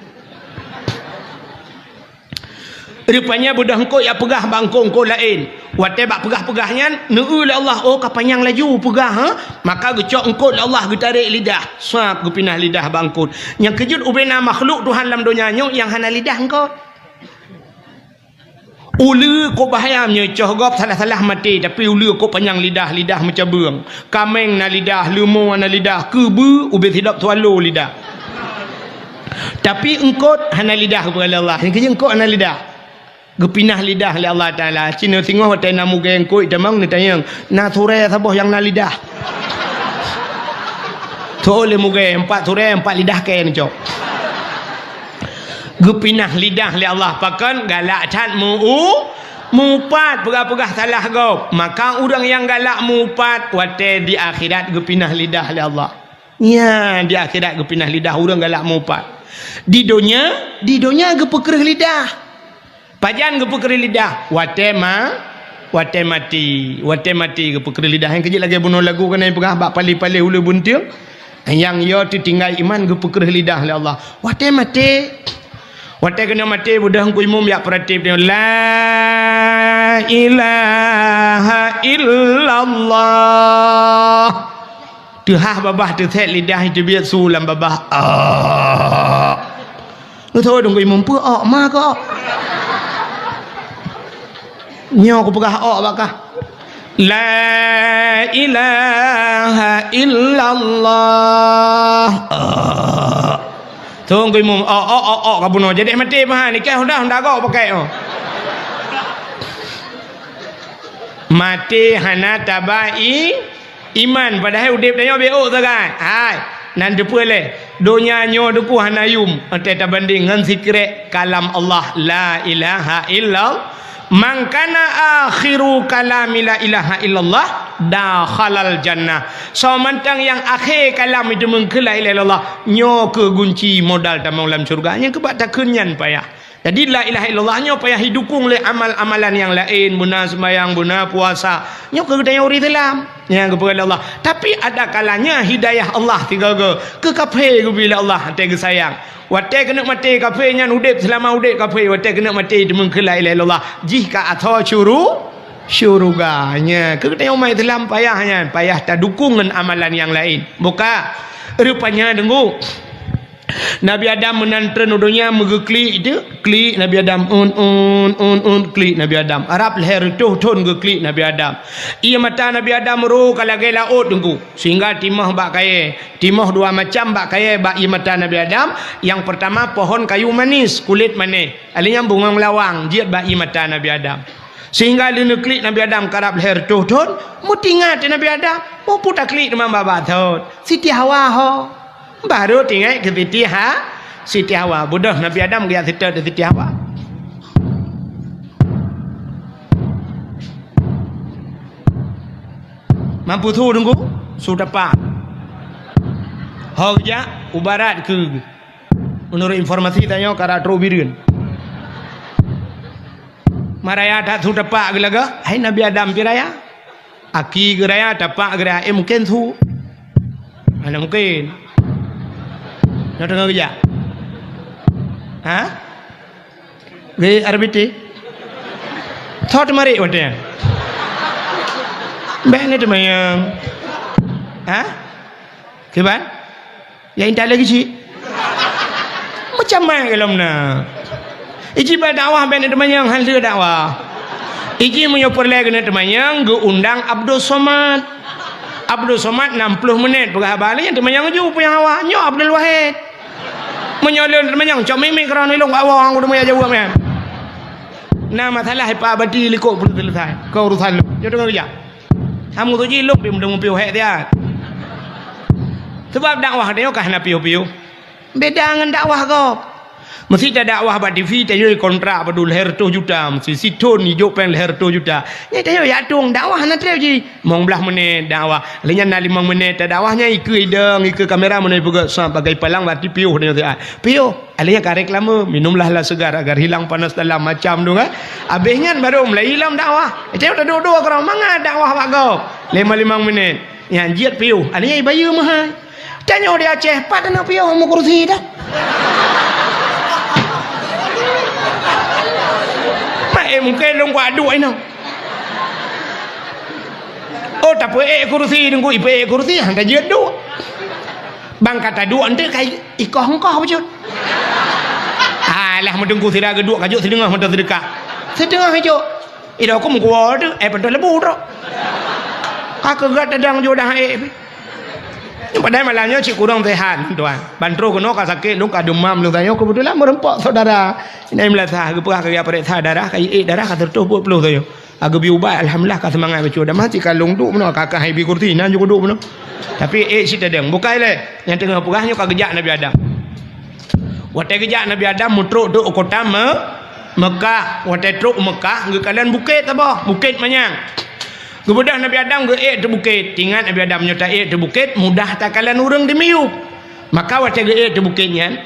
rupanya budak engkot ya pegah bangkong engkot lain watai bak pegah-pegahnya neu le Allah oh kapanyang laju pegah maka gecok engkot le Allah getarik lidah sap gepinah lidah bangkot yang kejut ubena makhluk Tuhan dalam dunia yang hana lidah engkot ulu ko bahayanya cohgop salah-salah mati tapi ulu ko panjang lidah macam beung kameng na lidah lumo na lidah kebu ubet hidup tualu lidah tapi engkot hana lidah kepada Allah yang kerja engkot hana lidah gepinah lidah oleh Allah Ta'ala Cina tengok hotel namu geng koi damang ni tanya na sore saboh yang na lidah tu oleh muge 4 sore 4 lidah ke ni cok gepinah lidah oleh Allah pakan galak cat mupat pegah-pegah salah gop maka orang yang galak mupat wate di akhirat gepinah lidah oleh Allah ya di akhirat gepinah lidah orang galak mupat di dunia gepekerih lidah pajan gepekerih lidah wate mati gepekerih lidah yang kecil lagi bunuh lagu kena pegah bak pali-pali hulu buntil yang ia tinggal iman gepekerih lidah oleh Allah wate mati Waktu kena mati budak hangku imum ya peratib dia la ilaha illallah. Tuhah babah tu set lidah itu biar sulam babah. Lu thôi đừng có imum pur ma ko. Nyo ko pegah bakah. La ilaha illallah. Tunggu imum kabuno jadi mati mah ni kau dah kau pakai mati hana tabai iman padahal udip dah beo sagai hai nan depu le dunia nyo duku hana yum ante tabanding ngan zikre kalam Allah la ilaha illallah. Man kana akhiru kalami la ilaha illallah dakhalal jannah. So mantang yang akhir kalam itu mengke la ilaha illallah nyo ke kunci modal tamang dalam syurga nya ke tak kenyan payah. Jadi la ilaha illallah nyo payah didukung oleh amal-amalan yang lain, guna sembahyang, guna puasa. Nyo ke daya uri dalam yang kepada Allah. Tapi ada kalanya hidayah Allah tiga ke kafir ke bila Allah tega sayang. Watai kena mati kafir nyan udip selama udip kafir watai kena mati demen ke la ilaha illallah jika atau syuruganya ke tengok mai dalam payahnya payah tak dukungan amalan yang lain buka rupanya dengu Nabi Adam menantren udunya megeklik itu klik Nabi Adam klik Nabi Adam Arab leher itu ton geklik Nabi Adam ia mata Nabi Adam ru kalagai laut tunggu sehingga timah bak kaya timah dua macam bak kaya bak ia mata Nabi Adam yang pertama pohon kayu manis kulit manis alinya bunga melawang jiat bak ia mata Nabi Adam sehingga dia klik Nabi Adam karab leher itu ton mutingat Nabi Adam mau putar klik dengan baba thot Siti Hawa ho baru tinggal ke Siti Hawa bodoh Nabi Adam dia cerita di Siti Hawa mampu tu tunggu sudah pak hogja ubarat ke menurut informasi tanya kara trobirin maraya tak sudah pak gelaga hai Nabi Adam piraya aki geraya dapat geraya mungkin tu mana mungkin nak dengar kerja? Ha? Gaya RBT? Thought mari waktu Bang ni teman yang ha? Keban? Yang intai lagi sih? Macam mana kalau na? Iji pada dakwah bang ni teman yang hasil dakwah. Iji menyopor lagi ni teman yang undang Abdul Somad. Abdul Somad 60 minit perhabalan yang teman yang uju punya awak nyo Abdul Wahid. Menyolong teman yang cuma mimi kerana ilong awak aku udah jauh kan. Nah masalah apa badi likok belum selesai. Kau urusan lu. Jadi dengar kerja. Kamu tu je luk dia mudah piu hek dia. Sebab dakwah dia kah nak piu-piu. Beda dengan dakwah kau. Mesti ada dakwah bak TV tayo kontrak pada leher 2 juta mesti siton hidup pen leher 2 juta. Ni tayo ya tung dakwah nak tayo ji. Mong belah menit dakwah. Lenya na 5 menit dakwahnya iku ideng iku kamera menit juga sebagai palang bati piu dia tu. Piu, alanya karek lama minumlah lah segar agar hilang panas dalam macam tu kan. Habisnya baru mulai hilang dakwah. Tayo dah dua-dua kerana manga dakwah bak kau. 5 menit. Yang jiat piu, alanya bayu mahal. Tanya dia Aceh, pat nak piu mau kursi dah. Mungkin long kuat dua ini. Oh tak apa kursi dengan ipe kursi hang kajian dua. Bang kata dua ente kai ikoh engkau betul. Alah mendengku sira kedua kajuk sedengah mata sedekah. Sedengah kajuk. Ida aku mau kuat tu betul lebu tu. Kakak gat dadang jodah padahal malahnya cik kurang sehat tuan. Bantro kono ka sakit lu ka demam lu tanya kebetulan merempak saudara. Ini melatah ke pah kaya periksa darah kaya darah ka tertuh 20 tayo. Aku biubat alhamdulillah ka semangat baca dah mati kalung duk meno kakak hai bi kurti nan juga duk meno. Tapi sita deng bukai le yang tengah pegahnya ka gejak Nabi Adam. Waktu gejak Nabi Adam mutruk tu kota Mekah, waktu truk Mekah nge kalian bukit apa? Bukit manyang. Kemudian Nabi Adam ke tu bukit, tinggal Nabi Adam nyata tu bukit, mudah tak kalian urang demiu. Maka waktu tu bukitnya,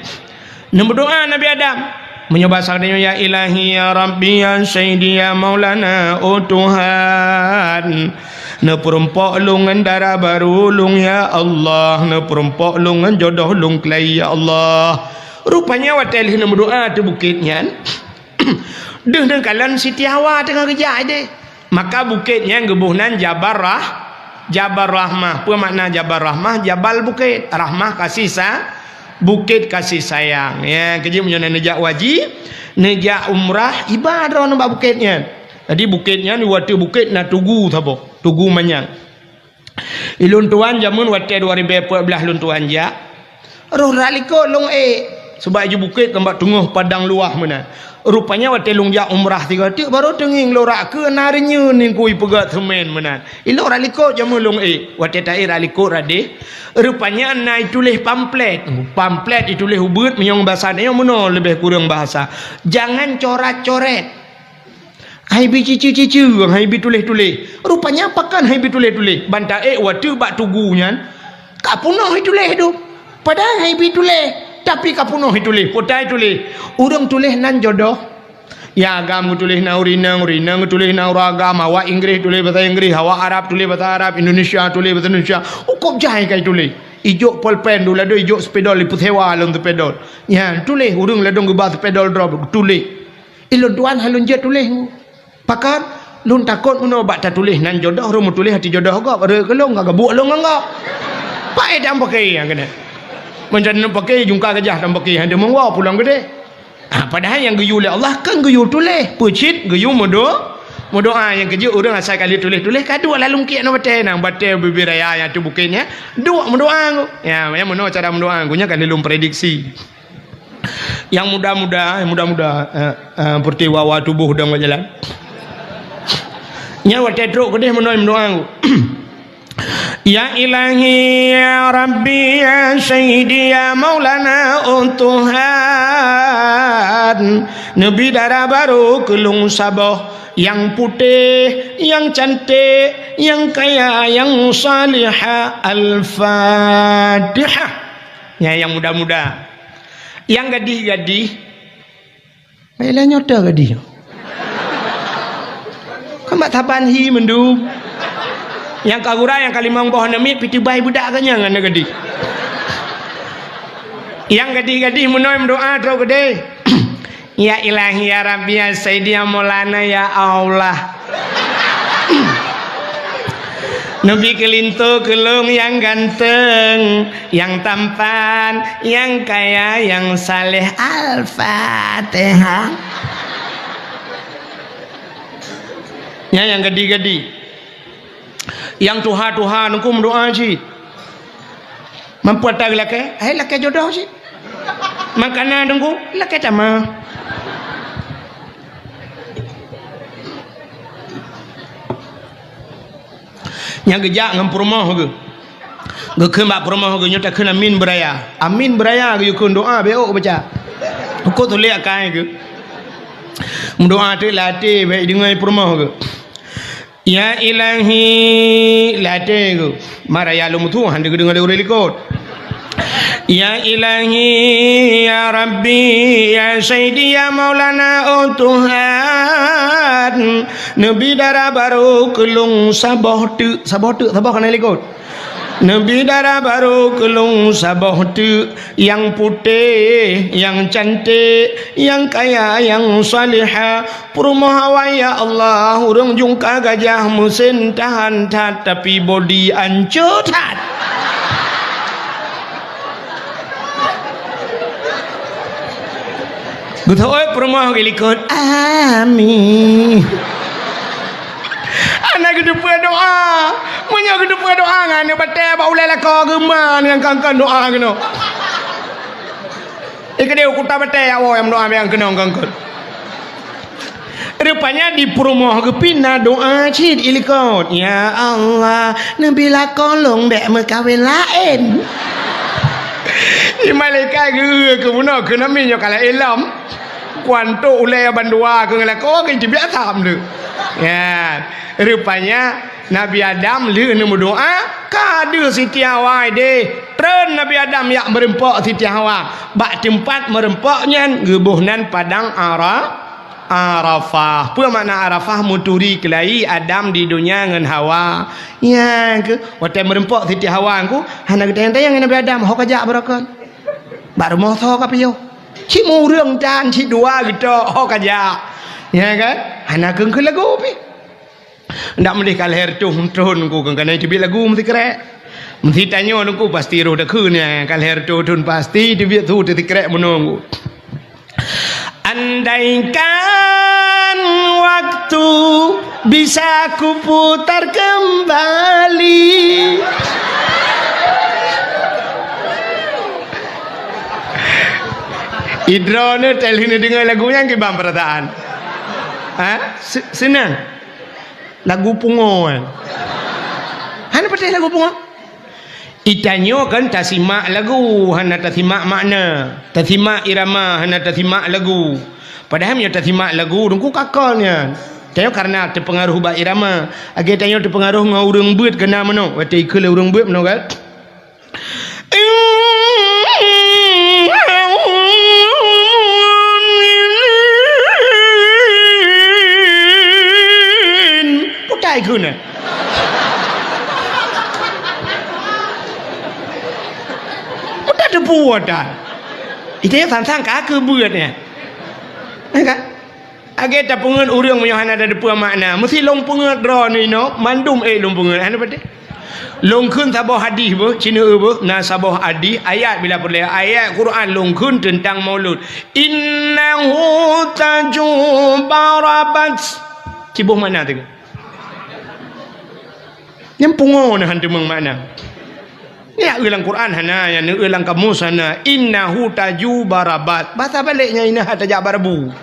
berdoa Nabi Adam menyoba sakdanya ya ilahi ya rabbi ya sayyidi ya maulana oh Tuhan. Ne perompok lungan darah baru lung ya Allah, ne perompok lungan jodoh lung kelai ya Allah. Rupanya watel hina berdoa tu bukitnya. Deng kalan Siti Hawa tengah kerja ide. Maka bukitnya gebuhnan Jabal Rahmah. Apa makna Jabal Rahmah? Jabal bukit, rahmah kasih bukit kasih sayang. Ya, kerja punya nejak wajib, nejak umrah, ibadah nampak bukitnya. Jadi bukitnya ni waktu bukit na tugu thabo, tugu manyang. Ilun tuan jamun waktu 2014 lun tuan ja. Roh raliko long sebab je bukit tempat tengah padang luah mana. Rupanya waktu long ja umrah 3 tik baru tenging lorak ke narinya ni kui pegat semen mana. Ilo raliko jamun long waktu tai raliko rade. Rupanya nai tulis pamflet. Pamflet ditulis ubud menyong bahasa dia mana lebih kurang bahasa. Jangan coret-coret. Hai bi cici-cici, hai bi tulis-tulis. Rupanya apakan hai bi tulis-tulis? Banta waktu bak tugunya. Kak punah tulis tu. Padahal hai bi tulis. Tapi kak punah tulis. Potai tulis. Urang tulis nan jodoh. Ya agam tulis na urinang tulis na uragam. Awak Inggeris tulis bahasa Inggeris. Awak Arab tulis bahasa Arab. Indonesia tulis bahasa Indonesia. Ukop jahai kai tulis. Ijuk polpen dulu ada ijuk sepedol liput hewa alun tu pedol. Ya tulis urang ladong gebah sepedol drop tulis. Ilun tuan halun je tulis. Pakar lun takut muno bak tak tulis nan jodoh rum tulis hati jodoh gak ada kelong gak gebuk long gak. Pak dah pakai yang kena. Macam nak pakai jungka gajah dan pakai ada mengwa pulang gede. Padahal yang geyu oleh Allah kan geyu tulis. Pucit geyu doa yang kerja orang asal kali tulis kadu lalu kiat nak batal bibir raya yang tu bukannya dua mendoa. Ya, yang mana cara mendoa gunya kan belum prediksi. Yang muda-muda seperti wawa tubuh dan berjalan. Nyawa tedruk kedih mendoa. Ya ilahi ya Rabbi ya Sayyidi ya Maulana Tuhan Nabi darah baru kelung sabah yang putih, yang cantik, yang kaya, yang salihah. Al-Fatihah. Ya, yang muda-muda. Yang gadih-gadih. Baiklah nyota gadih. Kamat tapan hi mendu. Yang kagura yang kalimang bawah nami piti bai budak kanya ngana gadih. Yang gadih-gadih menoim doa terus gede. Ya ilahi ya Rabbi ya Sayyidi ya Maulana ya Allah. Nabi kelintu kelung yang ganteng, yang tampan, yang kaya, yang saleh. Al-Fatihah. Ya yang gadi-gadi. Yang tuha-tuha nungku mendoa sih. Membuat tak laki, laki jodoh sih. Makanan nungku laki sama. Yang gejak ngam rumah ke. Gekembak rumah ke nyata kena amin beraya. Amin beraya ke yukun doa beok baca. Kau tu lihat kai ke. Mendoa tu latih baik dengan rumah ke. Ya ilahi latih ke. Maraya lu mutu hande ke dengan orang likut. Ya ilahi ya Rabbi ya Sayyidi ya Maulana Tuhan Nabi darah baru kelung sabah tu kena likut. Nabi darah baru kelung sabah tu yang putih, yang cantik, yang kaya, yang salihah. Perumah ya Allah urang jungka gajah musin tahan tat tapi body ancur tat. Betul perumah kelikut. Amin. Anak kedepan doa. Punya kedepan doa ngane batal ba ulai laka gemah dengan kangkan doa kena. Ikde ukuta batal awak yang doa yang kena kangkan. Rupanya di perumah kepina doa cid ilikut. Ya Allah, nabila kolong dek merkawin lain. Malaikat ke mana ke namanya kalau ilam kuanto ulai bandua ke ngelako ke biasa tham tu. Ya, rupanya Nabi Adam lu nak berdoa kada Siti Hawa de. Tren Nabi Adam yak merempok Siti Hawa. Bak tempat merempoknya gebuhnan padang Arafah. Apa makna Arafah? Muturi kelai Adam di dunia dengan Hawa. Ya ke waktu merempok Siti Hawa ku hana tayang-tayang Nabi Adam hok ajak berakan. Bak rumah tho ka piyo. Cik mau รื่องdan cik dua gitu oh kaja ya kan anak keng lagu pi ndak mendih kalher tuhun ku keng kana dibi lagu mesti krek mesti tanya nungku pasti ro dak keun kalher tuhun pasti dibi tu ti krek menunggu andaikan waktu bisa ku putar kembali Idrone telini dengar lagunya ke bang perataan. Senang. Lagu pungo kan. Hana patah lagu pungo. Itanyo kan tasimak lagu, hana tasimak makna, tasimak irama, hana tasimak lagu. Padahal dia tasimak lagu dengku kakalnya. Tanyo karena terpengaruh ba irama. Age tanyo terpengaruh ngau urang beut kena mano. Wate ikul urang beut mano kan. Guna. Udah debu dah. Itu yang tantang kaki buatnya. Kan? Agak tak pengen orang yang ada debu makna. Mesti long pengen draw ni no. Mandum long pengen. Apa pada? Long kun sabah hadis bu, Cina bu, na sabah hadis ayat bila boleh ayat Quran long kun tentang Maulud. Innahu tajubarabat. Cibuh mana tu? Yang pungo na hantu meng makna. Ya ulang Quran hana yang ulang kamus hana innahu tajubarabat. Bahasa baliknya inna tajak barabu.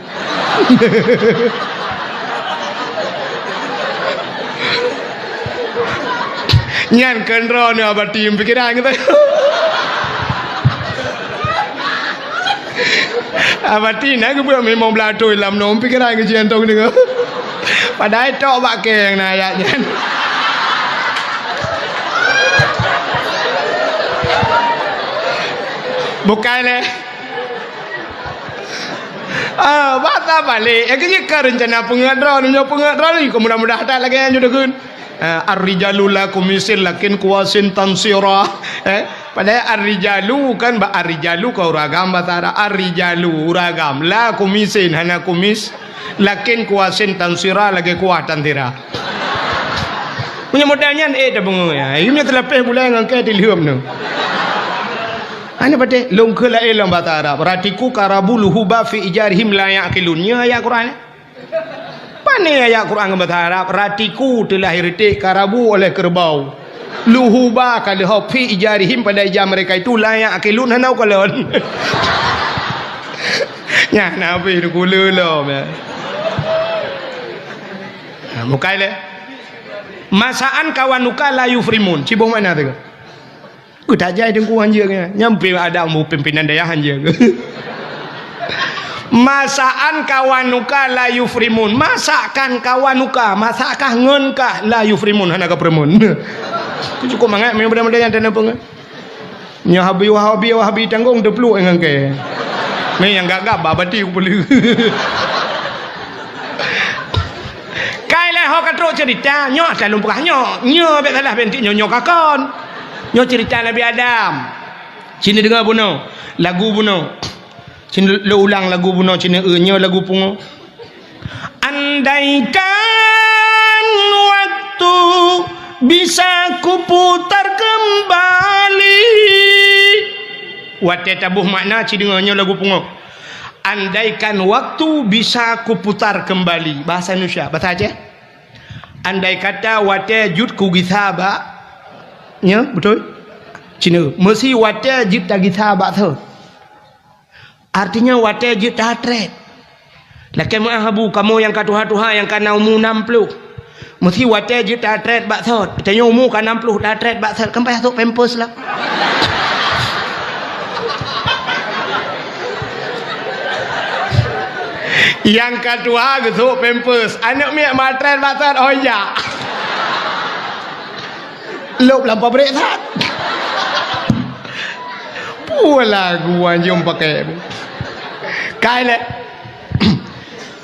Nyan kendro ni abati pikiran kita. Abati nak ke buat memang belatoi lam nom pikiran ke jian tong dengar. Padahal tok bak keng na ayatnya. Bukan leh. Bata balik. Yang kita rencana pengadra ni, pengadra ni mudah-mudahan tak lagi yang jodoh kun. Ar-rijalu lakum misil lakin kuasin tansira. Padahal ar-rijalu kan ba ar-rijalu kau ragam batara ar-rijalu ragam la kumisin hana kumis lakin kuasin tansira lagi kuat tantira. Punya modalnya dah bunga ya. Ini terlepas bulan dengan ke dilium tu. Ana bade long kala elam bahasa Arab ratiku karabuluhu ba fi ijarihim la yaqilun nya ayat Quran pane ayat Quran bahasa Arab ratiku telah hirtik karabu oleh kerbau luhuba kalau fi ijarihim pada ijar mereka itu la yaqilun hanau kalon nya nabi tu kula lo mukai le masaan kawanuka la yufrimun ciboh mana tu tak jai dengku hanja ke nyampe ada mu pimpinan daya hanja ke masaan kawanuka la yufrimun masakan kawanuka masakah ngenkah la yufrimun hana ka premun cukup mangat me mudah-mudahan dan apa nya habi tanggung deplu engang ke me yang gagap babati ku boleh kai le ho katro cerita nyo dalam pekah nyo bet salah bentik nyo kakon nyo cerita Nabi Adam. Cina dengar buno lagu buno. Cina lo ulang lagu buno cina nyo lagu pungo. Andaikan waktu bisa kuputar kembali. Wate tabuh makna cina dengar nyo lagu pungo. Andaikan waktu bisa kuputar kembali. Bahasa Indonesia, bahasa Aceh. Andai kata wate jud ku gisaba. Ya, betul? Cina, mesti wate jid tagi sahabat tu. Artinya wate jid tatret. Laki ma'ahabu kamu yang katuha-tuha yang kana umur 60. Mesti wate jid tatret baksud. Tanya umur kan 60 tatret baksud. Kan payah tu pampers lah. Yang katuha gitu pampers. Anak miak matret baksud. Oh ya. Lop lampau break tak? Pula gua jom pakai. Kala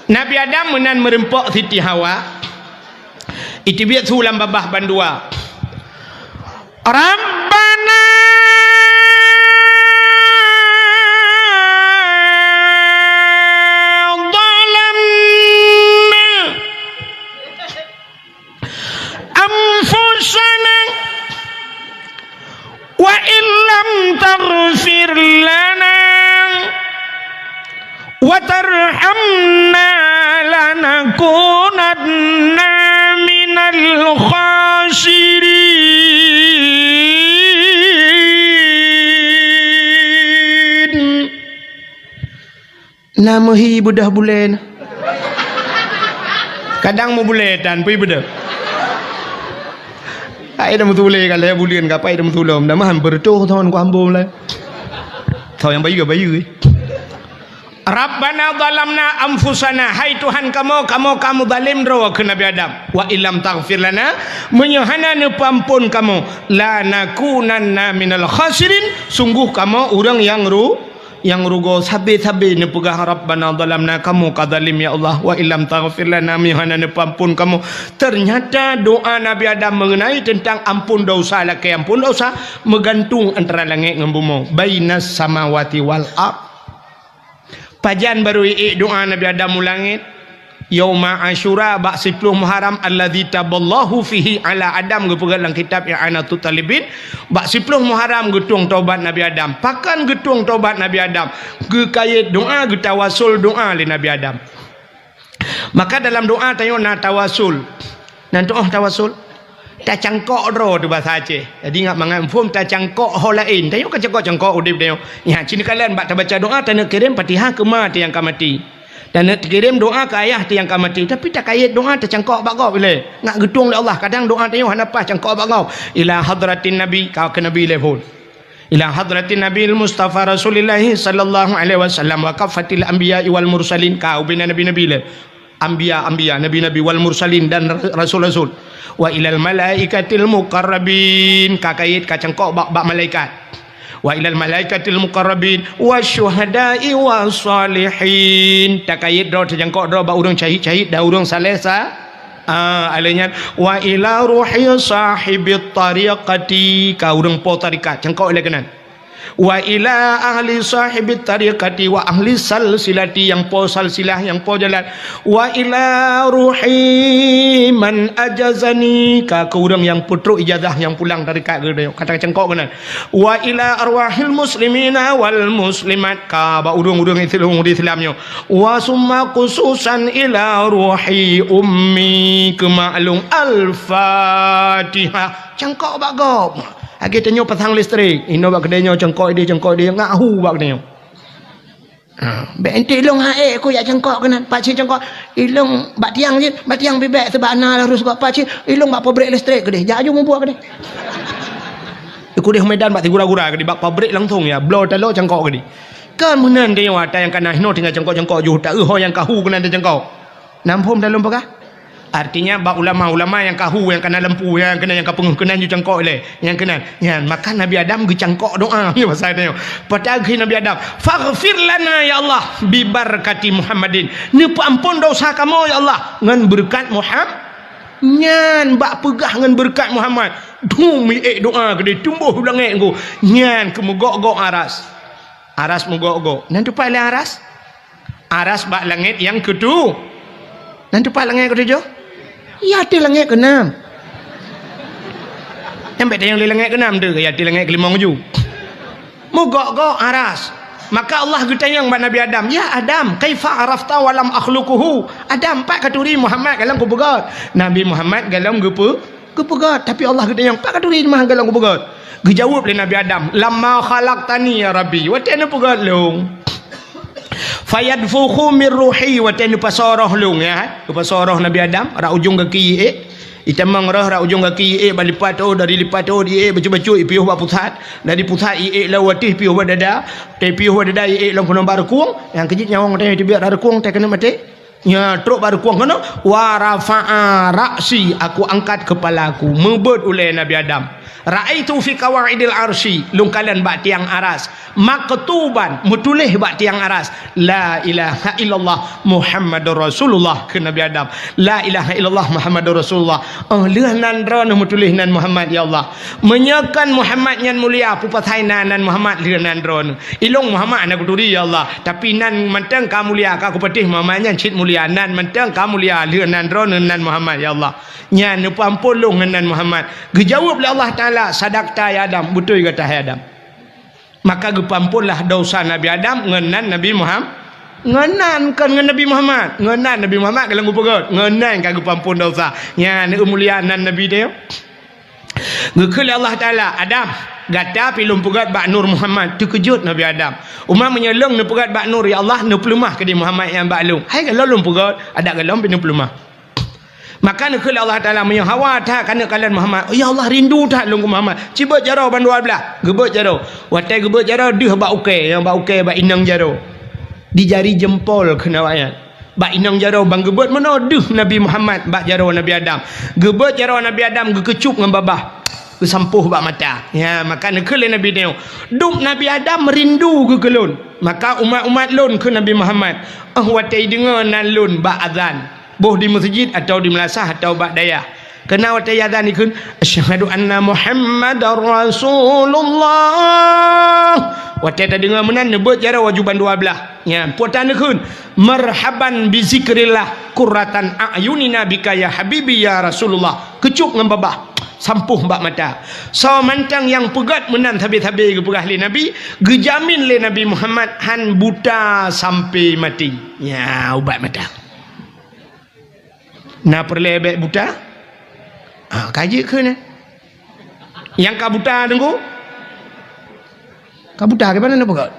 Nabi Adam menan merempok Siti Hawa. Itu biar sulam babah bandua. Rabbana wa tarhamna lanakunanna minal khasirin. Nama hi budah bulan. Kadang mau buletan pi budah. Ai dah mutule kalau bulan gapai dah mutulom dah mah berdoa tahun ku ambom lah. Tahu yang bayu bayu. Rabbana zalamna anfusana, hai Tuhan kamu zalim ro ke Nabi Adam. Wa illam taghfir lana, menyohana ne pampun kamu, la nakunanna minal khasirin, sungguh kamu orang yang rugo sabe ne pegang Rabbana zalamna, kamu kadzalim ya Allah, wa illam taghfir lana, menyohana ne pampun kamu. Ternyata doa Nabi Adam mengenai tentang ampun dosa laki ampun dosa menggantung antara langit dengan bumi, bainas samawati wal ard. Pajan baru doa Nabi Adam mulangit yauma asyura bak 10 Muharram alladzi taballahu fihi ala Adam gepegat dalam kitab yang Anatul Talibin bak 10 Muharram getung taubat Nabi Adam, pakan getung taubat Nabi Adam ge kait doa ge tawasul doa li Nabi Adam. Maka dalam doa tanya na tawasul nan doa tawasul tak cangkok ro tu bahasa Aceh. Jadi ingat mangan fum tak cangkok ho lain. Tengok ke cangkok udip tengok. Ya cini kalian bak baca doa tanya kirim Fatihah ke mak yang ka mati. Dan kirim doa ke ayah yang ka mati. Tapi tak kait doa tak cangkok bak kau bila. Nak gedung Allah. Kadang doa tengok hanapah cangkok bak kau. Ila hadratin Nabi kau ke Nabi level. Ila hadratin Nabi Mustafa Rasulullah sallallahu alaihi wasallam wa kafatil anbiya wal mursalin kau bina nabi-nabi le. Anbiya nabi-nabi wal mursalin dan rasul-rasul. Wa ilal malaikatil muqarrabin kakait kacangkok bak malaikat. Wa ilal malaikatil muqarrabin wasyuhada'i wassalihin takait do terjangkok do bak urang syahid dah urang saleh alanya wa ila ruhi sahibit tariqati ka urang po tarikat cangkok le kanan. Wa ila ahli sahibit tariqati wa ahli salsilati yang po salsilah yang po jalan. Wa ila ruhi man ajazani ka urang yang putruk ijazah yang pulang dari kata cengkok benar. Wa ila arwahil muslimina wal muslimat ka ba urang-urang Islamnya. Wa summa khususan ila ruhi ummi kema'lum al-Fatihah cengkok bagop. Agi tanya pasang listrik, ino bak kedenya cengkok dia ngahu bak kedenya. Be ente long hae aku ya cengkok kenan, pak cik cengkok ilong bak tiang bebek sebab ana harus kok pak cik ilong bak pabrik listrik ke dia. Jaju membuat ke dia. Iku dia Medan bak gura-gura ke dia bak pabrik langsung ya, blow talo cengkok ke dia. Kan menan dia wata yang kana hino tinggal cengkok juh tak yang kahu kenan dia cengkok. Nampum dalam pakah? Artinya bak ulama-ulama yang kahu yang kena lempu yang kena yang kapenguh kena ju cangkok le yang kena yan maka Nabi Adam ge cangkok doa ni pasal dia pada akhir Nabi Adam faghfir lana ya Allah bi barakati Muhammadin ni ampun dosa kamu ya Allah ngan berkat Muhammad nyan bak pegah ngan berkat Muhammad dumi doa ke dia tumbuh langit ku nyan ke mogok-gok aras mogok-gok nan tupai le aras bak langit yang kedua nan tupai langit ketujuh. Ya di langit ke-6. Yang beda yang di langit ke-6 tu ya di langit ke-5 mogok-gok aras. Maka Allah bertanya kepada Nabi Adam, ya Adam, kaifa arafta wa lam akhluquhu? Adam pak katuri Muhammad galang ku pegat. Nabi Muhammad galang ku pegat, tapi Allah bertanya pak katuri mah galang ku pegat. Dijawab oleh Nabi Adam, lamma khalaqtani ya Rabbi, wa ta'ala pegat long. Fayadfukhu min ruhi wa tanu pasoroh lung ya pasoroh Nabi Adam ra ujung kaki itamang ra ujung kaki balipat dari lipat bacu-bacu piuh ba pusat dari pusat lawatih piuh badada te piuh badada long kono bar kuang yang kejit nyawang te biar ada kuang te kena mati nya truk bar kuang kono wa rafa'a ra'si aku angkat kepalaku mebet oleh Nabi Adam. Ra'aitu fi qawaidil arsy lungkalan bak tiang aras maktuban mutulih bak tiang aras la ilaha illallah Muhammadur Rasulullah ke Nabi Adam la ilaha illallah Muhammadur Rasulullah leuhnan ron mutulih nan Muhammad ya Allah menyakan Muhammad nyan mulia pupathai nan Muhammad leuhnan ron ilung Muhammad anak turi ya Allah tapi nan mentang ka mulia ka ku petih Muhammad nyan cit mulia nan mentang ka mulia leuhnan ron nan Muhammad ya Allah nyan pampun lung nan Muhammad dijawab oleh Allah Taala sadaqta ya Adam betul kata Adam maka gepampunlah dosa Nabi Adam ngenan Nabi Muhammad Ngenan kan dengan Nabi Muhammad. Ngenan Nabi Muhammad kalau ngupa god. Ngenan kan pampun dosa. Ya ni umulianan Nabi dia. Ngekul Allah Taala Adam gata pilum pugat bak nur Muhammad terkejut Nabi Adam. Umar menyelong ne pugat bak nur ya Allah ne pelumah ke di Muhammad yang bak lung. Hai kalau lum pugat ada galom pinu pelumah. Maka ngekul Allah Taala menyang hawa tak kana kalian Muhammad. Oh ya Allah rindu tak lung Muhammad. Ciba jaro ban dua belah. Gebet jaro. Watai gebet jaro deuh bak ukai yang bak ukai bak inang jaro. Di jari jempol kena ayat. Bak inang jaro bang gebet mana deuh Nabi Muhammad bak jaro Nabi Adam. Gebet jaro Nabi Adam gekecup ngan babah. Kesampuh bak mata. Ya, maka nekele Nabi dia. Duk Nabi Adam merindu ke kelun. Maka umat-umat lun ke Nabi Muhammad. Watai dengar nan lun bak azan. Boh di masjid atau di melasah atau bak dayah. Kena watai azan ikun asyhadu anna Muhammadar Rasulullah. Watai tak dengar menan nebut jara wajuban dua belah. Ya, puatan ikun marhaban bi zikrillah qurratan a'yunina bika ya habibi ya Rasulullah. Kecup ngan babah. Sampuh bak mata. So mantang yang pegat menan habis-habis ke ahli Nabi, gejamin le Nabi Muhammad han buta sampai mati. Ya, ubat mata. Na perlebek buta? Kaji ke ni? Yang ka buta tunggu? Ka buta ke mana nak pegat?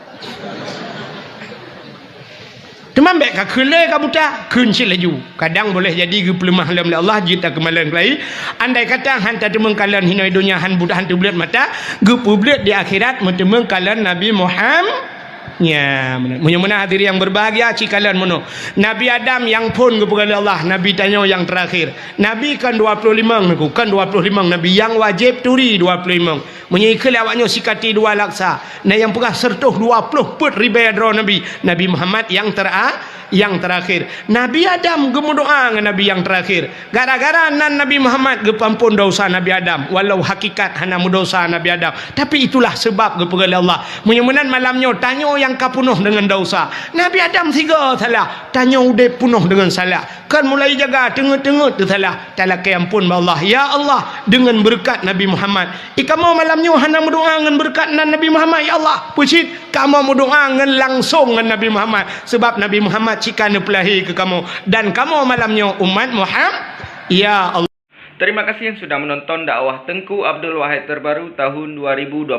Teman baik ka kele ka buta kun sil laju. Kadang boleh jadi ke pelemah dalam Allah jita kemalan kelai. Andai kata han tak temeng kalian hinai dunia han buta han tu belat mata, ge publik di akhirat mentemeng kalian Nabi Muhammad. Ya, munya-munya hadirin yang berbahagia cikalan mono. Nabi Adam yang pun kepada Allah, Nabi tanya yang terakhir. Nabi kan 25 niku, kan 25 Nabi yang wajib turi 25. Munya ikal awaknya sikati 2 laksa. Nah yang pegah sertuh 20 put ribai adro Nabi. Nabi Muhammad yang terakhir. Nabi Adam gemu doa dengan Nabi yang terakhir. Gara-gara nan Nabi Muhammad gepampun dosa Nabi Adam. Walau hakikat hana dosa Nabi Adam. Tapi itulah sebab kepada Allah. Munya-munya malamnya tanya yang kapunuh dengan dosa. Nabi Adam 3 salah. Tanya udah punuh dengan salah. Kan mulai jaga tengah-tengah tu salah. Talaki ampun Allah. Ya Allah dengan berkat Nabi Muhammad. Kamu malamnya hana berdoa dengan berkat Nabi Muhammad. Ya Allah pusit kamu berdoa dengan langsung dengan Nabi Muhammad. Sebab Nabi Muhammad jika nepelahi ke kamu dan kamu malamnya umat Muhammad. Ya Allah. Terima kasih yang sudah menonton dakwah Tengku Abdul Wahid terbaru tahun 2025.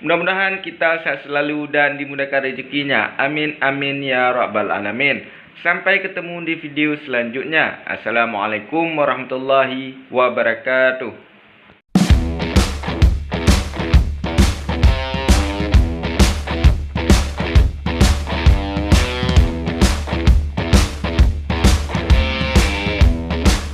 Mudah-mudahan kita sehat selalu dan dimudahkan rezekinya. Amin amin ya rabbal alamin. Sampai ketemu di video selanjutnya. Assalamualaikum warahmatullahi wabarakatuh.